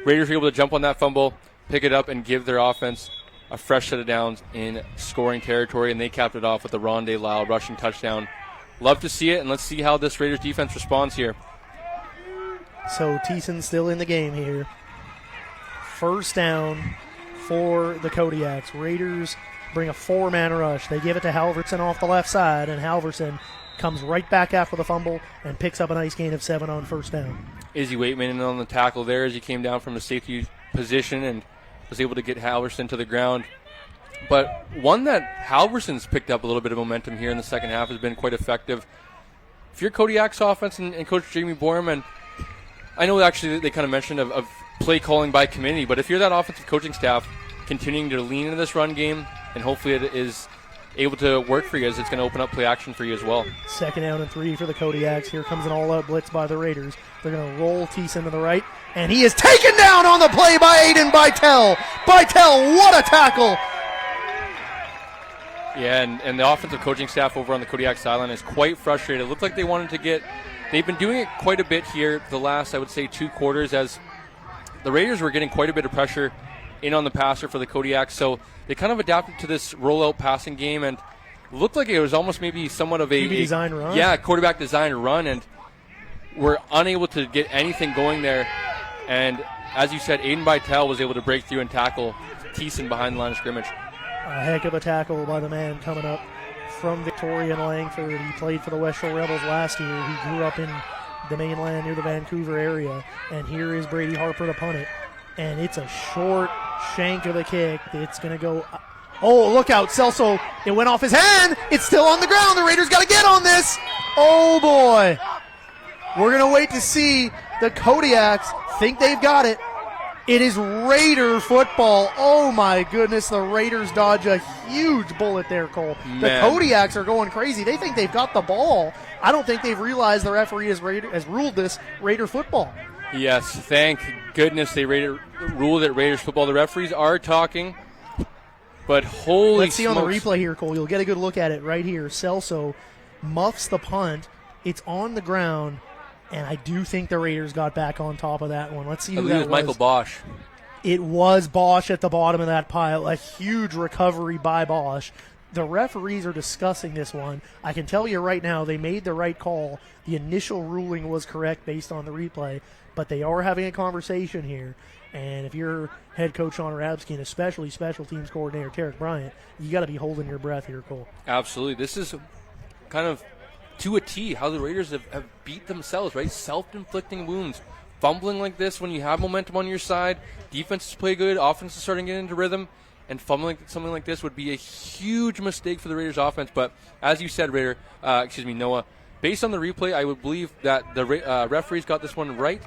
Raiders were able to jump on that fumble, pick it up, and give their offense a fresh set of downs in scoring territory, and they capped it off with the Rondé Lyle rushing touchdown. Love to see it, and let's see how this Raiders defense responds here.
So Thiessen's still in the game here. First down for the Kodiaks. Raiders bring a 4-man rush. They give it to Halverson off the left side, and Halverson comes right back after the fumble and picks up a nice gain of 7 on first down.
Izzy Waitman in on the tackle there as he came down from the safety position and was able to get Halverson to the ground. But one that Halverson's picked up a little bit of momentum here in the second half has been quite effective. If you're Kodiak's offense and Coach Jamie Borman, I know actually they kind of mentioned of play calling by committee, but if you're that offensive coaching staff, continuing to lean into this run game, and hopefully it is able to work for you as it's going to open up play action for you as well.
2nd down and 3 for the Kodiaks. Here comes an all-out blitz by the Raiders. They're going to roll Thiessen to the right, and he is taken down on the play by Aiden Bytel. Bytel, what a tackle!
Yeah, and the offensive coaching staff over on the Kodiak sideline is quite frustrated. It looked like they wanted to get – they've been doing it quite a bit here the last, I would say, 2 quarters, as the Raiders were getting quite a bit of pressure in on the passer for the Kodiaks. So they kind of adapted to this rollout passing game, and looked like it was almost maybe somewhat of a
design run.
Yeah, quarterback design run, and were unable to get anything going there. And as you said, Aiden Bytel was able to break through and tackle Thiessen behind the line of scrimmage.
A heck of a tackle by the man coming up from Victoria and Langford. He played for the West Shore Rebels last year. He grew up in the mainland near the Vancouver area. And here is Brady Harper to punt it. And it's a short shank of the kick. It's going to go. Oh, look out. Celso. It went off his hand. It's still on the ground. The Raiders got to get on this. Oh, boy. We're going to wait to see. The Kodiaks think they've got it. It is Raider football. Oh, my goodness. The Raiders dodge a huge bullet there, Cole.
Man.
The Kodiaks are going crazy. They think they've got the ball. I don't think they've realized the referee has ruled this Raider football.
Yes, thank goodness they ruled it Raiders football. The referees are talking, but holy
Let's see
smokes.
on the replay here, Cole. You'll get a good look at it right here. Celso muffs the punt. It's on the ground. And I do think the Raiders got back on top of that one. Let's see who that was.
Michael Bosch.
It was Bosch at the bottom of that pile. A huge recovery by Bosch. The referees are discussing this one. I can tell you right now, they made the right call. The initial ruling was correct based on the replay, but they are having a conversation here. And if you're head coach Sean Rabsky and especially special teams coordinator Tarek Bryant, you got to be holding your breath here, Cole.
Absolutely. This is kind of to a T how the Raiders have beat themselves, right? Self-inflicting wounds. Fumbling like this when you have momentum on your side, defenses play good, offense is starting to get into rhythm, and fumbling something like this would be a huge mistake for the Raiders offense. But as you said, Noah, based on the replay, I would believe that the referees got this one right,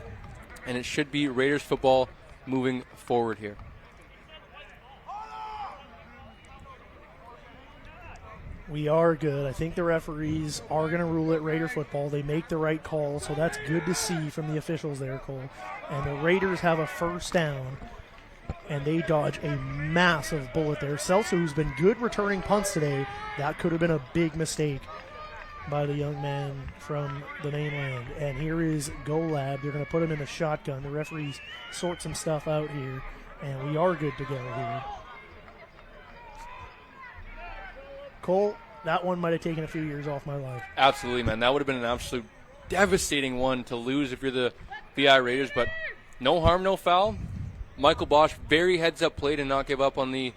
and it should be Raiders football moving forward here.
We are good. I think the referees are going to rule it Raider football. They make the right call, so that's good to see from the officials there, Cole. And the Raiders have a 1st down, and they dodge a massive bullet there. Celso, who's been good returning punts today, that could have been a big mistake by the young man from the mainland. And here is Golab. They're going to put him in the shotgun. The referees sort some stuff out here, and we are good to go here. Cole, that one might have taken a few years off my life.
Absolutely, man. That would have been an absolute devastating one to lose if you're the VI Raiders, but no harm, no foul. Michael Bosch, very heads-up play to not give up on the,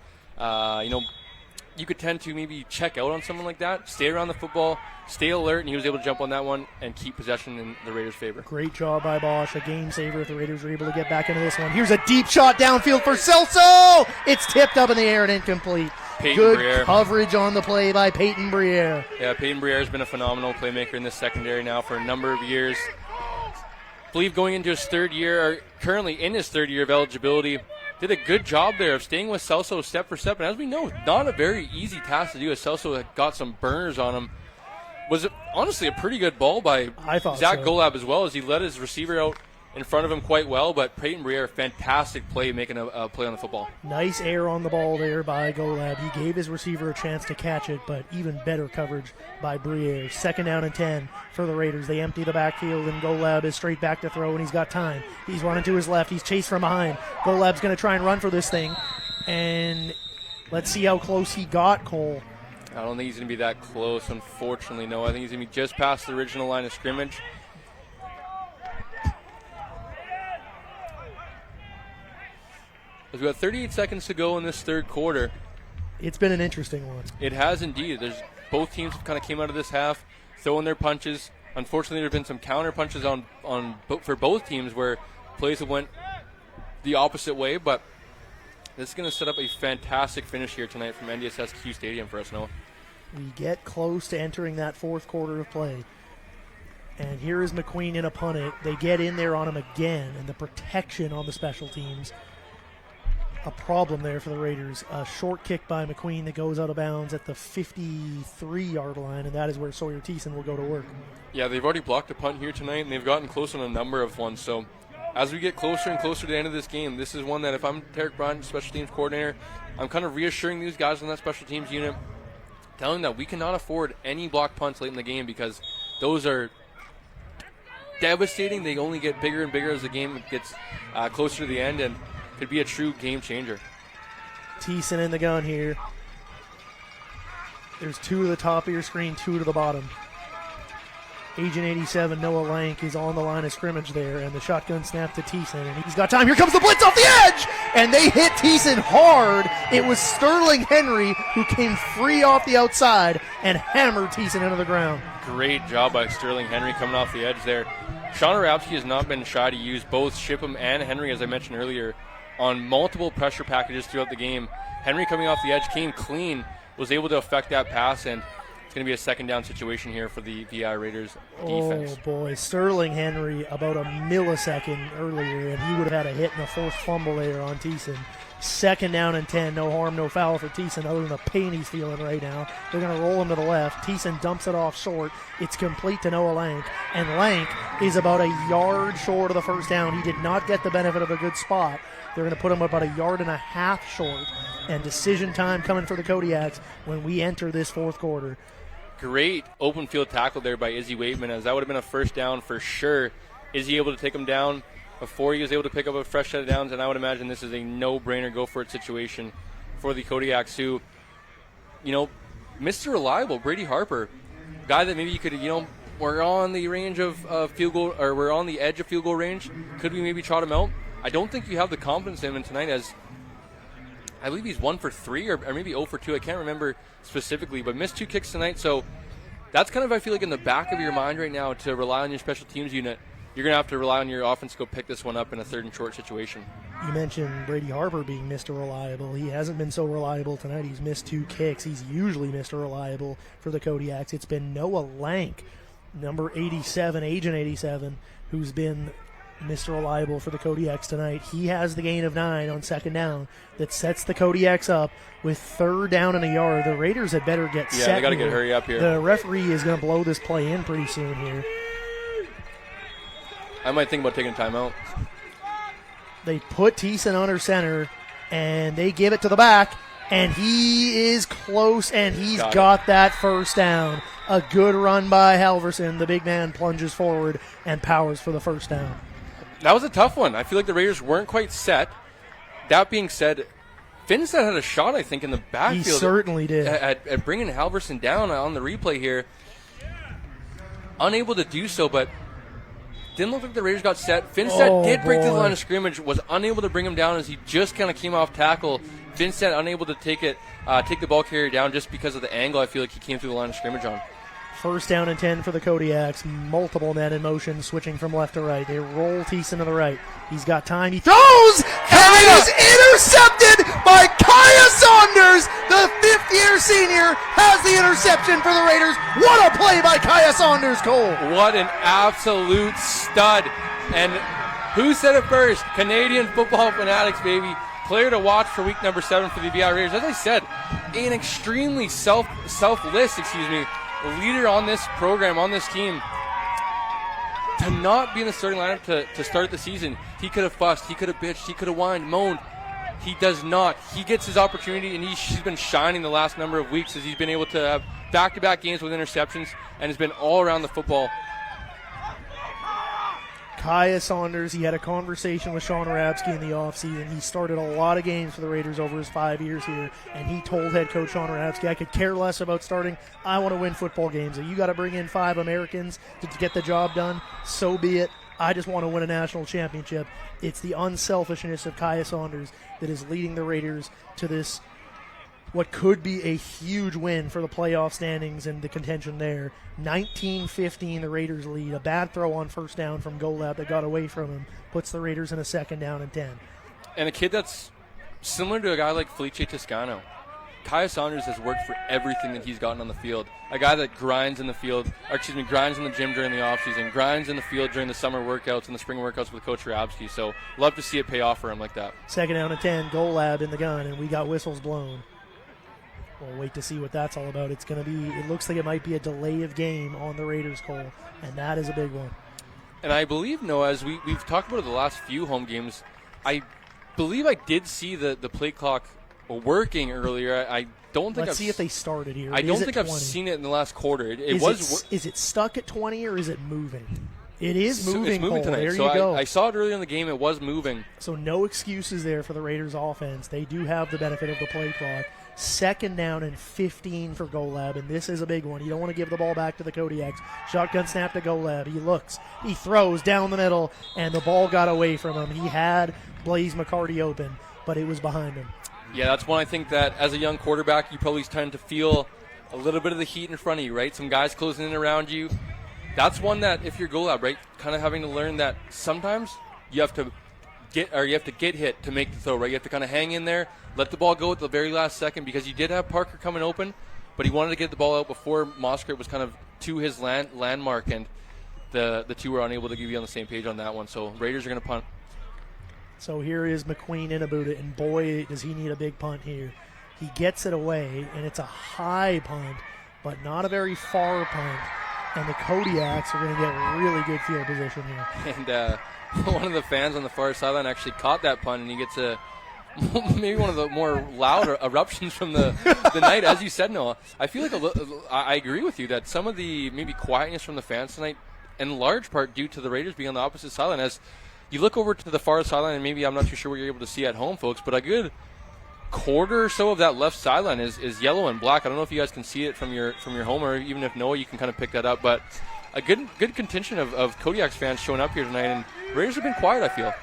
you could tend to maybe check out on someone like that, stay around the football, stay alert, and he was able to jump on that one and keep possession in the Raiders' favor.
Great job by Bosch, a game saver if the Raiders are able to get back into this one. Here's a deep shot downfield for Celso! It's tipped up in the air and incomplete.
Peyton
Good
Briere.
coverage on the play by Peyton Briere.
Yeah, Peyton Briere has been a phenomenal playmaker in this secondary now for a number of years. I believe going into his 3rd year, or currently in his 3rd year of eligibility, did a good job there of staying with Celso step for step. And as we know, not a very easy task to do, as Celso had got some burners on him. Was honestly a pretty good ball by Zach Golab as well, as he led his receiver out in front of him quite well. But Peyton Briere, fantastic play, making a play on the football.
Nice air on the ball there by Golab. He gave his receiver a chance to catch it, but even better coverage by Briere. 2nd down and 10 for the Raiders. They empty the backfield, and Golab is straight back to throw, and he's got time. He's running to his left. He's chased from behind. Golab's going to try and run for this thing, and let's see how close he got, Cole.
I don't think he's going to be that close, unfortunately. No, I think he's going to be just past the original line of scrimmage. We've got 38 seconds to go in this 3rd quarter.
It's been an interesting one.
It has indeed. Both teams kind of came out of this half throwing their punches. Unfortunately, there have been some counter punches for both teams where plays have went the opposite way, but this is going to set up a fantastic finish here tonight from NDSSQ Stadium for us, Noah.
We get close to entering that 4th quarter of play. And here is McQueen in a punt it. They get in there on him again, and the protection on the special teams. a problem there for the Raiders. A short kick by McQueen that goes out of bounds at the 53-yard line, and that is where Sawyer Thiessen will go to work.
Yeah, they've already blocked a punt here tonight, and they've gotten close on a number of ones. So as we get closer and closer to the end of this game, this is one that if I'm Derek Bryant, special teams coordinator, I'm kind of reassuring these guys on that special teams unit, telling them that we cannot afford any blocked punts late in the game because those are devastating. They only get bigger and bigger as the game gets closer to the end and could be a true game changer.
Thiessen in the gun here. There's 2 to the top of your screen, 2 to the bottom. Agent 87, Noah Lank, is on the line of scrimmage there, and the shotgun snap to Thiessen, and he's got time. Here comes the blitz off the edge, and they hit Thiessen hard. It was Sterling Henry who came free off the outside and hammered Thiessen into the ground.
Great job by Sterling Henry coming off the edge there. Sean Arabsky has not been shy to use both Shipham and Henry, as I mentioned earlier, on multiple pressure packages throughout the game. Henry coming off the edge came clean, was able to affect that pass, and it's going to be a second down situation here for the VI Raiders defense.
Oh, boy. Sterling Henry about a millisecond earlier, and he would have had a hit and a forced fumble there on Thiessen. Second down and 10. No harm, no foul for Thiessen other than the pain he's feeling right now. They're going to roll him to the left. Thiessen dumps it off short. It's complete to Noah Lank, and Lank is about a yard short of the first down. He did not get the benefit of a good spot. They're going to put him about a yard and a half short, and decision time coming for the Kodiaks when we enter this fourth quarter.
Great open field tackle there by Izzy Waitman, as that would have been a first down for sure. Izzy able to take him down before he was able to pick up a fresh set of downs, and I would imagine this is a no-brainer go-for-it situation for the Kodiaks, who, Mr. Reliable, Brady Harper, guy that maybe you could, we're on the range of field goal, or we're on the edge of field goal range. Could we maybe trot him out? I don't think you have the confidence in him tonight, as I believe he's 1 for 3 or maybe 0 for 2. I can't remember specifically, but missed 2 kicks tonight. So that's kind of, I feel like, in the back of your mind right now to rely on your special teams unit. You're going to have to rely on your offense to go pick this one up in a third and short situation.
You mentioned Brady Harper being Mr. Reliable. He hasn't been so reliable tonight. He's missed 2 kicks. He's usually Mr. Reliable for the Kodiaks. It's been Noah Lank, number 87, Agent 87, who's been Mr. Reliable for the Kodiaks tonight. He has the gain of 9 on second down that sets the Kodiaks up with third down and a yard. The Raiders had better get set.
Yeah, they got to get hurry up here.
The referee is going to blow this play in pretty soon here.
I might think about taking a timeout.
They put Thiessen under center, and they give it to the back, and he is close, and he's got that first down. A good run by Halverson. The big man plunges forward and powers for the first down.
That was a tough one. I feel like the Raiders weren't quite set. That being said, Finstead had a shot, I think, in the backfield.
He certainly did.
At bringing Halverson down on the replay here. Unable to do so, but didn't look like the Raiders got set. Finstead did break through the line of scrimmage, was unable to bring him down as he just kind of came off tackle. Finstead unable to take the ball carrier down just because of the angle I feel like he came through the line of scrimmage on.
First down and 10 for the Kodiaks. Multiple men in motion, switching from left to right. They roll Thiessen to the right. He's got time. He throws, and it is intercepted by Kaya Saunders. The fifth-year senior has the interception for the Raiders. What a play by Kaya Saunders, Cole.
What an absolute stud. And who said it first? Canadian football fanatics, baby. Player to watch for week number 7 for the VI Raiders. As I said, an extremely selfless, leader on this program, on this team. To not be in the starting lineup to start the season, he could have fussed, he could have bitched, he could have whined, moaned. He does not. He gets his opportunity, and he's been shining the last number of weeks as he's been able to have back-to-back games with interceptions and has been all around the football.
Kaya Saunders, he had a conversation with Sean Arabsky in the offseason. He started a lot of games for the Raiders over his 5 years here, and he told head coach Sean Arabsky, I could care less about starting. I want to win football games. If you got to bring in 5 Americans to get the job done, so be it. I just want to win a national championship. It's the unselfishness of Kaya Saunders that is leading the Raiders to this, what could be a huge win for the playoff standings and the contention there. 19-15, the Raiders lead. A bad throw on first down from Golab that got away from him puts the Raiders in a second down and 10.
And a kid that's similar to a guy like Felice Toscano. Kai Saunders has worked for everything that he's gotten on the field. A guy that grinds in the field, grinds in the gym during the offseason, grinds in the field during the summer workouts and the spring workouts with Coach Rabsky. So love to see it pay off for him like that.
2nd down and 10, goal lab in the gun, and we got whistles blown. We'll wait to see what that's all about. It looks like it might be a delay of game on the Raiders, Cole, and that is a big one.
And I believe, Noah, as we've talked about it the last few home games, I believe I did see the play clock working earlier. I don't think
Let's see if they started here.
I don't think I've seen it in the last quarter.
Is it stuck at 20 or is it moving? It is moving.
It's moving
Cole.
tonight.
There
So
you go.
I saw it earlier in the game. It was moving.
So no excuses there for the Raiders offense. They do have the benefit of the play clock. 2nd down and 15 for Golab, and this is a big one. You don't want to give the ball back to the Kodiaks. Shotgun snap to Golab. He looks. He throws down the middle, and the ball got away from him. He had Blaze McCarty open, but it was behind him.
Yeah, that's one I think that as a young quarterback, you probably tend to feel a little bit of the heat in front of you, right? Some guys closing in around you. That's one that if you're Golab, right, kind of having to learn that sometimes you have to get hit to make the throw, right? You have to kind of hang in there, let the ball go at the very last second, because you did have Parker coming open, but he wanted to get the ball out before Moskert was kind of to his landmark, and the two were unable to be on the same page on that one. So Raiders are going to punt.
So here is McQueen in about it, and boy, does he need a big punt here. He gets it away, and it's a high punt, but not a very far punt, and the Kodiaks are going to get really good field position here.
And one of the fans on the far sideline actually caught that punt, and he gets maybe one of the more loud eruptions from the night. As you said, Noah, I feel like I agree with you that some of the maybe quietness from the fans tonight, in large part due to the Raiders being on the opposite sideline. As you look over to the far sideline, and maybe I'm not too sure what you're able to see at home, folks, but a good quarter or so of that left sideline is yellow and black. I don't know if you guys can see it from your home, or even if Noah, you can kind of pick that up. But a good contingent of Kodiaks fans showing up here tonight, and Raiders have been quiet, I feel.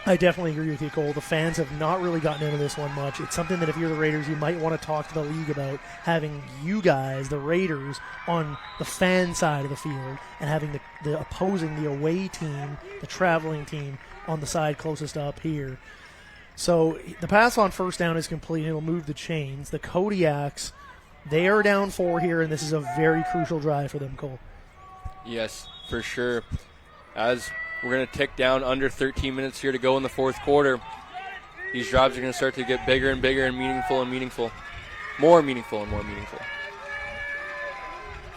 I definitely agree with you, Cole. The fans have not really gotten into this one much. It's something that if you're the Raiders, you might want to talk to the league about, having you guys, the Raiders, on the fan side of the field, and having the opposing, the away team, the traveling team, on the side closest up here. So the pass on 1st down is complete. It'll move the chains. The Kodiaks, they are down 4 here, and this is a very crucial drive for them, Cole.
Yes, for sure. As we're going to tick down under 13 minutes here to go in the 4th quarter, these drives are going to start to get bigger and bigger and meaningful. More meaningful and more meaningful.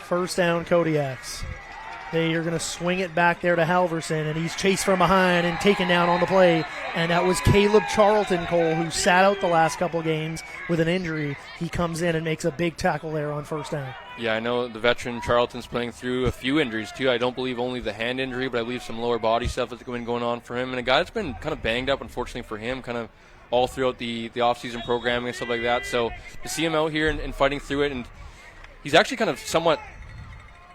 1st down, Kodiaks. They are going to swing it back there to Halverson, and he's chased from behind and taken down on the play. And that was Caleb Charlton, Cole, who sat out the last couple games with an injury. He comes in and makes a big tackle there on 1st down.
Yeah, I know the veteran Charlton's playing through a few injuries, too. I don't believe only the hand injury, but I believe some lower body stuff has been going on for him. And a guy that's been kind of banged up, unfortunately for him, kind of all throughout the offseason programming and stuff like that. So to see him out here and fighting through it, and he's actually kind of somewhat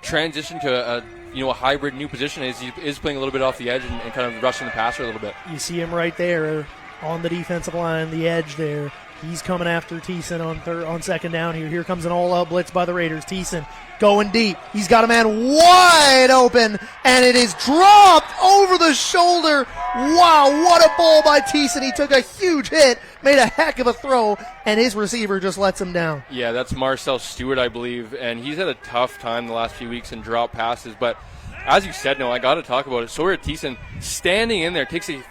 transitioned to a hybrid new position, as he is playing a little bit off the edge and kind of rushing the passer a little bit.
You see him right there on the defensive line, the edge there. He's coming after Thiessen on 2nd down here. Here comes an all-out blitz by the Raiders. Thiessen going deep. He's got a man wide open, and it is dropped over the shoulder. Wow, what a ball by Thiessen. He took a huge hit, made a heck of a throw, and his receiver just lets him down.
Yeah, that's Marcel Stewart, I believe, and he's had a tough time the last few weeks in drop passes. But as you said, I got to talk about it. Sawyer Thiessen standing in there, takes a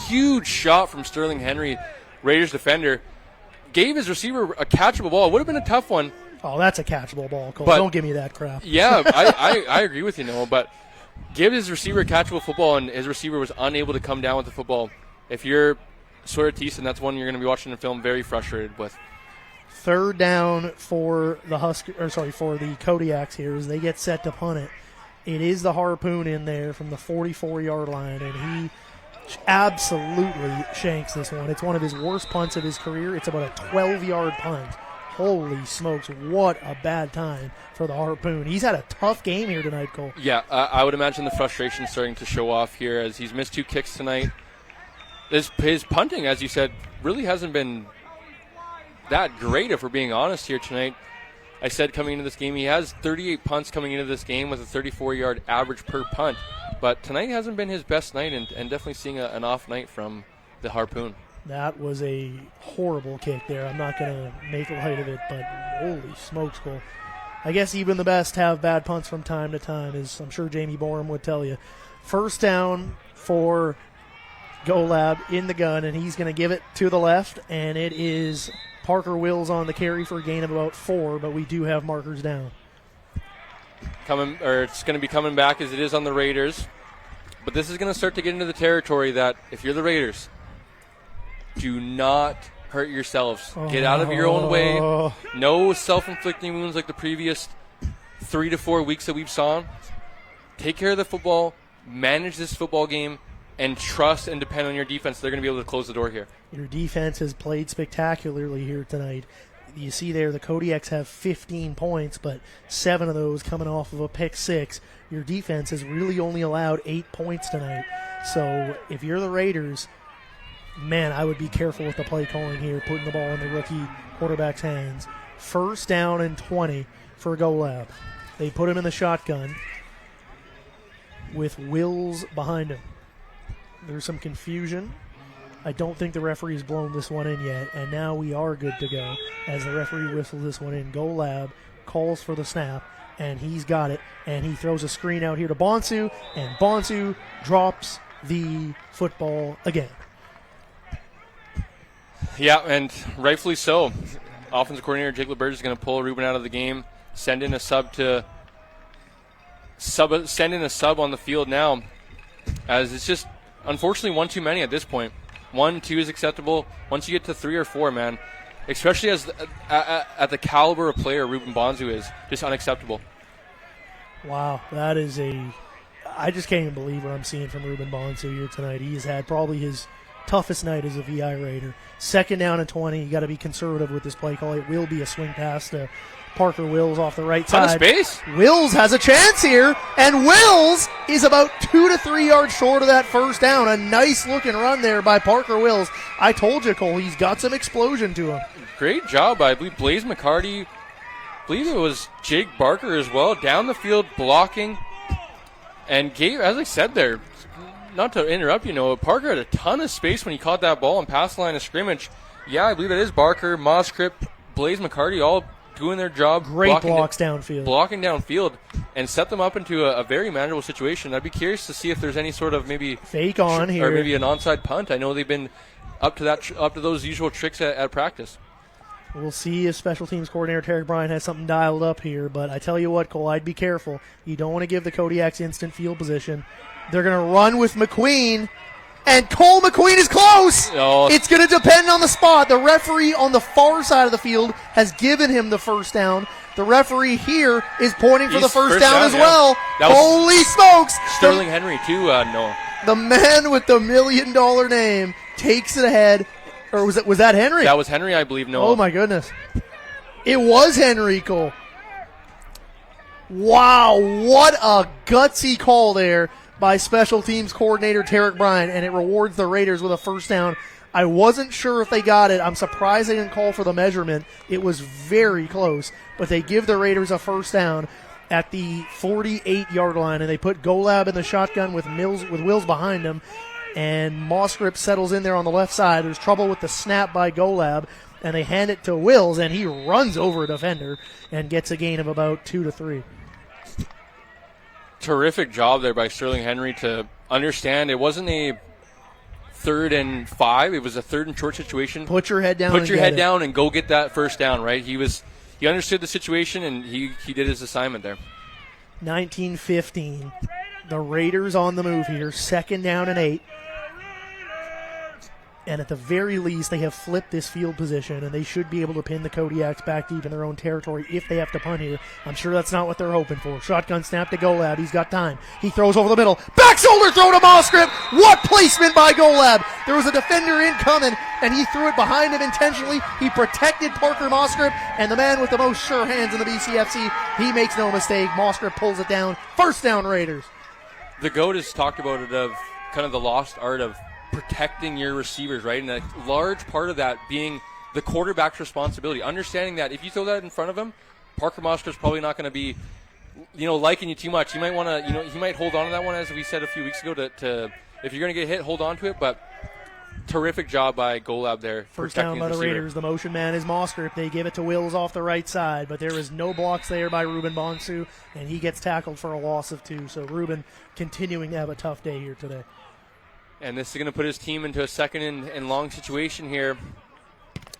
huge shot from Sterling Henry, Raiders defender, gave his receiver a catchable ball. It would have been a tough one.
Oh, that's a catchable ball, Cole.
But,
don't give me that crap.
Yeah, I agree with you, Noah, but give his receiver a catchable football, and his receiver was unable to come down with the football. If you're Sawyer Thiessen, that's one you're going to be watching the film very frustrated with.
3rd down for the for the Kodiaks here as they get set to punt it. It is the Harpoon in there from the 44-yard line, and he absolutely shanks this one. It's one of his worst punts of his career. It's about a 12-yard punt. Holy smokes, what a bad time for the Harpoon. He's had a tough game here tonight, Cole.
Yeah, I would imagine the frustration starting to show off here as he's missed 2 kicks tonight. His punting, as you said, really hasn't been that great, if we're being honest here tonight. I said coming into this game, he has 38 punts coming into this game with a 34-yard average per punt. But tonight hasn't been his best night, and definitely seeing an off night from the Harpoon.
That was a horrible kick there. I'm not going to make light of it, but holy smokes, Cole. I guess even the best have bad punts from time to time, as I'm sure Jamie Borum would tell you. First down for Golab in the gun, and he's going to give it to the left, and it is Parker Wills on the carry for a gain of about 4, but we do have markers down.
It's going to be coming back as it is on the Raiders. But this is going to start to get into the territory that if you're the Raiders, do not hurt yourselves. Get out of your own way. No self-inflicting wounds like the previous 3 to 4 weeks that we've saw. Take care of the football, manage this football game, and trust and depend on your defense. They're going to be able to close the door here.
Your defense has played spectacularly here tonight. You see there the Kodiaks have 15 points, but 7 of those coming off of a pick 6. Your defense has really only allowed 8 points tonight. So if you're the Raiders, man, I would be careful with the play calling here, putting the ball in the rookie quarterback's hands. First down and 20 for Golab. They put him in the shotgun with Wills behind him. There's some confusion. I don't think the referee's blown this one in yet, and now we are good to go as the referee whistles this one in. Golab calls for the snap, and he's got it, and he throws a screen out here to Bonsu, and Bonsu drops the football again.
Yeah, and rightfully so. Offensive coordinator Jake LeBurge is going to pull Ruben out of the game, send in a sub on the field now, as it's just unfortunately one too many at this point. 1, 2 is acceptable. Once you get to 3 or 4, man, especially as at the caliber of player Ruben Bonsu is, just unacceptable.
Wow, that is I just can't even believe what I'm seeing from Ruben Bonsu here tonight. He has had probably his toughest night as a VI Raider. Second down and 20. You got to be conservative with this play call. It will be a swing pass to Parker Wills off the right side.
Ton of space.
Wills has a chance here, and Wills is about 2 to 3 yards short of that first down. A nice looking run there by Parker Wills. I told you, Cole, he's got some explosion to him.
Great job. I believe Blaze McCarty, I believe it was Jake Barker as well, down the field blocking, and gave, as I said there, not to interrupt you, Parker had a ton of space when he caught that ball and passed the line of scrimmage. Yeah, I believe it is Barker, Moscrip, Blaze McCarty all doing their job.
Great blocks downfield.
Blocking downfield and set them up into a very manageable situation. I'd be curious to see if there's any sort of maybe
fake on here.
Or maybe an onside punt. I know they've been up to those usual tricks at practice.
We'll see if special teams coordinator Tarek Bryan has something dialed up here, but I tell you what, Cole, I'd be careful. You don't want to give the Kodiaks instant field position. They're going to run with McQueen, and Cole McQueen is close.
Oh.
It's going to depend on the spot. The referee on the far side of the field has given him the first down. The referee here is pointing for the first down as well. Holy smokes.
Sterling Henry, too, Noah.
The man with the $1 million name takes it ahead. Or was that Henry?
That was Henry, I believe, Noah.
Oh, my goodness. It was Henry, Cole. Wow, what a gutsy call there by special teams coordinator Tarek Bryan, and it rewards the Raiders with a first down. I wasn't sure if they got it. I'm surprised they didn't call for the measurement. It was very close, but they give the Raiders a first down at the 48-yard line, and they put Golab in the shotgun with Wills behind him, and Moscrip settles in there on the left side. There's trouble with the snap by Golab, and they hand it to Wills, and he runs over a defender and gets a gain of about 2 to 3.
Terrific job there by Sterling Henry to understand it wasn't a 3rd and 5. It was a 3rd and short situation.
Put your head down.
Down and go get that first down, right? He understood the situation, and he did his assignment there.
19-15. The Raiders on the move here. 2nd down and 8. And at the very least, they have flipped this field position, and they should be able to pin the Kodiaks back deep in their own territory if they have to punt here. I'm sure that's not what they're hoping for. Shotgun snap to Golab. He's got time. He throws over the middle. Back shoulder throw to Moscrip. What placement by Golab. There was a defender incoming, and he threw it behind him intentionally. He protected Parker Moscrip, and the man with the most sure hands in the BCFC, he makes no mistake. Moscrip pulls it down. First down, Raiders.
The GOAT has talked about it of kind of the lost art of protecting your receivers, right? And a large part of that being the quarterback's responsibility. Understanding that if you throw that in front of him, Parker Mosker's probably not going to be, liking you too much. You might want to, he might hold on to that one, as we said a few weeks ago, to if you're going to get hit, hold on to it. But terrific job by Golab there.
First down by the Raiders. The motion man is Moskert. They give it to Wills off the right side, but there is no blocks there by Ruben Bonsu, and he gets tackled for a loss of 2. So Ruben continuing to have a tough day here today.
And this is going to put his team into a second and long situation here.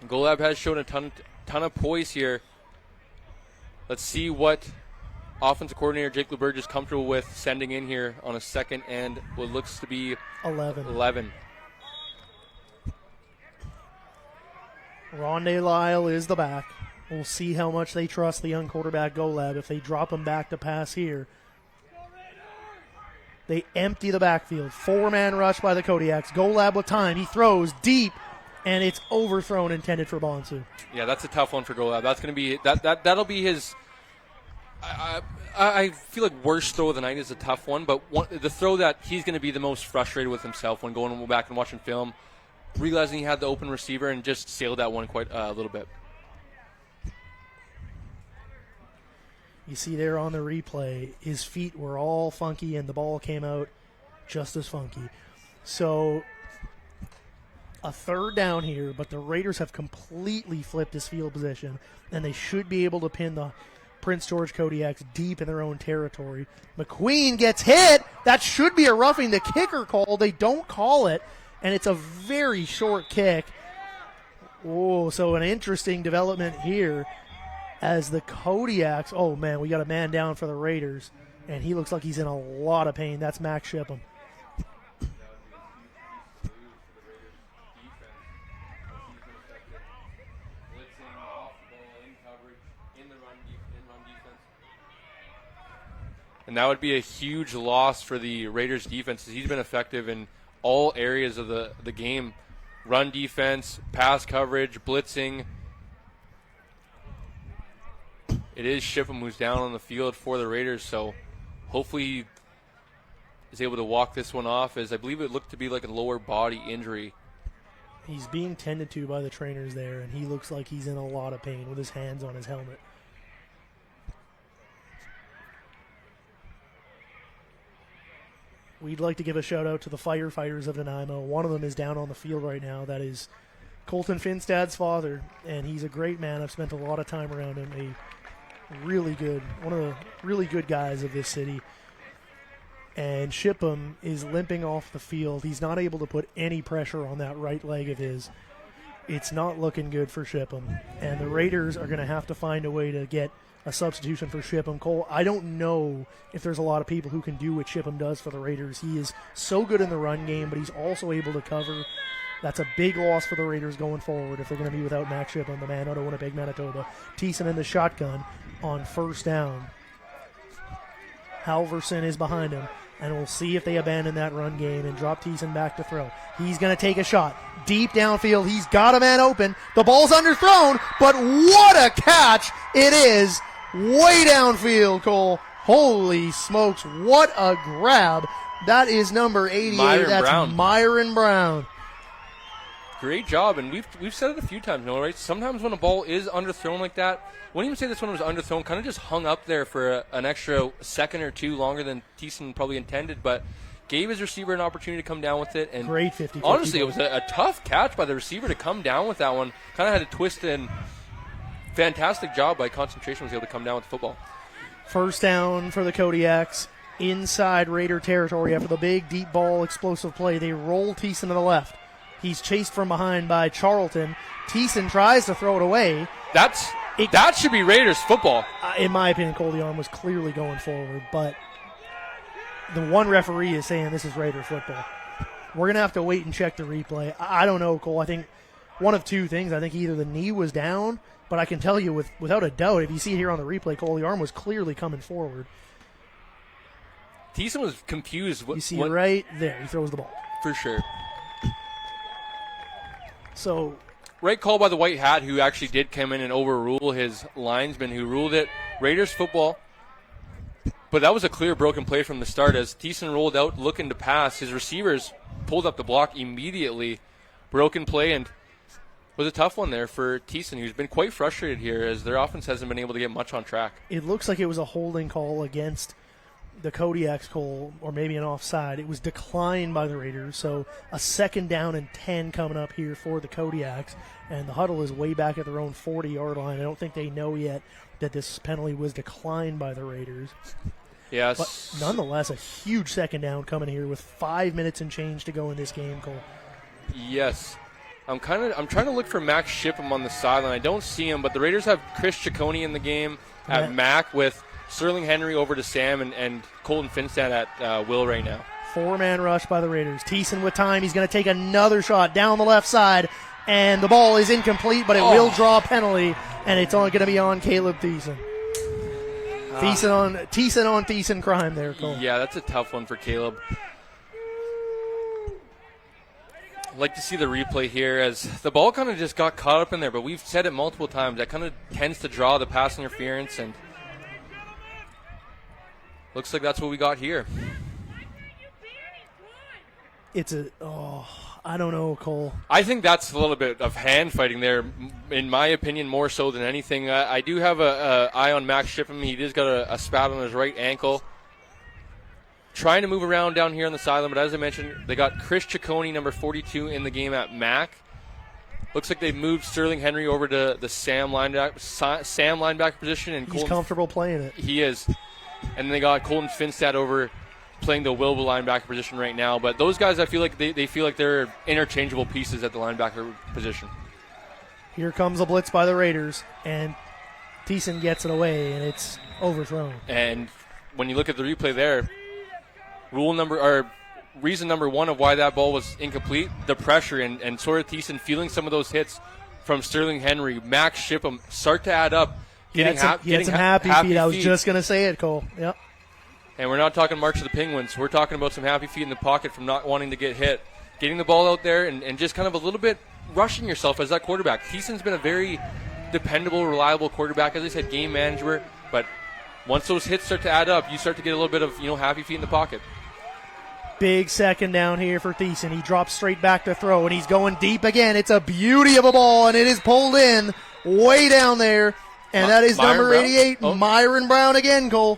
Golab has shown a ton of poise here. Let's see what offensive coordinator Jake LeBurge is comfortable with sending in here on a second and what looks to be 11.
Rondé Lyle is the back. We'll see how much they trust the young quarterback Golab. If they drop him back to pass here, they empty the backfield. 4-man rush by the Kodiaks. Golab with time. He throws deep, and it's overthrown, intended for Bonsu.
Yeah, that's a tough one for Golab. That's going to be that'll be his. I feel like worst throw of the night is a tough one, but the throw that he's going to be the most frustrated with himself when going back and watching film, realizing he had the open receiver and just sailed that one quite a little bit.
You see there on the replay, his feet were all funky and the ball came out just as funky. So a third down here, but the Raiders have completely flipped his field position, and they should be able to pin the Prince George Kodiaks deep in their own territory. McQueen gets hit. That should be a roughing the kicker call. They don't call it, and it's a very short kick. Oh, so an interesting development here as the Kodiaks. Oh, man, we got a man down for the Raiders, and he looks like he's in a lot of pain. That's Max Shipham.
And that would be a huge loss for the Raiders defense. He's been effective in all areas of the game. Run defense, pass coverage, blitzing. It is Shipham who's down on the field for the Raiders, so hopefully he is able to walk this one off, as I believe it looked to be like a lower body injury.
He's being tended to by the trainers there, and he looks like he's in a lot of pain with his hands on his helmet. We'd like to give a shout-out to the firefighters of Nanaimo. One of them is down on the field right now. That is Colton Finstad's father, and he's a great man. I've spent a lot of time around him. One of the really good guys of this city. And Shipham is limping off the field. He's not able to put any pressure on that right leg of his. It's not looking good for Shipham. And the Raiders are going to have to find a way to get a substitution for Shipham. Cole, I don't know if there's a lot of people who can do what Shipham does for the Raiders. He is so good in the run game, but he's also able to cover. That's a big loss for the Raiders going forward if they're going to be without Max Shipham, the man out of Winnipeg, Manitoba. Thiessen in the shotgun on first down. Halverson is behind him, and we'll see if they abandon that run game and drop Thiessen back to throw. He's going to take a shot. Deep downfield, he's got a man open. The ball's underthrown, but what a catch it is. Way downfield, Cole. Holy smokes, what a grab. That is number 88. That's Myron Brown.
Great job, and we've said it a few times, right? Sometimes when a ball is underthrown like that, wouldn't even say this one was underthrown, kind of just hung up there for an extra second or two longer than Thiessen probably intended, but gave his receiver an opportunity to come down with it. And
great 50-50.
Honestly, it was a tough catch by the receiver to come down with that one. Kind of had to twist in. Fantastic job by concentration, was able to come down with the football.
First down for the Kodiaks inside Raider territory after the big deep ball explosive play. They roll Thiessen to the left. He's chased from behind by Charlton. Thiessen tries to throw it away.
That should be Raiders football.
In my opinion, Cole, the arm was clearly going forward, but the one referee is saying this is Raider football. We're going to have to wait and check the replay. I don't know, Cole. I think one of two things. I think either the knee was down, but I can tell you without a doubt, if you see it here on the replay, Cole, the arm was clearly coming forward.
Thiessen was confused.
You see right there. He throws the ball.
For sure.
So,
right call by the white hat, who actually did come in and overrule his linesman who ruled it Raiders football. But that was a clear broken play from the start as Thiessen rolled out looking to pass. His receivers pulled up the block immediately. Broken play, and was a tough one there for Thiessen, who's been quite frustrated here as their offense hasn't been able to get much on track.
It looks like it was a holding call against the Kodiaks goal, or maybe an offside. It was declined by the Raiders, so a 2nd down and 10 coming up here for the Kodiaks, and the huddle is way back at their own 40-yard line. I don't think they know yet that this penalty was declined by the Raiders.
Yes.
But nonetheless, a huge 2nd down coming here with 5 minutes and change to go in this game, Cole.
Yes. I'm trying to look for Max Shipham on the sideline. I don't see him, but the Raiders have Chris Ciccone in the game at Mac with Sterling Henry over to Sam and Colton Finstad at Will right now.
4-man rush by the Raiders. Thiessen with time. He's going to take another shot down the left side, and the ball is incomplete, but it will draw a penalty, and it's going to be on Caleb Thiessen. Thiessen on Thiessen crime there, Cole.
Yeah, that's a tough one for Caleb. I'd like to see the replay here as the ball kind of just got caught up in there, but we've said it multiple times. That kind of tends to draw the pass interference, and looks like that's what we got here.
I don't know, Cole.
I think that's a little bit of hand fighting there, in my opinion, more so than anything. I do have an eye on Max Shipham. He just got a spat on his right ankle. Trying to move around down here on the sideline, but as I mentioned, they got Chris Ciccone, number 42, in the game at Mac. Looks like they moved Sterling Henry over to the Sam linebacker position. And
He's comfortable playing it.
He is. And they got Colton Finstad over playing the Wilbur linebacker position right now. But those guys, I feel like they feel like they're interchangeable pieces at the linebacker position.
Here comes a blitz by the Raiders, and Thiessen gets it away, and it's overthrown.
And when you look at the replay there, reason number one of why that ball was incomplete, the pressure and sort of Thiessen feeling some of those hits from Sterling Henry, Max Shipham start to add up.
He had some happy feet. I was just going to say it, Cole. Yep.
And we're not talking March of the Penguins. We're talking about some happy feet in the pocket from not wanting to get hit. Getting the ball out there and just kind of a little bit rushing yourself as that quarterback. Thiessen's been a very dependable, reliable quarterback. As I said, game manager. But once those hits start to add up, you start to get a little bit of happy feet in the pocket.
Big 2nd down here for Thiessen. He drops straight back to throw, and he's going deep again. It's a beauty of a ball, and it is pulled in way down there. And that is number 88, Myron Brown again, Cole.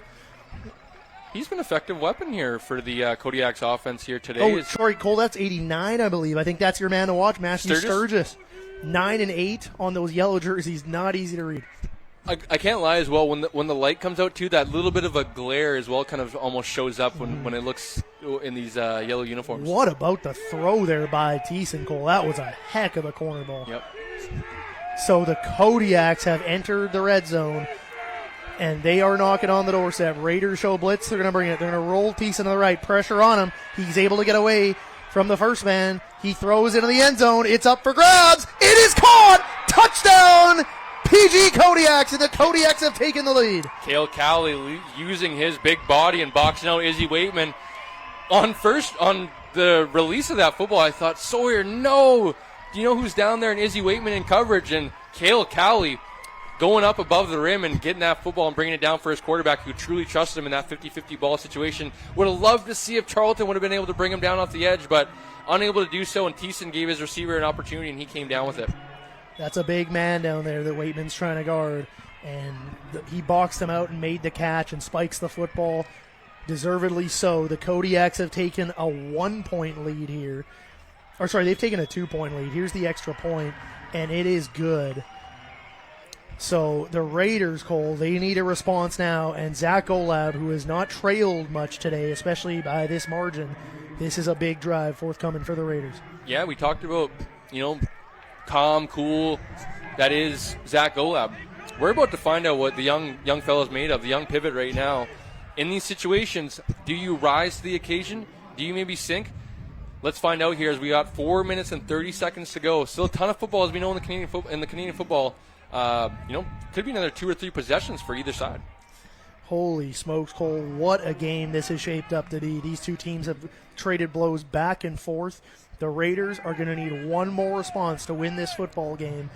He's been an effective weapon here for the Kodiaks offense here today.
Oh, sorry, Cole, that's 89, I believe. I think that's your man to watch, Matthew Sturgis. 9 and 8 on those yellow jerseys. Not easy to read.
I can't lie as well. When the light comes out, too, that little bit of a glare as well kind of almost shows up when it looks in these yellow uniforms.
What about the throw there by Thiessen, Cole? That was a heck of a corner ball.
Yep.
So the Kodiaks have entered the red zone, and they are knocking on the doorstep. Raiders show blitz. They're going to bring it. They're going to roll Thiessen to the right. Pressure on him. He's able to get away from the first man. He throws into the end zone. It's up for grabs. It is caught. Touchdown, PG Kodiaks, and the Kodiaks have taken the lead.
Cale Cowley using his big body and boxing out Izzy Waitman. On the release of that football, I thought, Sawyer, no. Do you know who's down there? And Izzy Waitman in coverage, and Cale Cowley going up above the rim and getting that football and bringing it down for his quarterback who truly trusted him in that 50-50 ball situation. Would have loved to see if Charlton would have been able to bring him down off the edge, but unable to do so, and Thiessen gave his receiver an opportunity, and he came down with it.
That's a big man down there that Waitman's trying to guard, and he boxed him out and made the catch and spikes the football. Deservedly so. The Kodiaks have taken a 1-point lead here. Or sorry, they've taken a 2-point lead. Here's the extra point, and it is good. So the Raiders, Cole, they need a response now, and Zach Golab, who has not trailed much today, especially by this margin, this is a big drive forthcoming for the Raiders.
Yeah, we talked about, calm, cool. That is Zach Golab. We're about to find out what the young fella's made of, the young pivot right now. In these situations, do you rise to the occasion? Do you maybe sink? Let's find out here as we got 4 minutes and 30 seconds to go. Still a ton of football as we know in the Canadian football. Could be another 2 or 3 possessions for either side.
Holy smokes, Cole. What a game this has shaped up to be. These two teams have traded blows back and forth. The Raiders are going to need one more response to win this football game.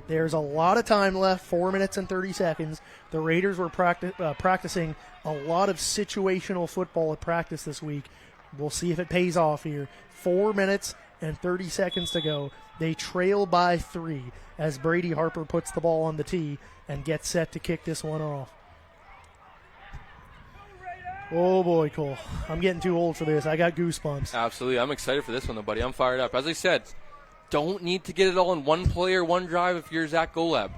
There's a lot of time left, 4 minutes and 30 seconds. The Raiders were practicing a lot of situational football at practice this week. We'll see if it pays off here. 4 minutes and 30 seconds to go. They trail by 3 as Brady Harper puts the ball on the tee and gets set to kick this one off. Oh, boy, Cole. I'm getting too old for this. I got goosebumps.
Absolutely. I'm excited for this one, though, buddy. I'm fired up. As I said, don't need to get it all in one play or one drive if you're Zach Golab.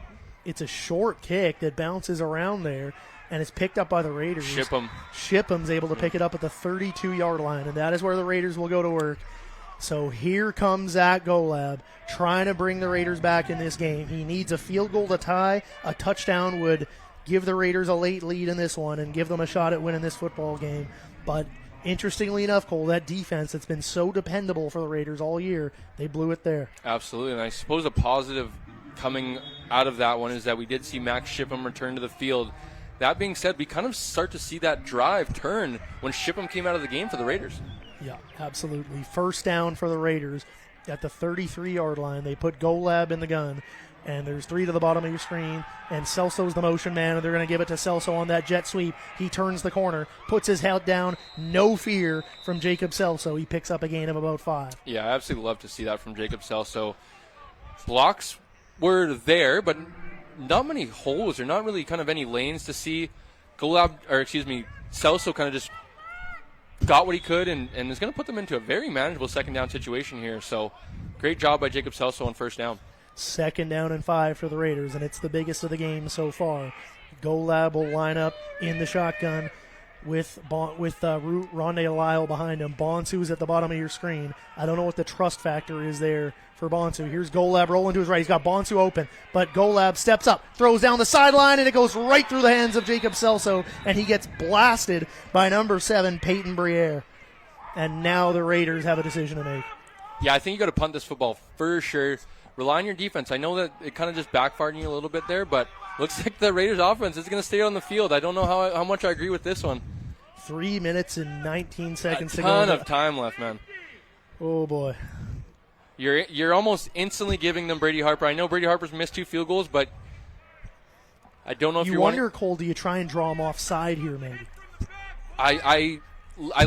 It's a short kick that bounces around there, and it's picked up by the Raiders. Shipham's able to pick it up at the 32-yard line, and that is where the Raiders will go to work. So here comes Zach Golab trying to bring the Raiders back in this game. He needs a field goal to tie. A touchdown would give the Raiders a late lead in this one and give them a shot at winning this football game. But interestingly enough, Cole, that defense that's been so dependable for the Raiders all year, they blew it there.
Absolutely, and I suppose a positive coming out of that one is that we did see Max Shipham return to the field. That being said, we kind of start to see that drive turn when Shipham came out of the game for the Raiders.
Yeah, absolutely. First down for the Raiders at the 33-yard line. They put Golab in the gun, and there's 3 to the bottom of your screen, and Celso's the motion man, and they're going to give it to Celso on that jet sweep. He turns the corner, puts his head down, no fear from Jacob Celso. He picks up a gain of about 5.
Yeah, I absolutely love to see that from Jacob Celso. Blocks were there, but not many holes or not really kind of any lanes to see. Celso kind of just got what he could and is going to put them into a very manageable second down situation here. So great job by Jacob Celso on first down.
Second down and 5 for the Raiders, and it's the biggest of the game so far. Golab will line up in the shotgun with Rondé Lyle behind him. Bonsu's at the bottom of your screen. I don't know what the trust factor is there for Bonsu. Here's Golab rolling to his right. He's got Bonsu open, but Golab steps up, throws down the sideline, and it goes right through the hands of Jacob Celso, and he gets blasted by number 7, Peyton Briere. And now the Raiders have a decision to make.
Yeah, I think you got to punt this football for sure. Rely on your defense. I know that it kind of just backfired on you a little bit there, but looks like the Raiders offense is going to stay on the field. I don't know how much I agree with this one.
3 minutes and 19 seconds to go.
A ton of time left, man.
Oh, boy.
You're almost instantly giving them Brady Harper. I know Brady Harper's missed 2 field goals, but I don't know if
you wonder, Cole, do you try and draw him offside here maybe?
I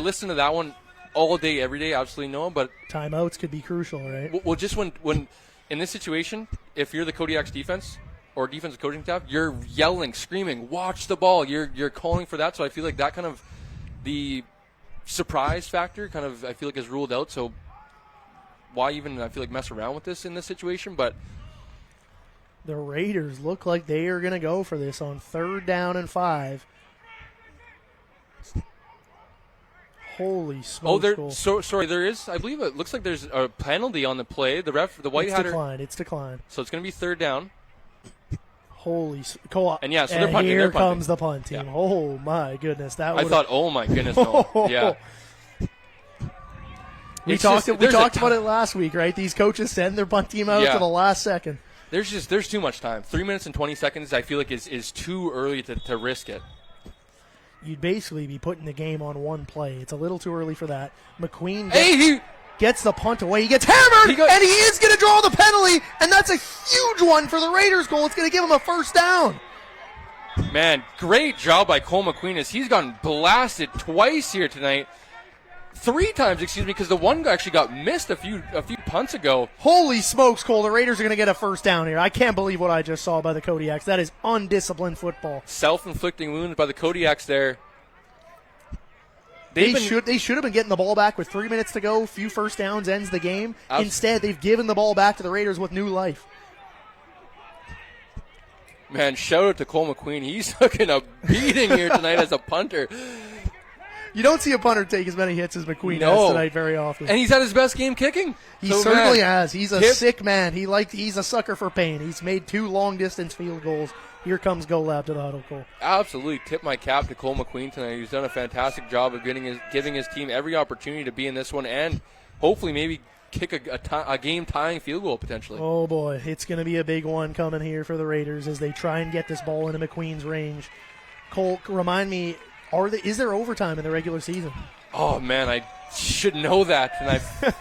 listen to that one all day, every day. Absolutely no, but
timeouts could be crucial, right?
Well, just when in this situation, if you're the Kodiaks defense or defensive coaching staff, you're yelling, screaming, watch the ball. You're calling for that. So I feel like that kind of the surprise factor kind of I feel like is ruled out. So why even I feel like mess around with this in this situation? But
the Raiders look like they are going to go for this on 3rd down and 5. Holy smokes!
Sorry. There is. I believe it looks like there's a penalty on the play. The white hatter.
It's declined.
So it's going to be 3rd down.
Holy co-op.
And yeah, so they're punting.
Here comes the punt team. Yeah. Oh my goodness!
I thought, oh my goodness, no. Yeah.
We talked about it last week, right? These coaches send their punt team out to the last second.
There's too much time. 3 minutes and 20 seconds. I feel like is too early to risk it.
You'd basically be putting the game on one play. It's a little too early for that. McQueen gets the punt away. He gets hammered, and he is going to draw the penalty, and that's a huge one for the Raiders goal. It's going to give him a 1st down.
Man, great job by Cole McQueen as he's gotten blasted twice here tonight. 3 times, because the one actually got missed a few punts ago.
Holy smokes, Cole. The Raiders are going to get a 1st down here. I can't believe what I just saw by the Kodiaks. That is undisciplined football.
Self-inflicting wounds by the Kodiaks there.
They should have been getting the ball back with 3 minutes to go. Few 1st downs ends the game. Instead, they've given the ball back to the Raiders with new life.
Man, shout out to Cole McQueen. He's looking a beating here tonight as a punter.
You don't see a punter take as many hits as McQueen has tonight very often.
And he's had his best game kicking.
He certainly has. He's a sick man. He's a sucker for pain. He's made 2 long-distance field goals. Here comes Golab to the huddle, Cole.
Absolutely tip my cap to Cole McQueen tonight. He's done a fantastic job of giving his team every opportunity to be in this one and hopefully maybe kick a game-tying field goal potentially.
Oh, boy. It's going to be a big one coming here for the Raiders as they try and get this ball into McQueen's range. Cole, remind me, is there overtime in the regular season?
Oh, man, I should know that. And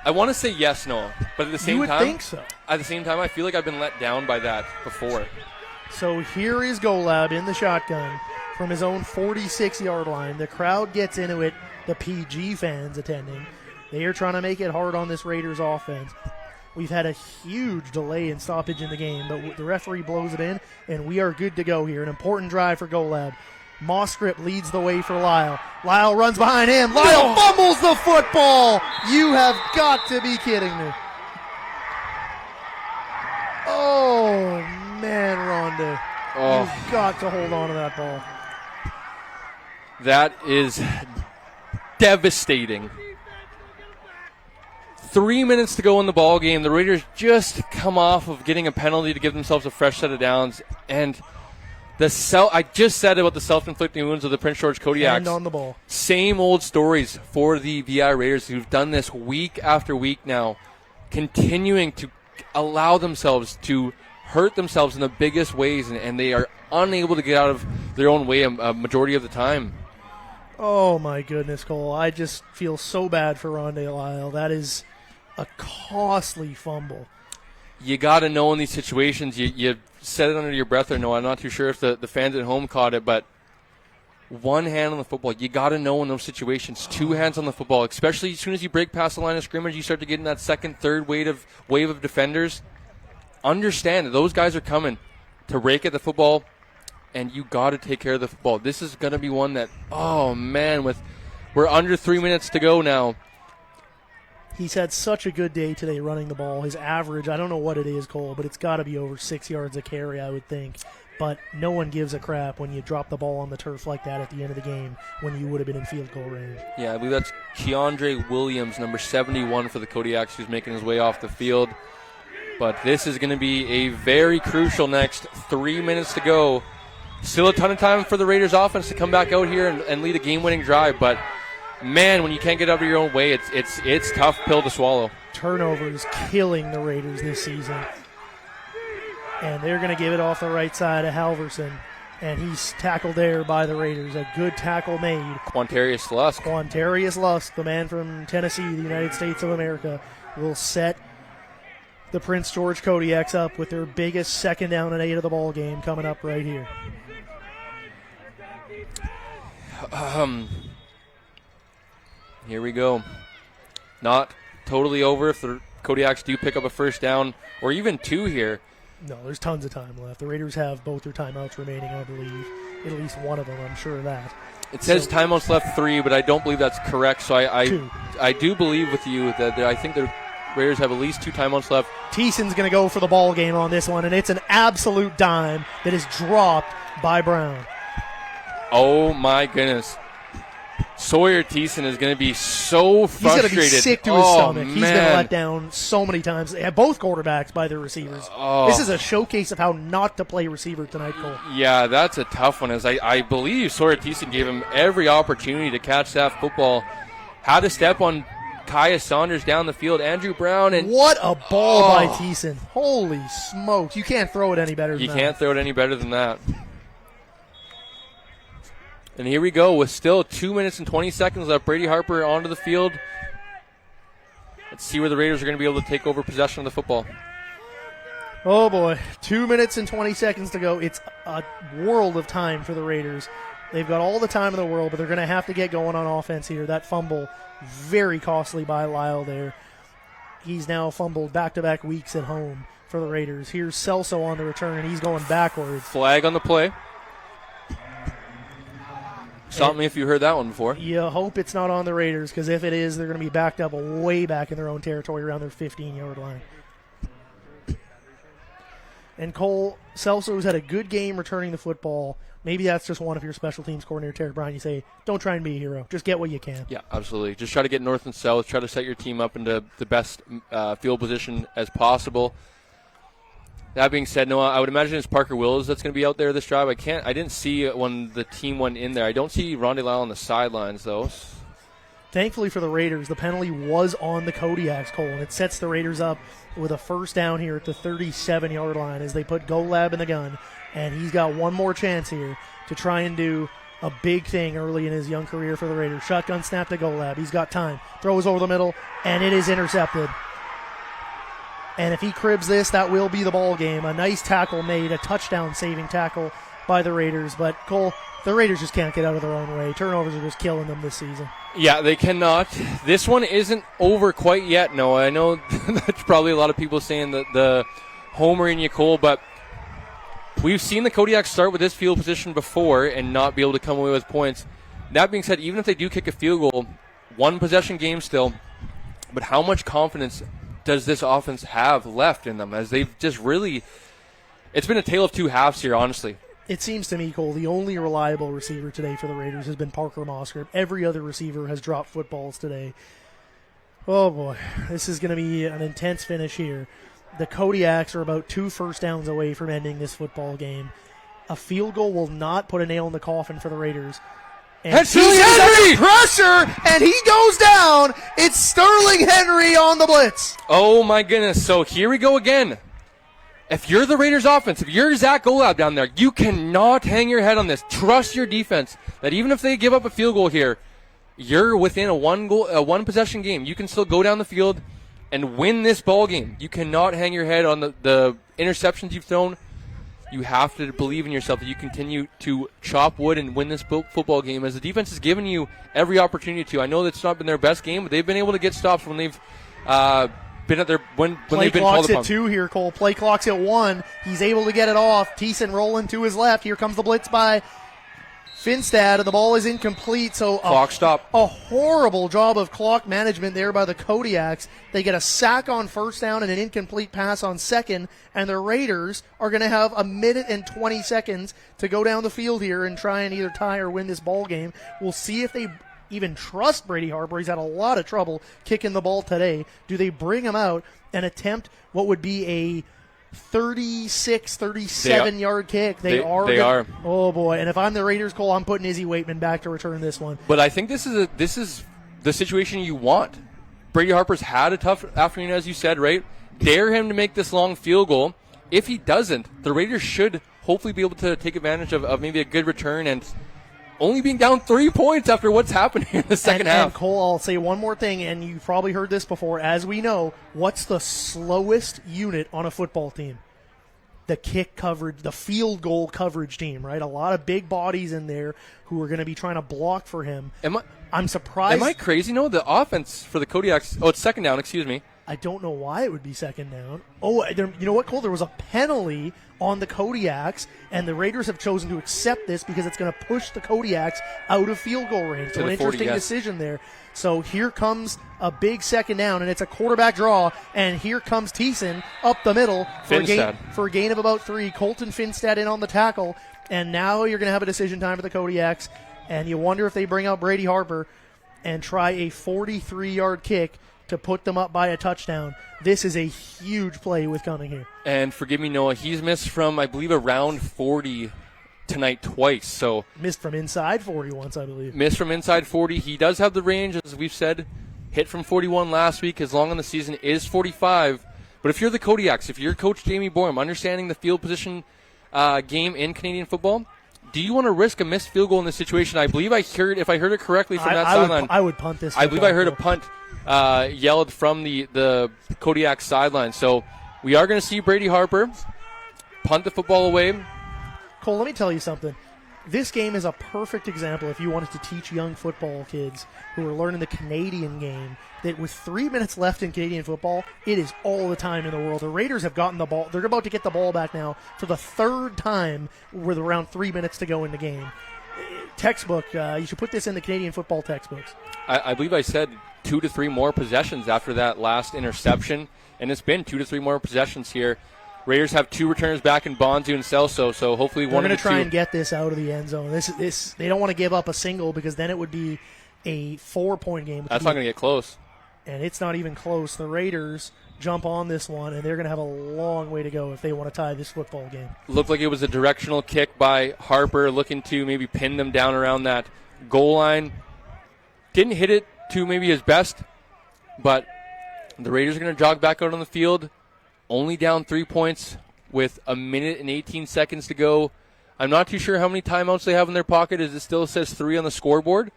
I want to say yes, Noah, but at the same time,
you would think so.
At the same time, I feel like I've been let down by that before.
So here is Golab in the shotgun from his own 46-yard line. The crowd gets into it. The PG fans attending. They are trying to make it hard on this Raiders offense. We've had a huge delay in stoppage in the game, but the referee blows it in, and we are good to go here. An important drive for Golab. Moscrip leads the way for Lyle. Lyle runs behind him. Lyle fumbles the football. You have got to be kidding me. Oh, man, Rondé. You've got to hold on to that ball.
That is devastating. 3 minutes to go in the ball game. The Raiders just come off of getting a penalty to give themselves a fresh set of downs, and I just said about the self-inflicting wounds of the Prince George Kodiaks.
Hand on the ball.
Same old stories for the VI Raiders, who've done this week after week now, continuing to allow themselves to hurt themselves in the biggest ways, and they are unable to get out of their own way a majority of the time.
Oh, my goodness, Cole. I just feel so bad for Rondé Lyle. That is a costly fumble.
You got to know in these situations, you said it under your breath or no, I'm not too sure if the fans at home caught it, but one hand on the football, you got to know in those situations, two hands on the football, especially as soon as you break past the line of scrimmage, you start to get in that second, third wave of defenders. Understand that those guys are coming to rake at the football, and you got to take care of the football. This is going to be one that, oh man, we're under 3 minutes to go now.
He's had such a good day today running the ball. His average, I don't know what it is, Cole, but it's got to be over 6 yards a carry, I would think. But no one gives a crap when you drop the ball on the turf like that at the end of the game when you would have been in field goal range. Yeah,
I believe that's Keandre Williams, number 71 for the Kodiaks, who's making his way off the field. But this is going to be a very crucial next 3 minutes to go. Still a ton of time for the Raiders offense to come back out here and lead a game-winning drive, but man, when you can't get out of your own way, it's tough pill to swallow.
Turnovers killing the Raiders this season. And they're going to give it off the right side of Halverson. And he's tackled there by the Raiders. A good tackle made.
Quantarius
Lusk, the man from Tennessee, the United States of America, will set the Prince George Kodiaks up with their biggest 2nd down and 8 of the ball game coming up right here.
Here we go. Not totally over if the Kodiaks do pick up a first down or even 2 here.
No, there's tons of time left. The Raiders have both their timeouts remaining, I believe. At least one of them, I'm sure of that.
It says timeouts left 3, but I don't believe that's correct. So I do believe with you that I think the Raiders have at least 2 timeouts left.
Thiessen's going to go for the ball game on this one, and it's an absolute dime that is dropped by Brown.
Oh, my goodness. Sawyer Thiessen is going to be so frustrated.
He's going to be sick to his stomach. He's been let down so many times. Both quarterbacks by their receivers. This is a showcase of how not to play receiver tonight, Cole.
Yeah, that's a tough one. As I believe Sawyer Thiessen gave him every opportunity to catch that football. Had to step on Kaius Saunders down the field. Andrew Brown. And
what a ball by Thiessen. Holy smokes. You can't throw it any better than that.
You can't throw it any better than that. And here we go with still 2 minutes and 20 seconds left. Brady Harper onto the field. Let's see where the Raiders are going to be able to take over possession of the football.
Oh, boy. 2 minutes and 20 seconds to go. It's a world of time for the Raiders. They've got all the time in the world, but they're going to have to get going on offense here. That fumble, very costly by Lyle there. He's now fumbled back-to-back weeks at home for the Raiders. Here's Celso on the return, and he's going backwards.
Flag on the play. Stop me if you heard that one before.
You hope it's not on the Raiders, because if it is, they're going to be backed up way back in their own territory around their 15-yard line. And Cole, Celso's had a good game returning the football. Maybe that's just one of your special teams coordinator, Terry Bryan. You say, don't try and be a hero. Just get what you can.
Yeah, absolutely. Just try to get north and south. Try to set your team up into the best field position as possible. That being said, Noah, I would imagine it's Parker Wills that's going to be out there this drive. I didn't see it when the team went in there. I don't see Rondé Lyle on the sidelines, though.
Thankfully for the Raiders, the penalty was on the Kodiaks, Cole, and it sets the Raiders up with a first down here at the 37-yard line as they put Golab in the gun, and he's got one more chance here to try and do a big thing early in his young career for the Raiders. Shotgun snap to Golab. He's got time. Throws over the middle, and it is intercepted. And if he cribs this, that will be the ball game. A nice tackle made, a touchdown-saving tackle by the Raiders. But, Cole, the Raiders just can't get out of their own way. Turnovers are just killing them this season.
Yeah, they cannot. This one isn't over quite yet, Noah. I know that's probably a lot of people saying that the homer in you, Cole, but We've seen the Kodiaks start with this field position before and not be able to come away with points. That being said, even if they do kick a field goal, one possession game still, but how much confidence does this offense have left in them as they've just really, it's been a tale of two halves here, honestly.
It seems to me, Cole, the only reliable receiver today for the Raiders has been Parker Mosgrove. Every other receiver has dropped footballs today. Oh, boy. This is going to be an intense finish here. The Kodiaks are about 2 first downs away from ending this football game. A field goal will not put a nail in the coffin for the Raiders.
And Sterling Henry! Pressure, and he goes down. It's Sterling Henry on the blitz.
Oh, my goodness. So here we go again. If you're the Raiders offense, if you're Zach Golab down there, you cannot hang your head on this. Trust your defense that even if they give up a field goal here, you're within a one possession game. You can still go down the field and win this ball game. You cannot hang your head on the interceptions you've thrown. You have to believe in yourself that you continue to chop wood and win this football game as the defense has given you every opportunity to. I know that's not been their best game, but they've been able to get stops when they've been at their when they've been called upon.
Play clock's at 2 here, Cole. Play clock's at 1. He's able to get it off. Thiessen rolling to his left. Here comes the blitz by Finstad, and the ball is incomplete. So
clock stop.
A horrible job of clock management there by the Kodiaks. They get a sack on first down and an incomplete pass on second, and the Raiders are going to have 1 minute and 20 seconds to go down the field here and try and either tie or win this ball game. We'll see if they even trust Brady Harper. He's had a lot of trouble kicking the ball today. Do they bring him out and attempt what would be a 36, 37-yard kick? They are. Oh, boy. And if I'm the Raiders, Cole, I'm putting Izzy Waitman back to return this one.
But I think this is the situation you want. Brady Harper's had a tough afternoon, as you said, right? Dare him to make this long field goal. If he doesn't, the Raiders should hopefully be able to take advantage of maybe a good return and only being down 3 points after what's happened here in the second half.
And Cole, I'll say one more thing, and you've probably heard this before. As we know, what's the slowest unit on a football team? The kick coverage, the field goal coverage team, right? A lot of big bodies in there who are going to be trying to block for him. I'm surprised.
Am I crazy? No, the offense for the Kodiaks. Oh, it's second down, excuse me.
I don't know why it would be second down. Oh, you know what, Cole? There was a penalty on the Kodiaks, and the Raiders have chosen to accept this because it's going to push the Kodiaks out of field goal range. So an interesting decision there. So here comes a big second down, and it's a quarterback draw, and here comes Thiessen up the middle for a gain of about 3. Colton Finstad in on the tackle, and now you're going to have a decision time for the Kodiaks, and you wonder if they bring out Brady Harper and try a 43-yard kick to put them up by a touchdown. This is a huge play with coming here.
And forgive me, Noah, he's missed from, I believe, around 40 tonight twice. So
missed from inside 40 once, I believe.
Missed from inside 40. He does have the range, as we've said. Hit from 41 last week. His long on the season is 45. But if you're the Kodiaks, if you're Coach Jamie Borum, understanding the field position game in Canadian football, do you want to risk a missed field goal in this situation? I believe if I heard it correctly from that sideline.
I would punt this.
I believe I heard a punt yelled from the Kodiak sideline. So we are going to see Brady Harper punt the football away.
Cole, let me tell you something. This game is a perfect example if you wanted to teach young football kids who are learning the Canadian game that with 3 minutes left in Canadian football, it is all the time in the world. The Raiders have gotten the ball. They're about to get the ball back now for the third time with around 3 minutes to go in the game. Textbook, you should put this in the Canadian football textbooks.
I believe I said 2 to 3 more possessions after that last interception, and it's been 2 to 3 more possessions here. Raiders have 2 returners back in Bonzu and Celso, so hopefully one of the two. They're going to try
and get this out of the end zone. This they don't want to give up a single because then it would be a 4-point game.
That's not going to get close.
And it's not even close. The Raiders jump on this one, and they're going to have a long way to go if they want to tie this football game.
Looked like it was a directional kick by Harper, looking to maybe pin them down around that goal line. Didn't hit it to maybe his best, but the Raiders are going to jog back out on the field. Only down 3 points with 1 minute and 18 seconds to go. I'm not too sure how many timeouts they have in their pocket, as it still says 3 on the scoreboard.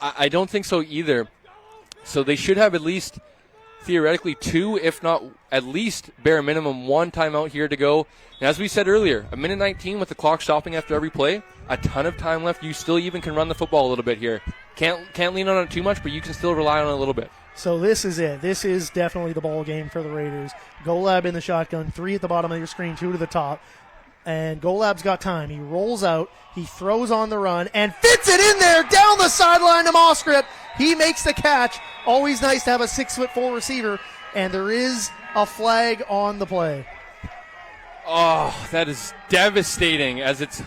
I don't think so either. So they should have at least, theoretically, 2, if not at least bare minimum 1 timeout here to go. And as we said earlier, 1 minute 19 with the clock stopping after every play, a ton of time left. You still even can run the football a little bit here. Can't lean on it too much, but you can still rely on it a little bit.
So this is it. This is definitely the ball game for the Raiders. Golab in the shotgun, 3 at the bottom of your screen, 2 to the top. And Golab's got time. He rolls out, he throws on the run, and fits it in there down the sideline to Moskrip. He makes the catch. Always nice to have a 6'4" receiver. And there is a flag on the play.
Oh, that is devastating as it's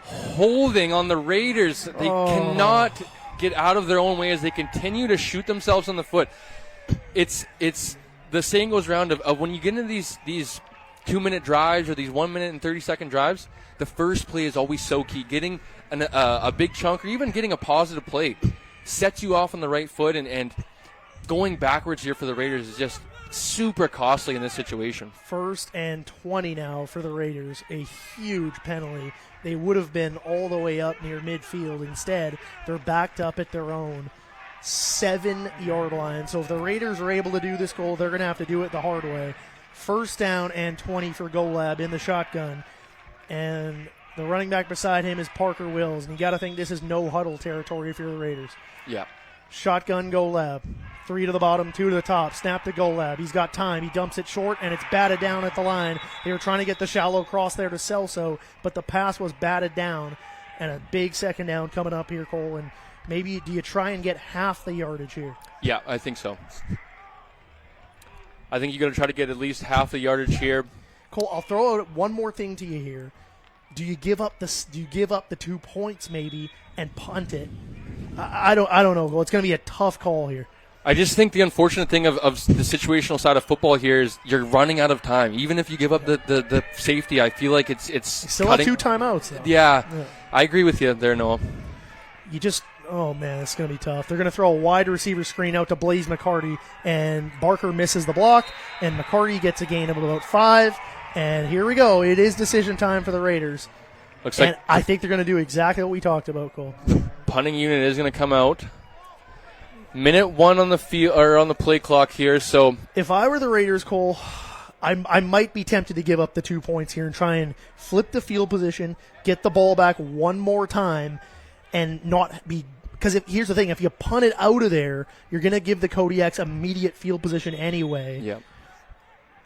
holding on the Raiders. They cannot get out of their own way as they continue to shoot themselves in the foot. It's the saying goes around of when you get into these 2-minute drives or these 1 minute and 30-second drives, the first play is always so key. Getting a big chunk or even getting a positive play sets you off on the right foot, and going backwards here for the Raiders is just super costly in this situation.
1st and 20 now for the Raiders. A huge penalty. They would have been all the way up near midfield. Instead, they're backed up at their own 7-yard line. So if the Raiders are able to do this goal, they're going to have to do it the hard way. 1st down and 20 for Golab in the shotgun. And the running back beside him is Parker Wills. And you got to think this is no huddle territory if you're the Raiders.
Yeah.
Shotgun Golab. 3 to the bottom, 2 to the top. Snap to Golab. He's got time. He dumps it short, and it's batted down at the line. They were trying to get the shallow cross there to Celso, but the pass was batted down. And a big 2nd down coming up here, Cole. And maybe do you try and get half the yardage here?
Yeah, I think so. I think you're going to try to get at least half the yardage here.
Cole, I'll throw out one more thing to you here. Do you give up the 2 points maybe and punt it? I don't know. Cole. It's going to be a tough call here.
I just think the unfortunate thing of the situational side of football here is you're running out of time. Even if you give up the safety, I feel like it's
still
cutting.
have 2 timeouts, though.
Yeah, I agree with you there, Noah.
Oh, man, it's going to be tough. They're going to throw a wide receiver screen out to Blaze McCarty, and Barker misses the block, and McCarty gets a gain of about 5. And here we go. It is decision time for the Raiders.
Looks like
I think they're going to do exactly what we talked about, Cole.
Punting unit is going to come out. Minute 1 on the field or on the play clock here. So
if I were the Raiders, Cole, I might be tempted to give up the 2 points here and try and flip the field position, get the ball back one more time, and not be because here's the thing: if you punt it out of there, you're going to give the Kodiaks immediate field position anyway.
Yeah.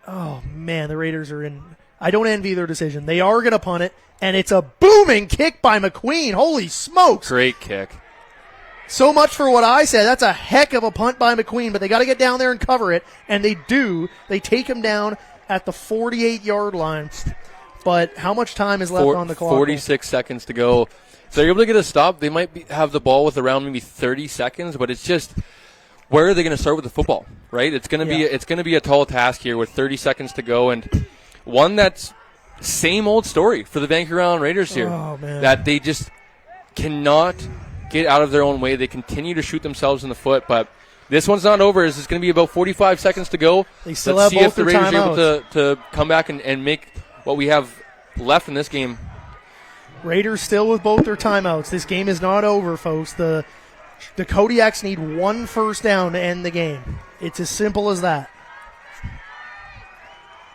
Oh man, the Raiders are in. I don't envy their decision. They are going to punt it, and it's a booming kick by McQueen. Holy smokes!
Great kick.
So much for what I said. That's a heck of a punt by McQueen, but they got to get down there and cover it, and they do. They take him down at the 48-yard line. But how much time is left on the clock?
46 seconds to go. If they're able to get a stop, they might have the ball with around maybe 30 seconds, but it's just where are they going to start with the football, right? It's going to be a tall task here with 30 seconds to go, and one that's same old story for the Vancouver Island Raiders here.
Oh, man.
That they just cannot get out of their own way. They continue to shoot themselves in the foot, but this one's not over. It's going to be about 45 seconds to go.
They still
Let's
have
see
both
if the
their
Raiders are able
timeouts.
to come back and make what we have left in this game.
Raiders still with both their timeouts. This game is not over, folks. The Kodiaks need 1 first down to end the game. It's as simple as that.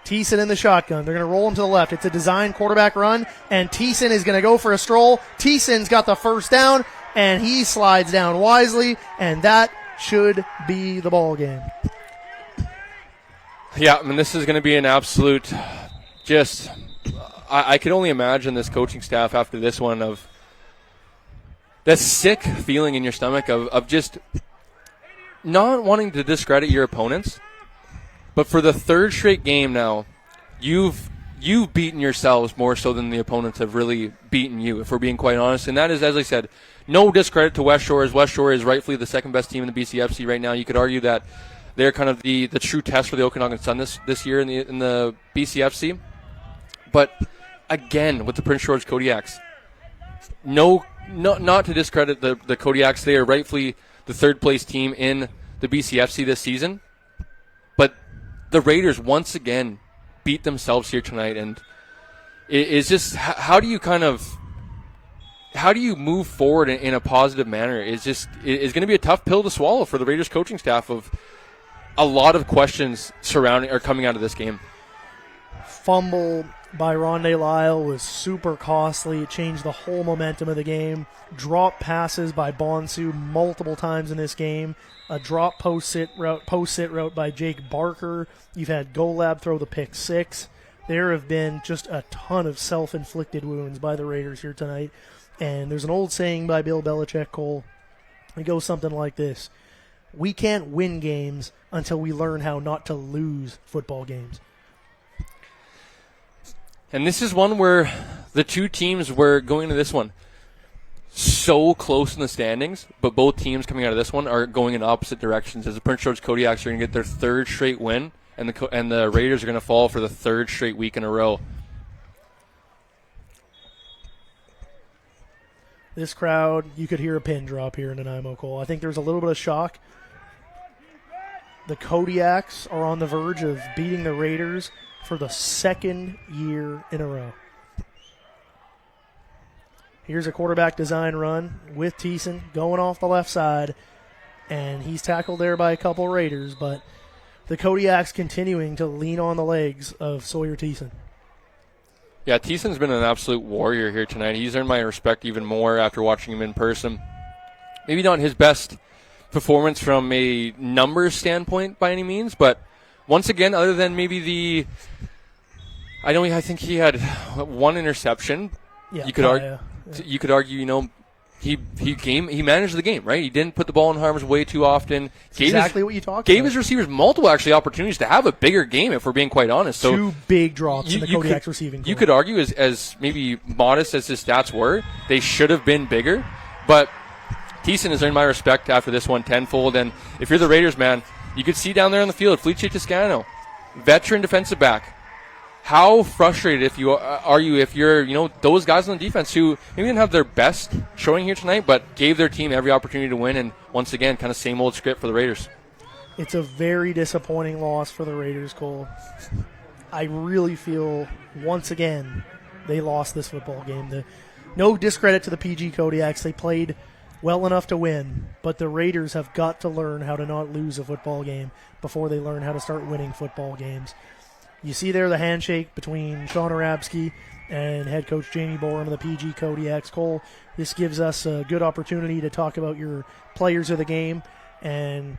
Thiessen in the shotgun. They're going to roll him to the left. It's a design quarterback run, and Thiessen is going to go for a stroll. Thiessen's got the first down, and he slides down wisely, and that should be the ball game.
Yeah, I mean, this is going to be an absolute just I can only imagine this coaching staff after this one of that sick feeling in your stomach of just not wanting to discredit your opponents. But for the 3rd straight game now, you've beaten yourselves more so than the opponents have really beaten you, if we're being quite honest. And that is, as I said, no discredit to West Shore, as West Shore is rightfully the 2nd best team in the BCFC right now. You could argue that they're kind of the true test for the Okanagan Sun this year in the BCFC. But again, with the Prince George Kodiaks, not to discredit the Kodiaks. They are rightfully the 3rd place team in the BCFC this season. But the Raiders once again beat themselves here tonight, and it's just how do you move forward in a positive manner? It's going to be a tough pill to swallow for the Raiders coaching staff of a lot of questions surrounding or coming out of this game.
Fumble, by Rondé Lyle was super costly. It changed the whole momentum of the game. Drop passes by Bonsu multiple times in this game. A drop post-sit route by Jake Barker. You've had Golab throw the pick 6. There have been just a ton of self-inflicted wounds by the Raiders here tonight. And there's an old saying by Bill Belichick, Cole. It goes something like this. We can't win games until we learn how not to lose football games.
And this is one where the two teams were going to this one so close in the standings, but both teams coming out of this one are going in opposite directions. As the Prince George Kodiaks are going to get their 3rd straight win, and the Raiders are going to fall for the 3rd straight week in a row.
This crowd, you could hear a pin drop here in Nanaimo, Cole. I think there's a little bit of shock. The Kodiaks are on the verge of beating the Raiders for the 2nd year in a row. Here's a quarterback design run with Thiessen going off the left side, and he's tackled there by a couple Raiders, but the Kodiaks continuing to lean on the legs of Sawyer Thiessen.
Yeah, Thiessen's been an absolute warrior here tonight. He's earned my respect even more after watching him in person. Maybe not his best performance from a numbers standpoint by any means, but once again, other than maybe I think he had one interception.
Yeah,
you could argue, he managed the game, right? He didn't put the ball in harm's way too often.
Exactly what you talked about.
Gave his receivers multiple actually opportunities to have a bigger game, if we're being quite honest. So
2 big drops in the Kodiaks receiving.
You could argue as maybe modest as his stats were, they should have been bigger. But Thiessen has earned my respect after this one tenfold. And if you're the Raiders, man, you could see down there on the field, Felice Toscano, veteran defensive back. How frustrated if you're those guys on the defense who maybe didn't have their best showing here tonight, but gave their team every opportunity to win, and once again, kind of same old script for the Raiders.
It's a very disappointing loss for the Raiders, Cole. I really feel, once again, they lost this football game. No discredit to the PG Kodiaks. They played well enough to win, but the Raiders have got to learn how to not lose a football game before they learn how to start winning football games. You see there the handshake between Sean Arabsky and head coach Jamie Borum of the PG Kodiaks. Cole, this gives us a good opportunity to talk about your players of the game, and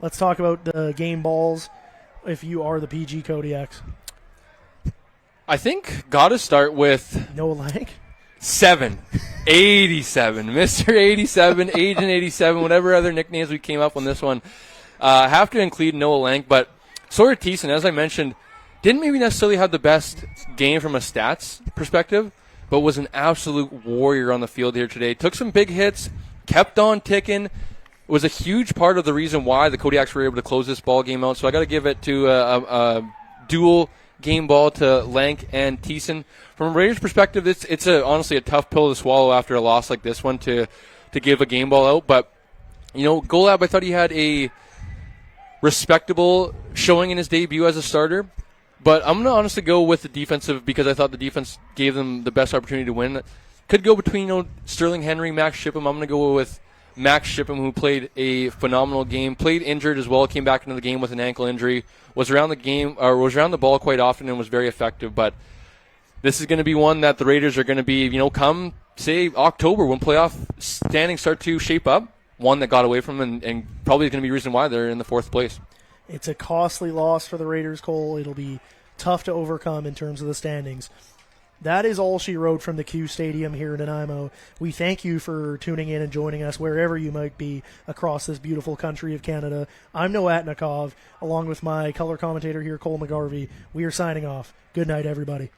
let's talk about the game balls if you are the PG Kodiaks.
I think got to start with
Noah Lang.
87, Mr. 87, Agent 87, whatever other nicknames we came up on this one. Have to include Noah Lang, but Sawyer Thiessen, as I mentioned, didn't maybe necessarily have the best game from a stats perspective, but was an absolute warrior on the field here today. Took some big hits, kept on ticking, was a huge part of the reason why the Kodiaks were able to close this ball game out. So I got to give it to a dual game ball to Lank and Thiessen. From a Raiders perspective, it's honestly a tough pill to swallow after a loss like this one to give a game ball out. But, Golab, I thought he had a respectable showing in his debut as a starter. But I'm going to honestly go with the defensive because I thought the defense gave them the best opportunity to win. Could go between Sterling Henry, Max Shipham. I'm going to go with Max Shipham, who played a phenomenal game, played injured as well, came back into the game with an ankle injury, was around the ball quite often and was very effective. But this is going to be one that the Raiders are going to be, come, say, October when playoff standings start to shape up, one that got away from them and probably is going to be the reason why they're in the 4th place.
It's a costly loss for the Raiders, Cole. It'll be tough to overcome in terms of the standings. That is all she wrote from the Q Stadium here in Nanaimo. We thank you for tuning in and joining us wherever you might be across this beautiful country of Canada. I'm Noah Atnikov, along with my color commentator here, Cole McGarvey. We are signing off. Good night, everybody.